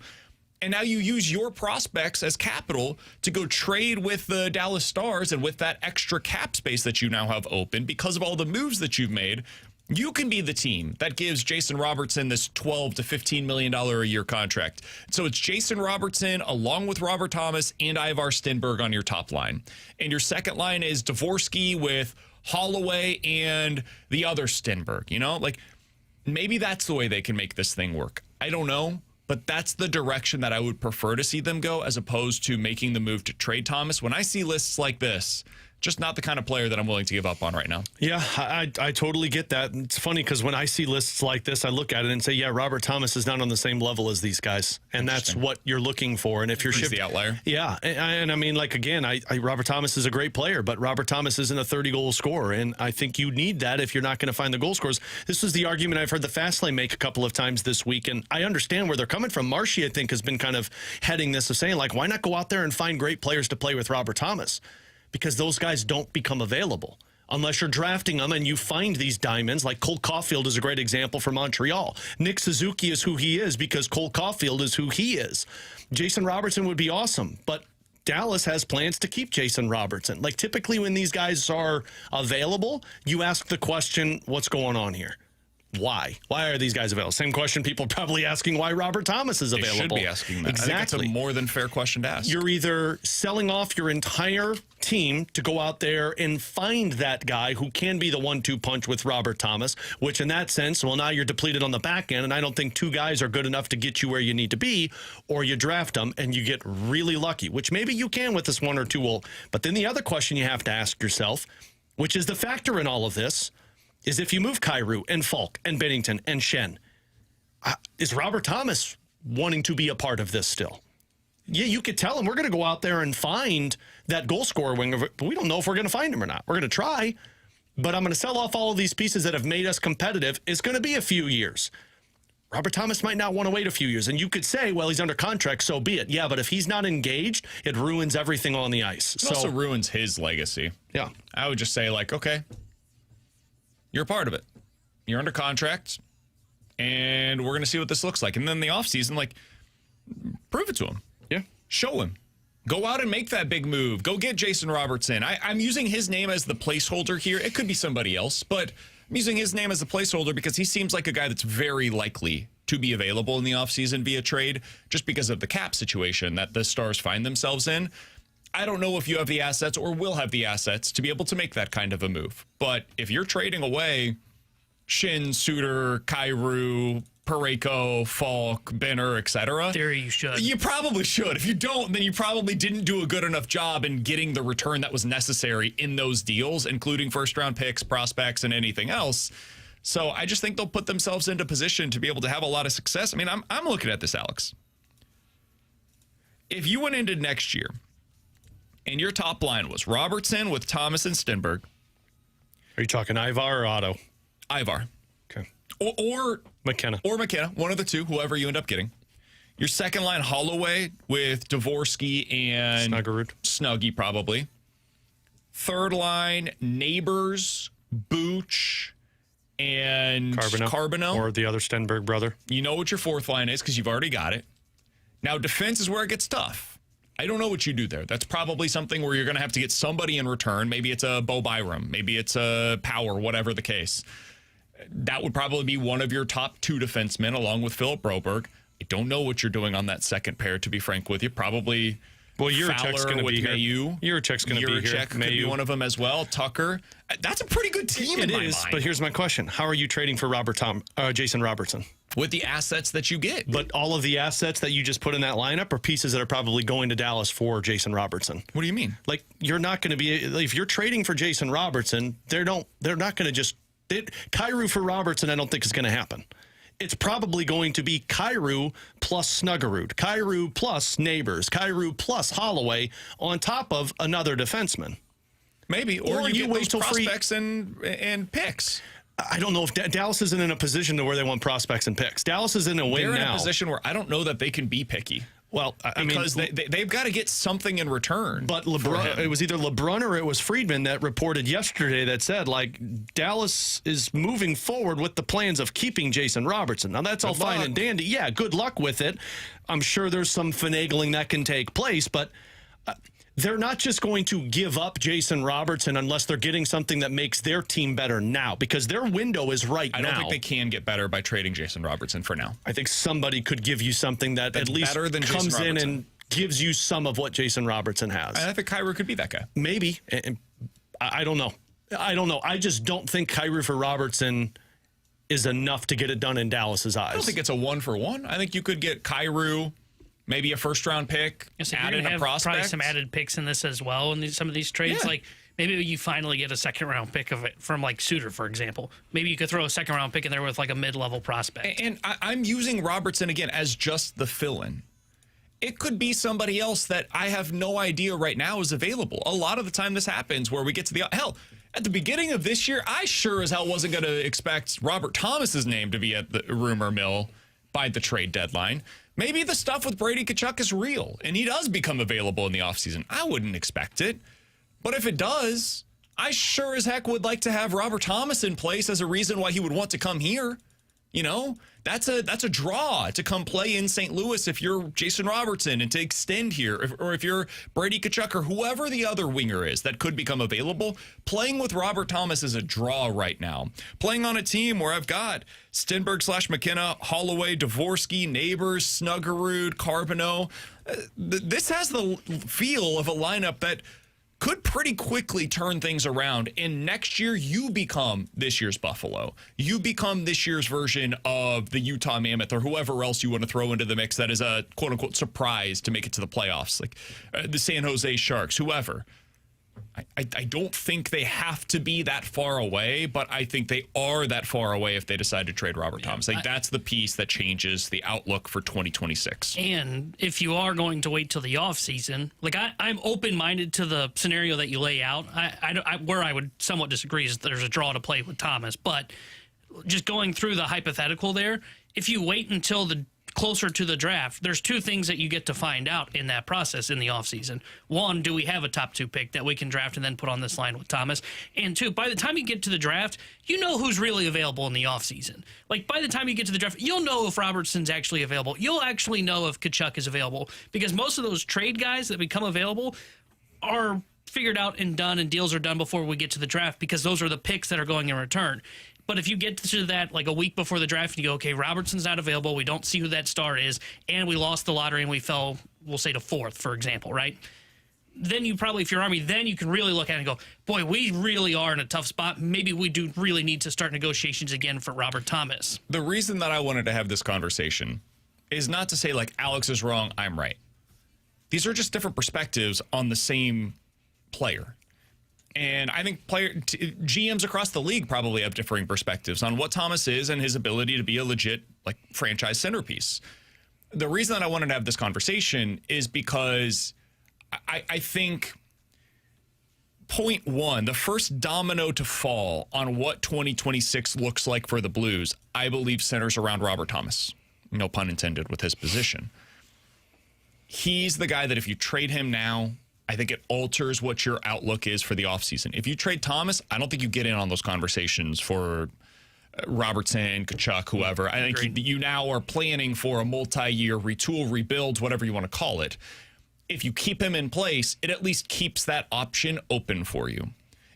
And now you use your prospects as capital to go trade with the Dallas Stars, and with that extra cap space that you now have open because of all the moves that you've made, you can be the team that gives Jason Robertson this $12 to $15 million a year contract. So it's Jason Robertson along with Robert Thomas and Ivar Stenberg on your top line. And your second line is Dvorsky with Holloway and the other Stenberg. Maybe that's the way they can make this thing work. I don't know. But that's the direction that I would prefer to see them go, as opposed to making the move to trade Thomas. When I see lists like this, just not the kind of player that I'm willing to give up on right now. Yeah, I totally get that. It's funny because when I see lists like this, I look at it and say, yeah, Robert Thomas is not on the same level as these guys. And that's what you're looking for. And if you're the outlier. Yeah. And I mean, again, Robert Thomas is a great player, but Robert Thomas isn't a 30-goal scorer. And I think you need that if you're not going to find the goal scorers. This was the argument I've heard the Fastlane make a couple of times this week. And I understand where they're coming from. Marshy, I think, has been kind of heading this of saying, why not go out there and find great players to play with Robert Thomas? Because those guys don't become available unless you're drafting them and you find these diamonds. Like Cole Caulfield is a great example for Montreal. Nick Suzuki is who he is because Cole Caulfield is who he is. Jason Robertson would be awesome, but Dallas has plans to keep Jason Robertson. Typically when these guys are available, you ask the question, what's going on here? Why? Why are these guys available? Same question people are probably asking why Robert Thomas is available. They should be asking that. Exactly. I think it's a more than fair question to ask. You're either selling off your entire team to go out there and find that guy who can be the 1-2 punch with Robert Thomas, which in that sense, now you're depleted on the back end, and I don't think two guys are good enough to get you where you need to be, or you draft them and you get really lucky, which maybe you can with this 1 or 2. But then the other question you have to ask yourself, which is the factor in all of this, is if you move Kyrou and Falk and Bennington and Shen, is Robert Thomas wanting to be a part of this still? Yeah, you could tell him we're going to go out there and find that goal scorer winger, but we don't know if we're going to find him or not. We're going to try, but I'm going to sell off all of these pieces that have made us competitive. It's going to be a few years. Robert Thomas might not want to wait a few years, and you could say, well, he's under contract, so be it. Yeah, but if he's not engaged, it ruins everything on the ice. It also ruins his legacy. Yeah. I would just say, okay, you're a part of it. You're under contract, and we're going to see what this looks like. And then the offseason, prove it to him. Yeah. Show him. Go out and make that big move. Go get Jason Robertson. I'm using his name as the placeholder here. It could be somebody else, but I'm using his name as the placeholder because he seems like a guy that's very likely to be available in the offseason via trade just because of the cap situation that the Stars find themselves in. I don't know if you have the assets or will have the assets to be able to make that kind of a move. But if you're trading away Shin, Suter, Kyrou, Parayko, Falk, Benner, etc. Theory, you should. You probably should. If you don't, then you probably didn't do a good enough job in getting the return that was necessary in those deals, including first-round picks, prospects, and anything else. So I just think they'll put themselves into position to be able to have a lot of success. I mean, I'm looking at this, Alex. If you went into next year and your top line was Robertson with Thomas and Stenberg, Are you talking Ivar or Otto? Ivar. Okay. Or McKenna. Or McKenna. One of the two, whoever you end up getting. Your second line, Holloway with Dvorsky and Snuggie, probably. Third line, Neighbors, Booch, and Carbonneau. Or the other Stenberg brother. You know what your fourth line is because you've already got it. Now, defense is where it gets tough. I don't know what you do there. That's probably something where you're going to have to get somebody in return. Maybe it's a Bo Byram. Maybe it's a Power, whatever the case. That would probably be one of your top two defensemen along with Philip Broberg. I don't know what you're doing on that second pair, to be frank with you. Probably Juracek's going to be here. Juracek's going to be here. Juracek could be one of them as well. Tucker. That's a pretty good team in my mind. But here's my question. How are you trading for Jason Robertson? With the assets that you get. But all of the assets that you just put in that lineup are pieces that are probably going to Dallas for Jason Robertson. What do you mean? Like, you're not going to be, if you're trading for Jason Robertson, they're not going to just, Kyrou for Robertson, I don't think is going to happen. It's probably going to be Kyrou plus Snuggerud, Kyrou plus Neighbors, Kyrou plus Holloway on top of another defenseman. Maybe. Or you wait till prospects and picks. I don't know if Dallas isn't in a position to where they want prospects and picks. Dallas is in a win now. They're in a position where I don't know that they can be picky. Well, because they've got to get something in return. But it was either LeBrun or it was Friedman that reported yesterday that said, like, Dallas is moving forward with the plans of keeping Jason Robertson. Now, that's all fine and dandy. Yeah, good luck with it. I'm sure there's some finagling that can take place, but they're not just going to give up Jason Robertson unless they're getting something that makes their team better now, because their window is right now. I don't think they can get better by trading Jason Robertson for now. I think somebody could give you something that's at least better than comes in and gives you some of what Jason Robertson has. I think Kyrou could be that guy. Maybe. I don't know. I just don't think Kyrou for Robertson is enough to get it done in Dallas's eyes. I don't think it's a 1-for-1. I think you could get Kyrou, maybe a first-round pick, add in a prospect. Probably some added picks in this as well in some of these trades. Yeah. Like, maybe you finally get a second-round pick of it from, like, Suter, for example. Maybe you could throw a second-round pick in there with, like, a mid-level prospect. And I'm using Robertson, again, as just the fill-in. It could be somebody else that I have no idea right now is available. A lot of the time this happens where we get to the... Hell, at the beginning of this year, I sure as hell wasn't going to expect Robert Thomas's name to be at the rumor mill by the trade deadline. Maybe the stuff with Brady Tkachuk is real, and he does become available in the offseason. I wouldn't expect it. But if it does, I sure as heck would like to have Robert Thomas in place as a reason why he would want to come here. You know, that's a draw to come play in St. Louis if you're Jason Robertson and to extend here, or if you're Brady Tkachuk or whoever the other winger is that could become available. Playing with Robert Thomas is a draw right now. Playing on a team where I've got Stenberg/McKenna, Holloway, Dvorsky, Neighbors, Snuggerud, Carbonneau. This has the feel of a lineup that could pretty quickly turn things around. And next year, you become this year's Buffalo. You become this year's version of the Utah Mammoth or whoever else you want to throw into the mix that is a quote-unquote surprise to make it to the playoffs, like the San Jose Sharks, whoever. I don't think they have to be that far away, but I think they are that far away if they decide to trade Robert Thomas. Like, that's the piece that changes the outlook for 2026. And if you are going to wait till the offseason, like I'm open-minded to the scenario that you lay out. Where I would somewhat disagree is there's a draw to play with Thomas. But just going through the hypothetical there, if you wait until the closer to the draft, there's two things that you get to find out in that process in the offseason. One, do we have a top 2 pick that we can draft and then put on this line with Thomas? And two, by the time you get to the draft, you know who's really available in the offseason. Like, by the time you get to the draft, you'll know if Robertson's actually available. You'll actually know if Tkachuk is available, because most of those trade guys that become available are figured out and done, and deals are done before we get to the draft, because those are the picks that are going in return. But if you get to that like a week before the draft and you go, okay, Robertson's not available, we don't see who that star is, and we lost the lottery and we fell, we'll say, to 4th, for example, right? Then you probably, if you're Army, then you can really look at it and go, boy, we really are in a tough spot. Maybe we do really need to start negotiations again for Robert Thomas. The reason that I wanted to have this conversation is not to say, like, Alex is wrong, I'm right. These are just different perspectives on the same player. And I think GMs across the league probably have differing perspectives on what Thomas is and his ability to be a legit, like, franchise centerpiece. The reason that I wanted to have this conversation is because I think point one, the first domino to fall on what 2026 looks like for the Blues, I believe centers around Robert Thomas. No pun intended with his position. He's the guy that if you trade him now, I think it alters what your outlook is for the offseason. If you trade Thomas, I don't think you get in on those conversations for Robertson, Kachuk, whoever. I think you now are planning for a multi-year retool, rebuild, whatever you want to call it. If you keep him in place, it at least keeps that option open for you.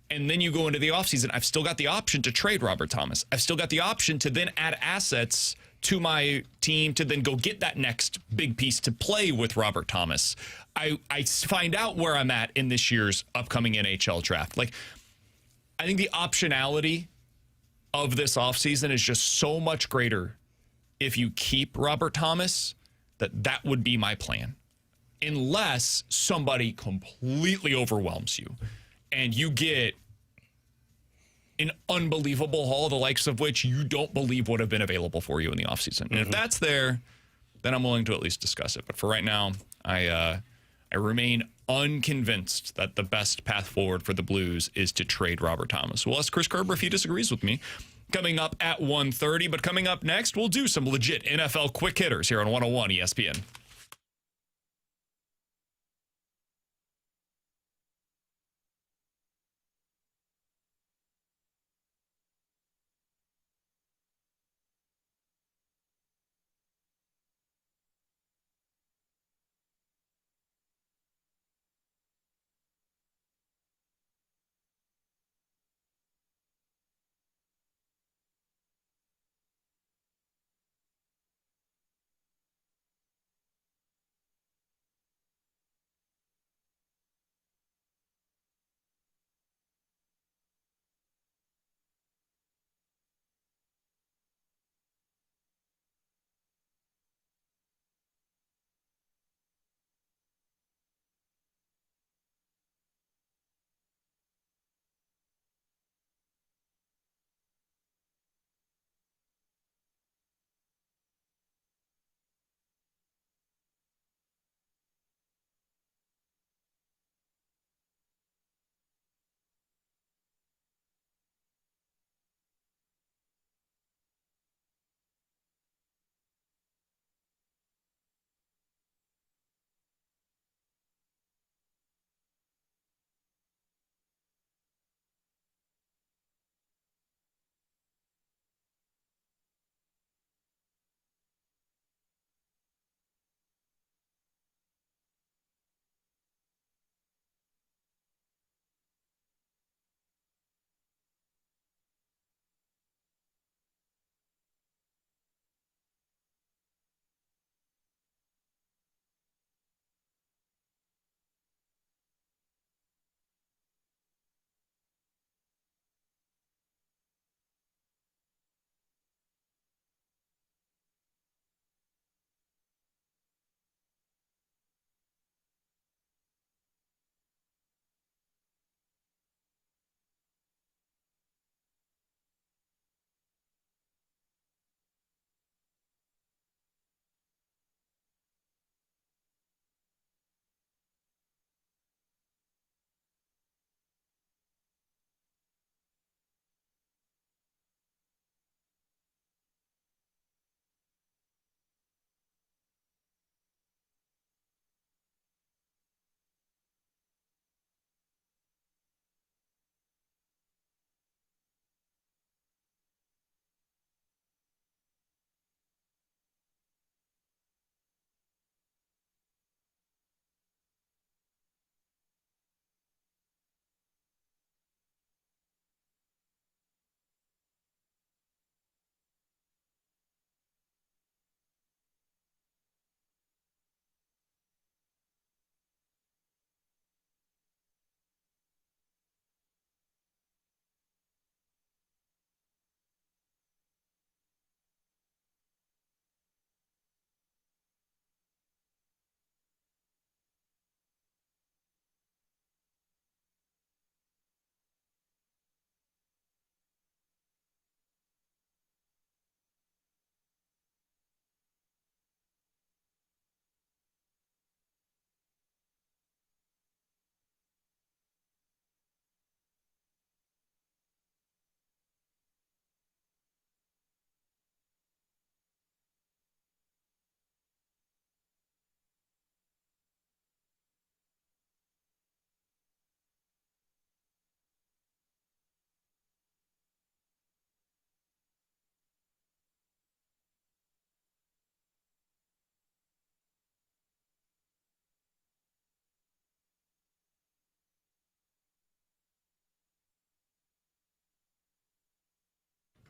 And then you go into the offseason. I've still got the option to trade Robert Thomas. I've still got the option to then add assets to my team to then go get that next big piece to play with Robert Thomas. I find out where I'm at in this year's upcoming NHL draft. Like, I think the optionality of this offseason is just so much greater if you keep Robert Thomas that would be my plan. Unless somebody completely overwhelms you and you get an unbelievable haul, the likes of which you don't believe would have been available for you in the offseason. And if that's there, then I'm willing to at least discuss it. But for right now, I remain unconvinced that the best path forward for the Blues is to trade Robert Thomas. We'll ask Chris Kerber if he disagrees with me coming up at 1:30. But coming up next, we'll do some legit NFL quick hitters here on 101 ESPN.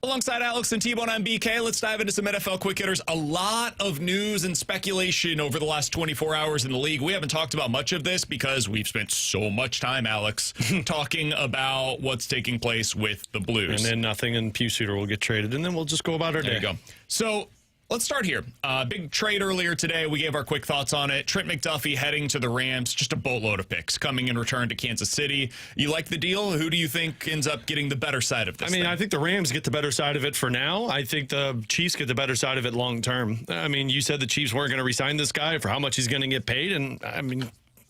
Alongside Alex and T-Bone, I'm BK. Let's dive into some NFL quick hitters. A lot of news and speculation over the last 24 hours in the league. We haven't talked about much of this because we've spent so much time, Alex, talking about what's taking place with the Blues. And then nothing, and Pew Suitor will get traded, and then we'll just go about our day. There you go. So let's start here. Big trade earlier today. We gave our quick thoughts on it. Trent McDuffie heading to the Rams. Just a boatload of picks coming in return to Kansas City. You like the deal? Who do you think ends up getting the better side of this thing? I think the Rams get the better side of it for now. I think the Chiefs get the better side of it long term. You said the Chiefs weren't going to re-sign this guy for how much he's going to get paid, and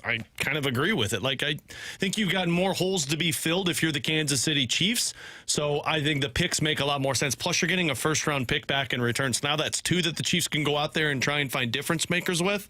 I kind of agree with it. I think you've got more holes to be filled if you're the Kansas City Chiefs. So I think the picks make a lot more sense. Plus, you're getting a first-round pick back in return. So now that's 2 that the Chiefs can go out there and try and find difference makers with.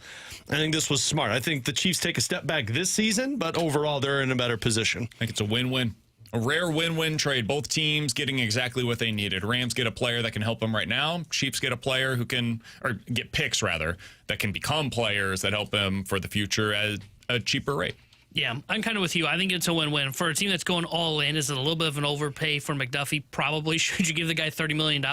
I think this was smart. I think the Chiefs take a step back this season, but overall they're in a better position. I think it's a win-win. A rare win-win trade. Both teams getting exactly what they needed. Rams get a player that can help them right now. Chiefs get a player who can, or get picks rather, that can become players that help them for the future at a cheaper rate. Yeah, I'm kind of with you. I think it's a win-win. For a team that's going all in, is it a little bit of an overpay for McDuffie? Probably. Should you give the guy $30 million?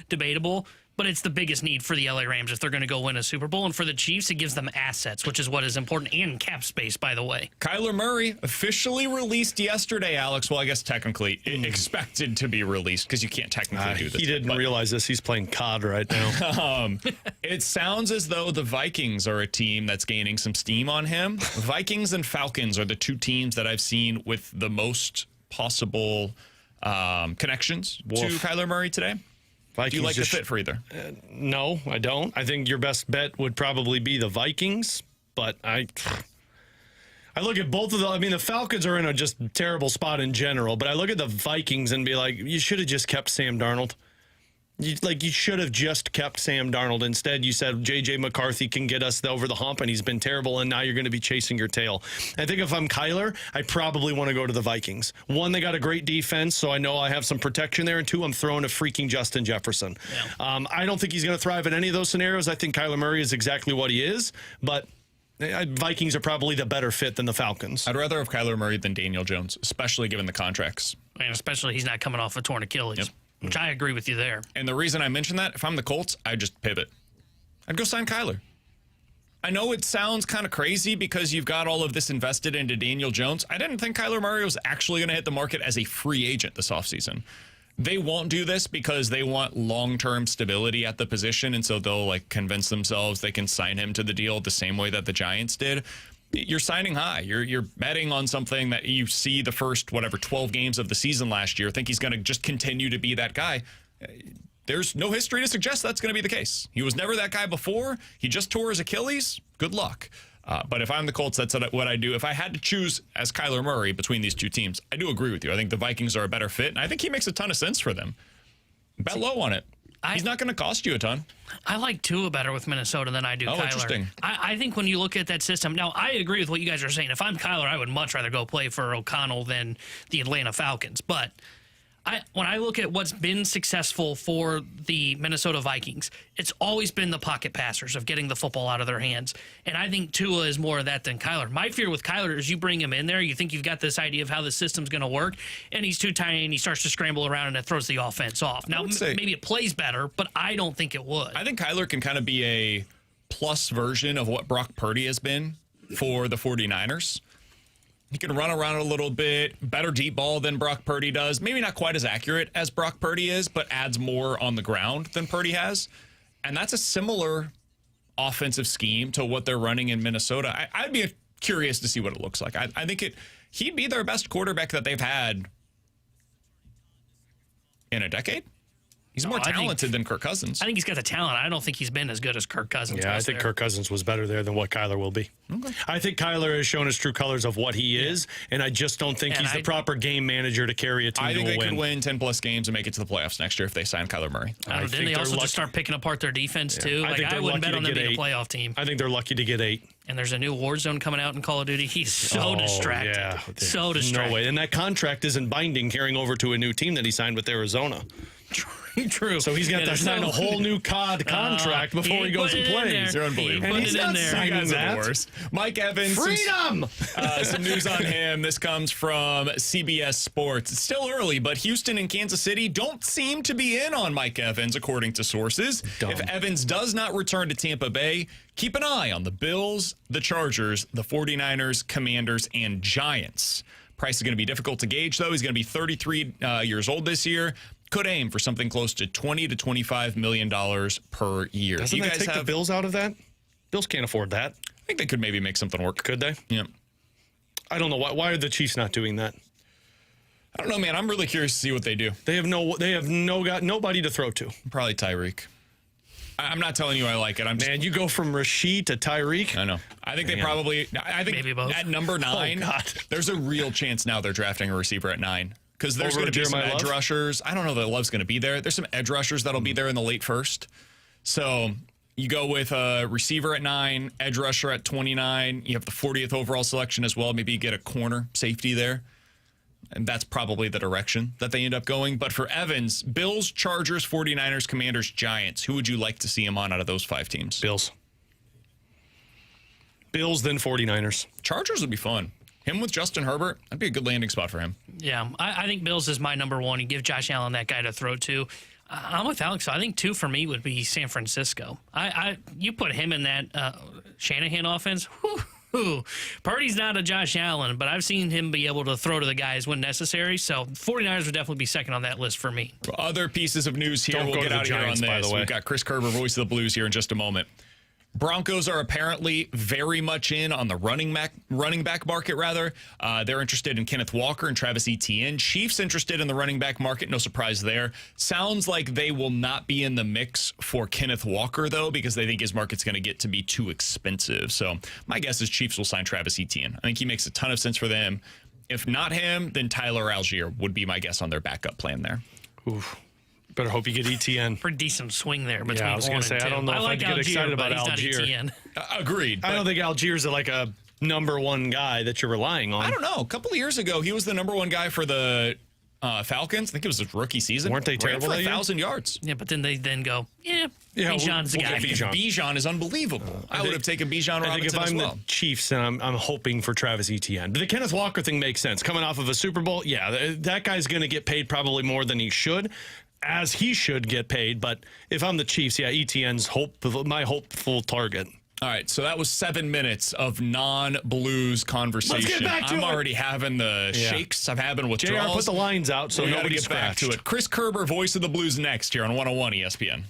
Debatable. But it's the biggest need for the LA Rams if they're going to go win a Super Bowl. And for the Chiefs, it gives them assets, which is what is important, and cap space, by the way. Kyler Murray officially released yesterday, Alex. Well, I guess technically expected to be released because you can't technically do this. He didn't realize this. He's playing COD right now. It sounds as though the Vikings are a team that's gaining some steam on him. Vikings and Falcons are the 2 teams that I've seen with the most possible connections to Kyler Murray today. Vikings. Do you like the fit for either? No, I don't. I think your best bet would probably be the Vikings, but I look at both of them. The Falcons are in a just terrible spot in general, but I look at the Vikings and be like, you should have just kept Sam Darnold. You should have just kept Sam Darnold. Instead, you said J.J. McCarthy can get us over the hump, and he's been terrible, and now you're going to be chasing your tail. I think if I'm Kyler, I probably want to go to the Vikings. 1, they got a great defense, so I know I have some protection there, and 2, I'm throwing a freaking Justin Jefferson. Yeah. I don't think he's going to thrive in any of those scenarios. I think Kyler Murray is exactly what he is, but Vikings are probably the better fit than the Falcons. I'd rather have Kyler Murray than Daniel Jones, especially given the contracts. And especially he's not coming off a torn Achilles. Yep. Which I agree with you there. And the reason I mentioned that, if I'm the Colts, I'd just pivot. I'd go sign Kyler. I know it sounds kind of crazy because you've got all of this invested into Daniel Jones. I didn't think Kyler Murray was actually going to hit the market as a free agent this offseason. They won't do this because they want long-term stability at the position, and so they'll convince themselves they can sign him to the deal the same way that the Giants did. You're signing high. You're betting on something that you see the first, 12 games of the season last year. Think he's going to just continue to be that guy. There's no history to suggest that's going to be the case. He was never that guy before. He just tore his Achilles. Good luck. But if I'm the Colts, that's what I do. If I had to choose as Kyler Murray between these 2 teams, I do agree with you. I think the Vikings are a better fit, and I think he makes a ton of sense for them. Bet low on it. He's not going to cost you a ton. I like Tua better with Minnesota than I do Kyler. Interesting. I think when you look at that system, now I agree with what you guys are saying. If I'm Kyler, I would much rather go play for O'Connell than the Atlanta Falcons. But when I look at what's been successful for the Minnesota Vikings, it's always been the pocket passers of getting the football out of their hands. And I think Tua is more of that than Kyler. My fear with Kyler is you bring him in there, you think you've got this idea of how the system's going to work, and he's too tiny and he starts to scramble around and it throws the offense off. Now, maybe it plays better, but I don't think it would. I think Kyler can kind of be a plus version of what Brock Purdy has been for the 49ers. He can run around a little bit, better deep ball than Brock Purdy does. Maybe not quite as accurate as Brock Purdy is, but adds more on the ground than Purdy has. And that's a similar offensive scheme to what they're running in Minnesota. I'd be curious to see what it looks like. I think he'd be their best quarterback that they've had in a decade. He's more talented than Kirk Cousins. I think he's got the talent. I don't think he's been as good as Kirk Cousins. Yeah, I think Kirk Cousins was better there than what Kyler will be. Okay. I think Kyler has shown his true colors of what he is, and I just don't think he's the proper game manager to carry a team to a win. I think they could win 10-plus games and make it to the playoffs next year if they sign Kyler Murray. Didn't they also just start picking apart their defense, too? I wouldn't bet on them being a playoff team. I think they're lucky to get 8. And there's a new Warzone coming out in Call of Duty. He's so distracted. Yeah. So distracted. No way. And that contract isn't binding carrying over to a new team that he signed with Arizona. True. So he's got to sign a whole new contract before he goes and plays. They're unbelievable. And he's not signing that. The worst. Mike Evans. Freedom! Some news on him. This comes from CBS Sports. It's still early, but Houston and Kansas City don't seem to be in on Mike Evans, according to sources. Dumb. If Evans does not return to Tampa Bay, keep an eye on the Bills, the Chargers, the 49ers, Commanders, and Giants. Price is going to be difficult to gauge, though. He's going to be 33 years old this year. Could aim for something close to $20 to $25 million per year. Doesn't that take the Bills out of that? Bills can't afford that. I think they could maybe make something work. Could they? Yeah. I don't know. Why are the Chiefs not doing that? I don't know, man. I'm really curious to see what they do. They have nobody to throw to. Probably Tyreek. I'm not telling you I like it. Man, you go from Rashid to Tyreek. I know. I think they probably. I think maybe both. At number 9, there's a real chance now they're drafting a receiver at 9. Because there's going to be some edge rushers. I don't know that Love's going to be there. There's some edge rushers that'll be there in the late first. So you go with a receiver at 9, edge rusher at 29. You have the 40th overall selection as well. Maybe you get a corner safety there. And that's probably the direction that they end up going. But for Evans, Bills, Chargers, 49ers, Commanders, Giants. Who would you like to see him on out of those 5 teams? Bills, then 49ers. Chargers would be fun. Him with Justin Herbert, that'd be a good landing spot for him. Yeah, I think Bills is my number 1. You give Josh Allen that guy to throw to. I'm with Alex. So I think 2 for me would be San Francisco. You put him in that Shanahan offense. Whew. Purdy's not a Josh Allen, but I've seen him be able to throw to the guys when necessary. So 49ers would definitely be second on that list for me. Other pieces of news here. Don't we'll go get to the out of here Giants, on by this. the way. We've got Chris Kerber, voice of the Blues, here in just a moment. Broncos are apparently very much in on the running back market, rather. They're interested in Kenneth Walker and Travis Etienne. Chiefs interested in the running back market. No surprise there. Sounds like they will not be in the mix for Kenneth Walker, though, because they think his market's going to get to be too expensive. So my guess is Chiefs will sign Travis Etienne. I think he makes a ton of sense for them. If not him, then Tyler Algier would be my guess on their backup plan there. Oof. Better hope you get ETN. Pretty decent swing there between I was going to say, I don't know if I'd get excited about Algier. Agreed. I don't think Algier's like a number 1 guy that you're relying on. I don't know. A couple of years ago, he was the number 1 guy for the Falcons. I think it was his rookie season. Weren't they terrible? For 1,000 yards. Yeah, but then they go, Bijan's the guy. Bijan is unbelievable. I would have taken Bijan Robinson. I think if I'm the Chiefs, and I'm hoping for Travis Etienne. But the Kenneth Walker thing makes sense. Coming off of a Super Bowl, that guy's going to get paid probably more than he should, as he should get paid. But if I'm the Chiefs, Etienne's my hopeful target. All right, so that was 7 minutes of non-Blues conversation. Let's get back to I'm it. already having the shakes. I'm having withdrawals. JR, put the lines out so nobody gets back to it. Chris Kerber, voice of the Blues, next here on 101 ESPN.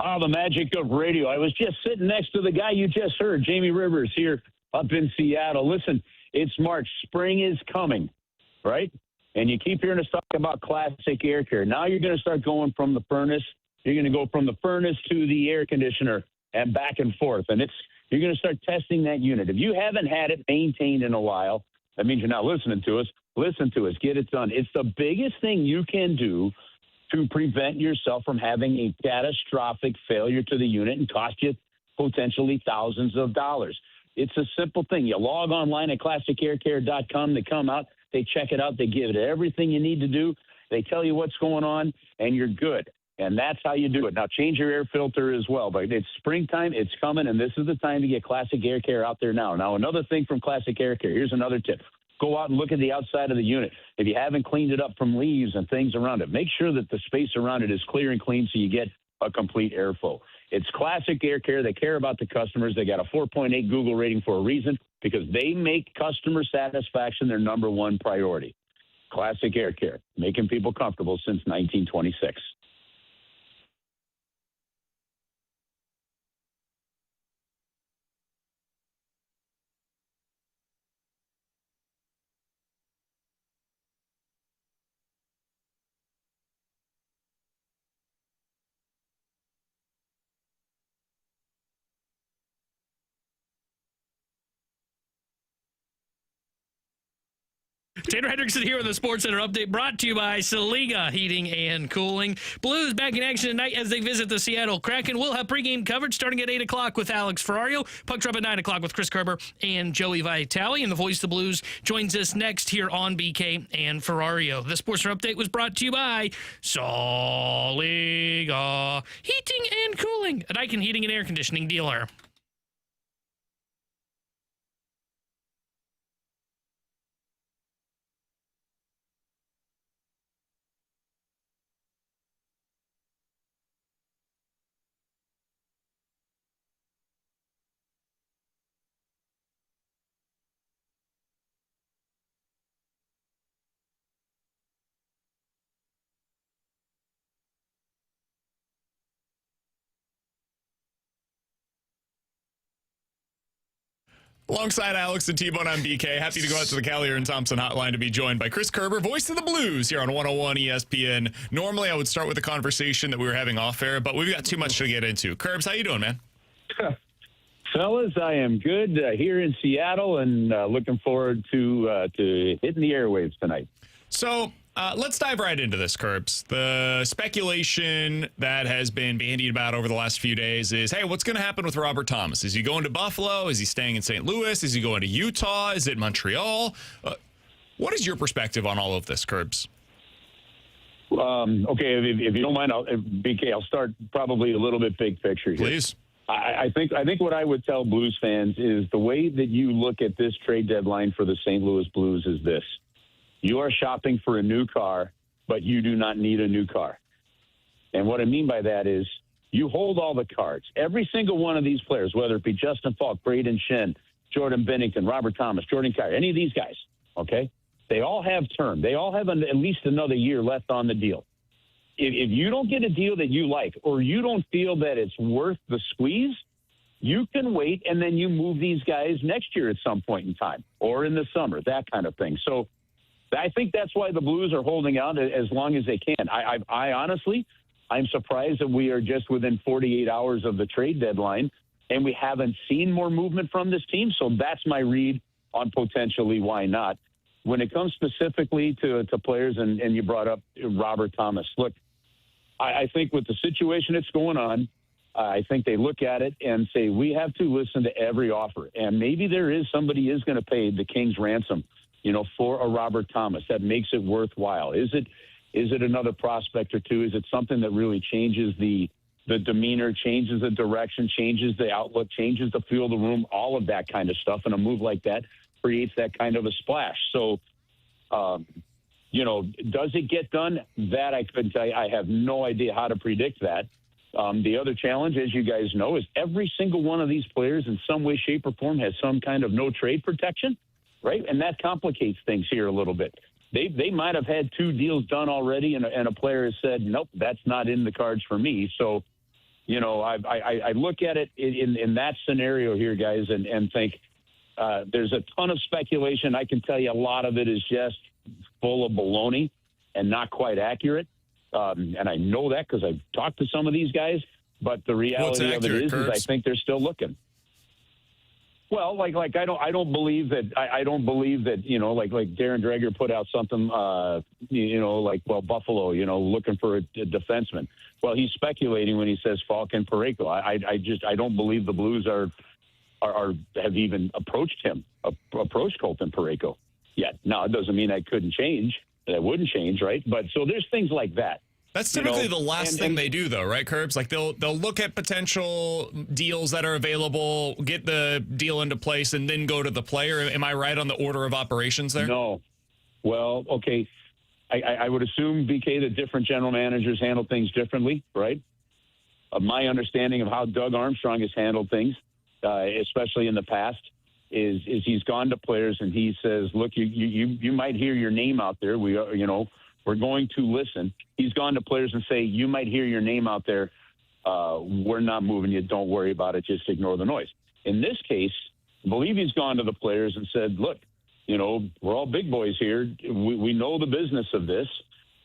Oh, the magic of radio. I was just sitting next to the guy you just heard, Jamie Rivers, here up in Seattle. Listen, it's March. Spring is coming, right? And you keep hearing us talk about classic air care. Now you're going to start going from the furnace. You're going to go from the furnace to the air conditioner and back and forth. And you're going to start testing that unit. If you haven't had it maintained in a while, that means you're not listening to us. Listen to us. Get it done. It's the biggest thing you can do to prevent yourself from having a catastrophic failure to the unit and cost you potentially thousands of dollars. It's a simple thing. You log online at classicaircare.com. They come out, they check it out, they give it everything you need to do. They tell you what's going on, and you're good. And that's how you do it. Now, change your air filter as well. But it's springtime. It's coming, and this is the time to get Classic Air Care out there now. Now, another thing from Classic Air Care, here's another tip. Go out and look at the outside of the unit. If you haven't cleaned it up from leaves and things around it, make sure that the space around it is clear and clean so you get a complete airflow. It's Classic Air Care. They care about the customers. They got a 4.8 Google rating for a reason, because they make customer satisfaction their number one priority. Classic Air Care, making people comfortable since 1926. Tanner Hendrickson here with the Sports Center update, brought to you by Saliga Heating and Cooling. Blues back in action tonight as they visit the Seattle Kraken. We'll have pregame coverage starting at 8 o'clock with Alex Ferrario. Puck drop at 9 o'clock with Chris Kerber and Joey Vitale. And the voice of the Blues joins us next here on BK and Ferrario. The Sports Center update was brought to you by Saliga Heating and Cooling, a Daikin Heating and Air Conditioning dealer. Alongside Alex and T-Bone on BK, happy to go out to the Callier and Thompson hotline to be joined by Chris Kerber, voice of the Blues here on 101 ESPN. Normally, I would start with a conversation that we were having off air, but we've got too much to get into. Kerbs, how you doing, man? Fellas, I am good here in Seattle, and looking forward to hitting the airwaves tonight. So let's dive right into this, Kerbs. The speculation that has been bandied about over the last few days is, hey, what's going to happen with Robert Thomas? Is he going to Buffalo? Is he staying in St. Louis? Is he going to Utah? Is it Montreal? What is your perspective on all of this, Kerbs? Okay, if you don't mind, BK, I'll start probably a little bit big picture here. Please. I think what I would tell Blues fans is the way that you look at this trade deadline for the St. Louis Blues is this. You are shopping for a new car, but you do not need a new car. And what I mean by that is you hold all the cards. Every single one of these players, whether it be Justin Falk, Braden Shen, Jordan Bennington, Robert Thomas, Jordan Kyrou, any of these guys, okay, they all have term. They all have at least another year left on the deal. If you don't get a deal that you like, or you don't feel that it's worth the squeeze, you can wait, and then you move these guys next year at some point in time, or in the summer, that kind of thing. So I think that's why the Blues are holding out as long as they can. I honestly, I'm surprised that we are just within 48 hours of the trade deadline, and we haven't seen more movement from this team. So that's my read on potentially why not. When it comes specifically to players, and you brought up Robert Thomas, look, I think with the situation that's going on, I think they look at it and say, we have to listen to every offer. And maybe somebody is going to pay the King's ransom, for a Robert Thomas. That makes it worthwhile. Is it another prospect or two? Is it something that really changes the demeanor, changes the direction, changes the outlook, changes the feel of the room, all of that kind of stuff? And a move like that creates that kind of a splash. So, does it get done? That I couldn't tell you. I have no idea how to predict that. The other challenge, as you guys know, is every single one of these players in some way, shape, or form has some kind of no trade protection, right? And that complicates things here a little bit. They might have had 2 deals done already, and a player has said, nope, that's not in the cards for me. So I look at it in that scenario here, guys, and think there's a ton of speculation. I can tell you a lot of it is just full of baloney and not quite accurate. And I know that because I've talked to some of these guys. But the reality of it is I think they're still looking. Well, like I don't believe that like Darren Dreger put out something Buffalo, looking for a defenseman. Well, he's speculating when he says Falk and Parayko. I don't believe the Blues have even approached Colton Parayko yet. Now, it doesn't mean that couldn't change. That wouldn't change, right? But so there's things like that. That's typically the last thing they do, though, right, Kerbs? Like they'll look at potential deals that are available, get the deal into place, and then go to the player. Am I right on the order of operations there? No. Well, okay. I would assume, BK, that different general managers handle things differently, right? My understanding of how Doug Armstrong has handled things, especially in the past, is he's gone to players and he says, "Look, you might hear your name out there. We're going to listen." He's gone to players and say, "You might hear your name out there. We're not moving you. Don't worry about it. Just ignore the noise." In this case, I believe he's gone to the players and said, "Look, we're all big boys here. We know the business of this.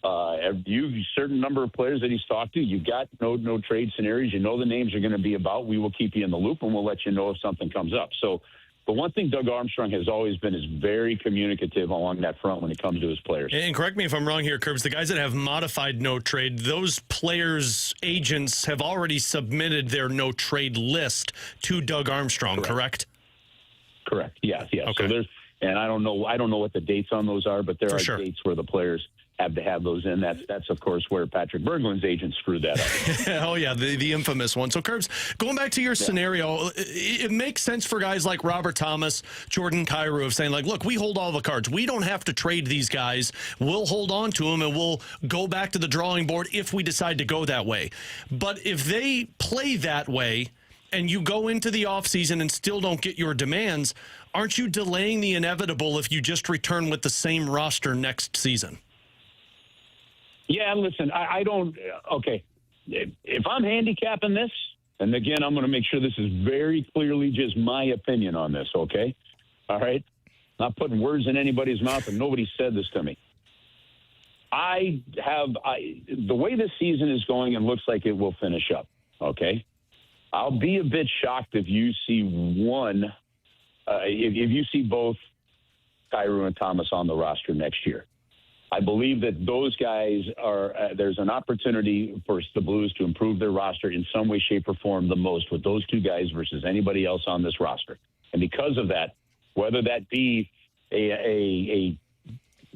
Certain number of players that he's talked to, you've got no trade scenarios. You know the names are going to be about. We will keep you in the loop, and we'll let you know if something comes up." So the one thing Doug Armstrong has always been is very communicative along that front when it comes to his players. And correct me if I'm wrong here, Kerbs, the guys that have modified no trade, those players' agents have already submitted their no trade list to Doug Armstrong, correct? Correct. Yes. Okay. So and I don't know what the dates on those are, but there are dates where the players have to have those in. That's of course where Patrick Berglund's agent screwed that up. Oh yeah, the infamous one. So Kerbs, going back to your scenario, it makes sense for guys like Robert Thomas, Jordan Kyrou of saying like, look, we hold all the cards. We don't have to trade these guys. We'll hold on to them and we'll go back to the drawing board if we decide to go that way. But if they play that way and you go into the offseason and still don't get your demands, aren't you delaying the inevitable if you just return with the same roster next season? Yeah, listen, I don't. Okay, if I'm handicapping this, and again, I'm going to make sure this is very clearly just my opinion on this. Okay, all right, not putting words in anybody's mouth, and nobody said this to me. The way this season is going, it looks like it will finish up. Okay, I'll be a bit shocked if you see if you see both Kyrou and Thomas on the roster next year. I believe that those guys there's an opportunity for the Blues to improve their roster in some way, shape, or form the most with those two guys versus anybody else on this roster. And because of that, whether that be a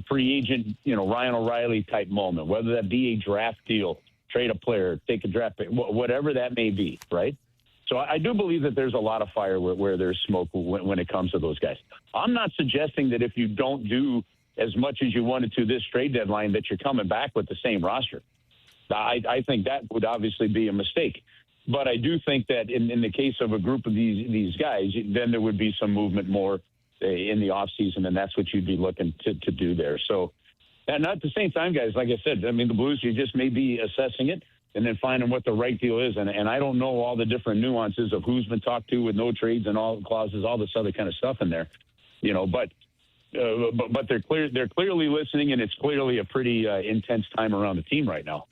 free agent, Ryan O'Reilly type moment, whether that be a draft deal, trade a player, take a draft pick, whatever that may be, right? So I do believe that there's a lot of fire where there's smoke when it comes to those guys. I'm not suggesting that if you don't do as much as you wanted to this trade deadline that you're coming back with the same roster. I think that would obviously be a mistake. But I do think that in the case of a group of these guys, then there would be some movement more in the offseason, and that's what you'd be looking to do there. So, and at the same time, guys, like I said, I mean, the Blues, you just may be assessing it and then finding what the right deal is. And I don't know all the different nuances of who's been talked to with no trades and all clauses, all this other kind of stuff in there, but they're clearly listening, and it's clearly a pretty intense time around the team right now.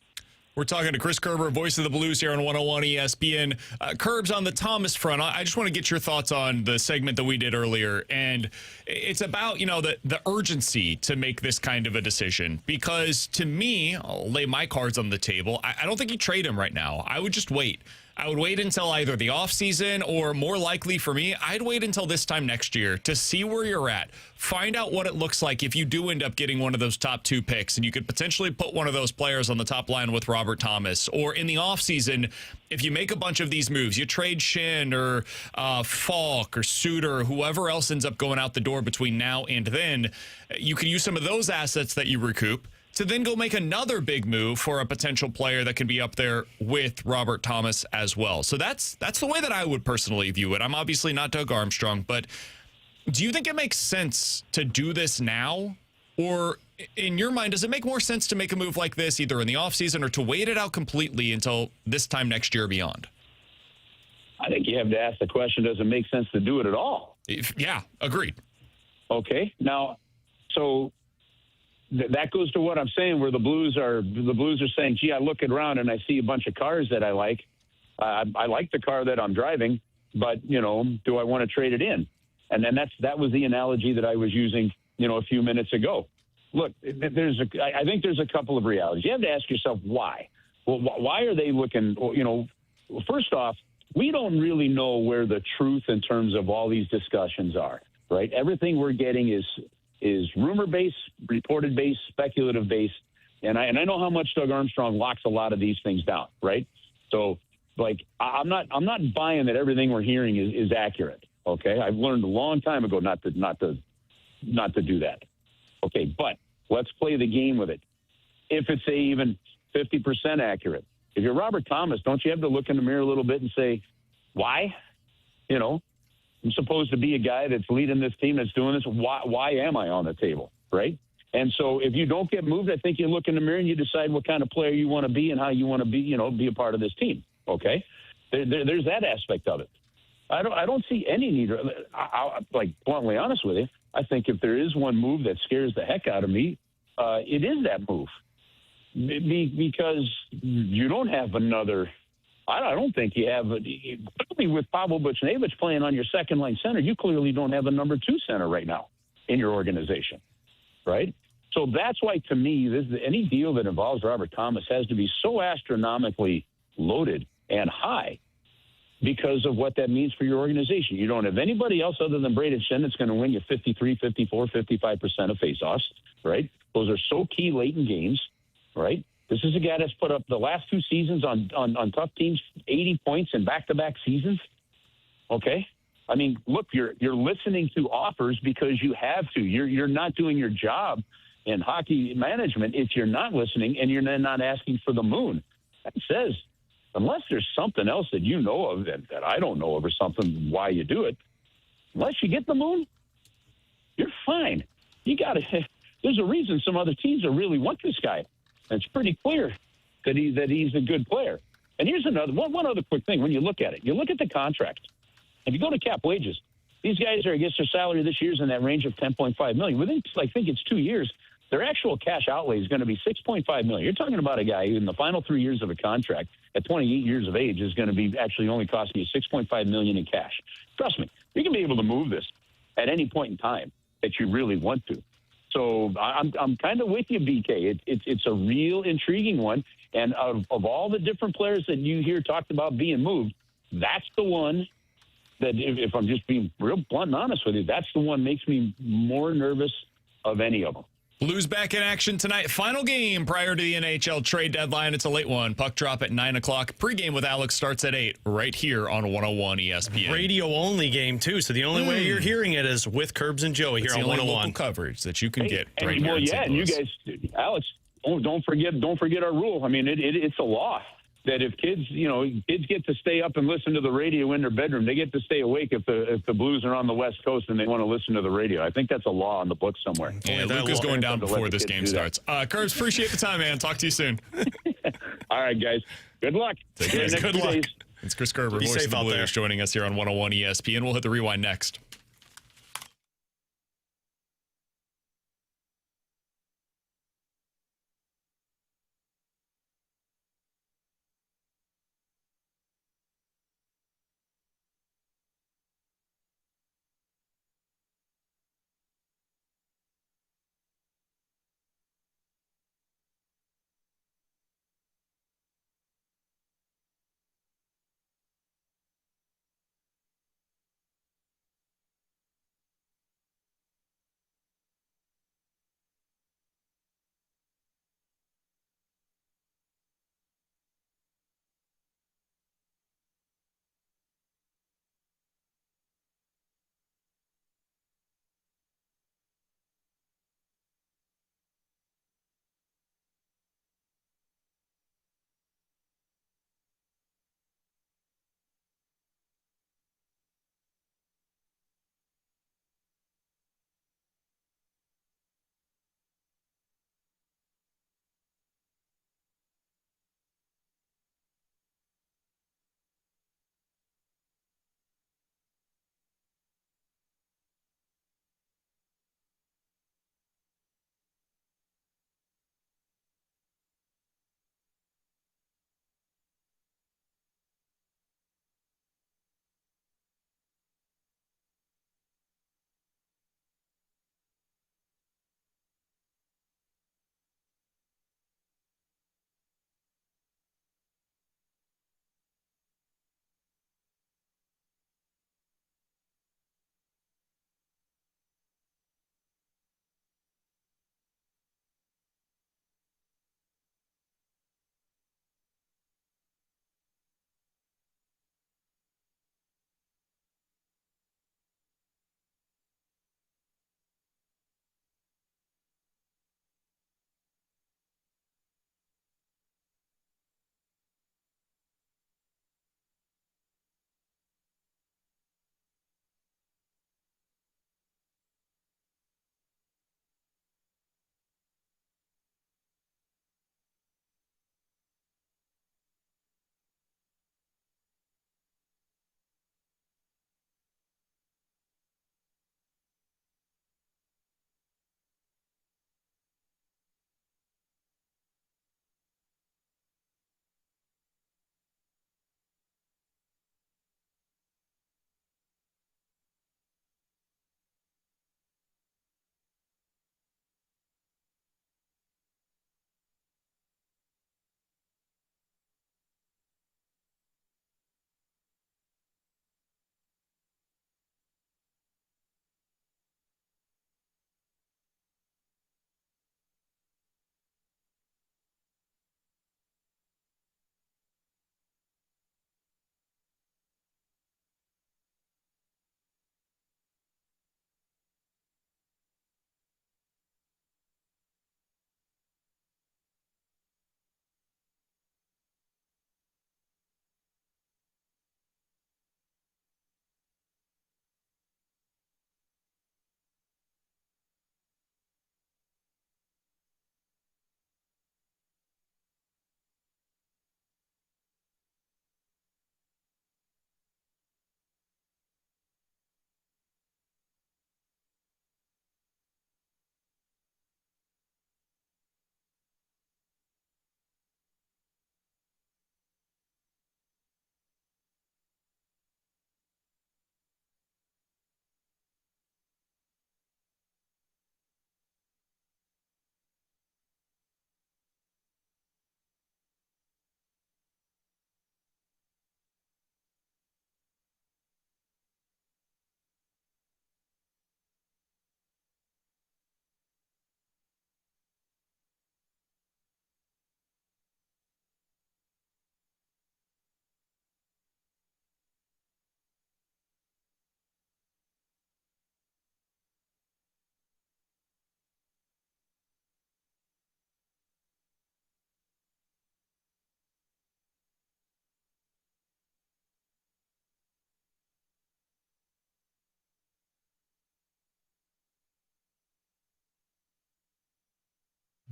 We're talking to Chris Kerber, voice of the Blues here on 101 ESPN. Kerbs, on the Thomas front, I just want to get your thoughts on the segment that we did earlier. And it's about, the urgency to make this kind of a decision. Because to me, I'll lay my cards on the table. I don't think you trade him right now. I would just wait. I would wait until either the offseason or, more likely for me, I'd wait until this time next year to see where you're at. Find out what it looks like if you do end up getting one of those top two picks, and you could potentially put one of those players on the top line with Robert Thomas. Or in the offseason, if you make a bunch of these moves, you trade Shin or Falk or Suter or whoever else ends up going out the door between now and then, you can use some of those assets that you recoup to then go make another big move for a potential player that can be up there with Robert Thomas as well. So that's the way that I would personally view it. I'm obviously not Doug Armstrong, but do you think it makes sense to do this now? Or In your mind, does it make more sense to make a move like this either in the offseason or to wait it out completely until this time next year or beyond? I think you have to ask the question, does it make sense to do it at all? Yeah, agreed. Okay. Now, so that goes to what I'm saying, where the Blues are saying, gee, I look around and I see a bunch of cars that I like. I like the car that I'm driving, but, do I want to trade it in? And then that was the analogy that I was using, a few minutes ago. Look, I think there's a couple of realities. You have to ask yourself why. Well, why are they looking, first off, we don't really know where the truth in terms of all these discussions are, right? Everything we're getting is rumor-based, reported-based, speculative-based. And I know how much Doug Armstrong locks a lot of these things down, right? So, I'm not buying that everything we're hearing is accurate, okay? I've learned a long time ago not to do that. Okay, but let's play the game with it. If it's even 50% accurate, if you're Robert Thomas, don't you have to look in the mirror a little bit and say, why? I'm supposed to be a guy that's leading this team that's doing this. Why am I on the table, right? And so if you don't get moved, I think you look in the mirror and you decide what kind of player you want to be and how you want to be, be a part of this team, okay? There's that aspect of it. I don't see any need. I'll bluntly honest with you, I think if there is one move that scares the heck out of me, it is that move. Because you don't have another. I don't think you have. Clearly, with Pavel Buchnevich playing on your second line center, you clearly don't have a number 2 center right now in your organization, right? So that's why, to me, any deal that involves Robert Thomas has to be so astronomically loaded and high because of what that means for your organization. You don't have anybody else other than Braden Shen that's going to win you 53, 54, 55% of faceoffs, right? Those are so key late in games, right? This is a guy that's put up the last 2 seasons on tough teams, 80 points in back-to-back seasons, okay? I mean, look, you're listening to offers because you have to. You're not doing your job in hockey management if you're not listening and you're not asking for the moon. That says, unless there's something else that you know of that I don't know of or something why you do it, unless you get the moon, you're fine. You got to. There's a reason some other teams really want this guy. It's pretty clear that he's a good player. And here's one other quick thing. When you look at it, you look at the contract. If you go to cap wages, these guys are, I guess, their salary this year is in that range of $10.5 million. Within, I think it's 2 years, their actual cash outlay is going to be $6.5 million. You're talking about a guy who in the final 3 years of a contract at 28 years of age is going to be actually only costing you $6.5 million in cash. Trust me, you can be able to move this at any point in time that you really want to. So I'm kind of with you, BK. It's a real intriguing one. And of all the different players that you hear talked about being moved, that's the one that, if I'm just being real blunt and honest with you, that's the one makes me more nervous of any of them. Blues back in action tonight. Final game prior to the NHL trade deadline. It's a late one. Puck drop at 9 o'clock. Pre-game with Alex starts at 8 right here on 101 ESPN. Radio-only game, too, so the only way you're hearing it is with Curbs and Joey here on 101. Local coverage that you can get right and, here in St. and you Louis. guys, Alex, don't forget our rule. I mean, it's a law that if kids get to stay up and listen to the radio in their bedroom, they get to stay awake if the Blues are on the West Coast and they want to listen to the radio. I think that's a law on the books somewhere. Yeah, Luke is going down before this game starts. Curbs, appreciate the time, man. Talk to you soon. All right, guys. Good luck. Good luck. It's Chris Kerber, voice of the Blues, there. joining us here on 101 ESPN. We'll hit the rewind next.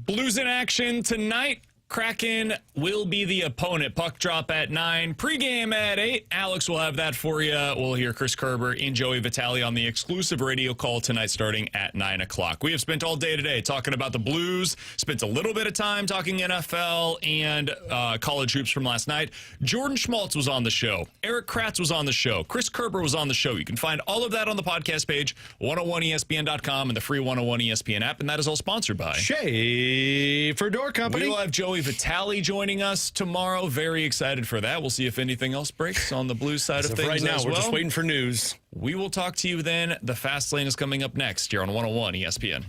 Blues in action tonight. Kraken will be the opponent. Puck drop at 9. Pregame at 8. Alex will have that for you. We'll hear Chris Kerber and Joey Vitale on the exclusive radio call tonight starting at 9 o'clock. We have spent all day today talking about the Blues, spent a little bit of time talking NFL and college hoops from last night. Jordan Schmaltz was on the show. Erik Kratz was on the show. Chris Kerber was on the show. You can find all of that on the podcast page, 101ESPN.com and the free 101 ESPN app, and that is all sponsored by Schaefer Door Company. We will have Joey Vitale joining us tomorrow. Very excited for that. We'll see if anything else breaks on the Blues side of things. Right now, as we're well. just waiting for news. We will talk to you then. The Fast Lane is coming up next here on 101 ESPN.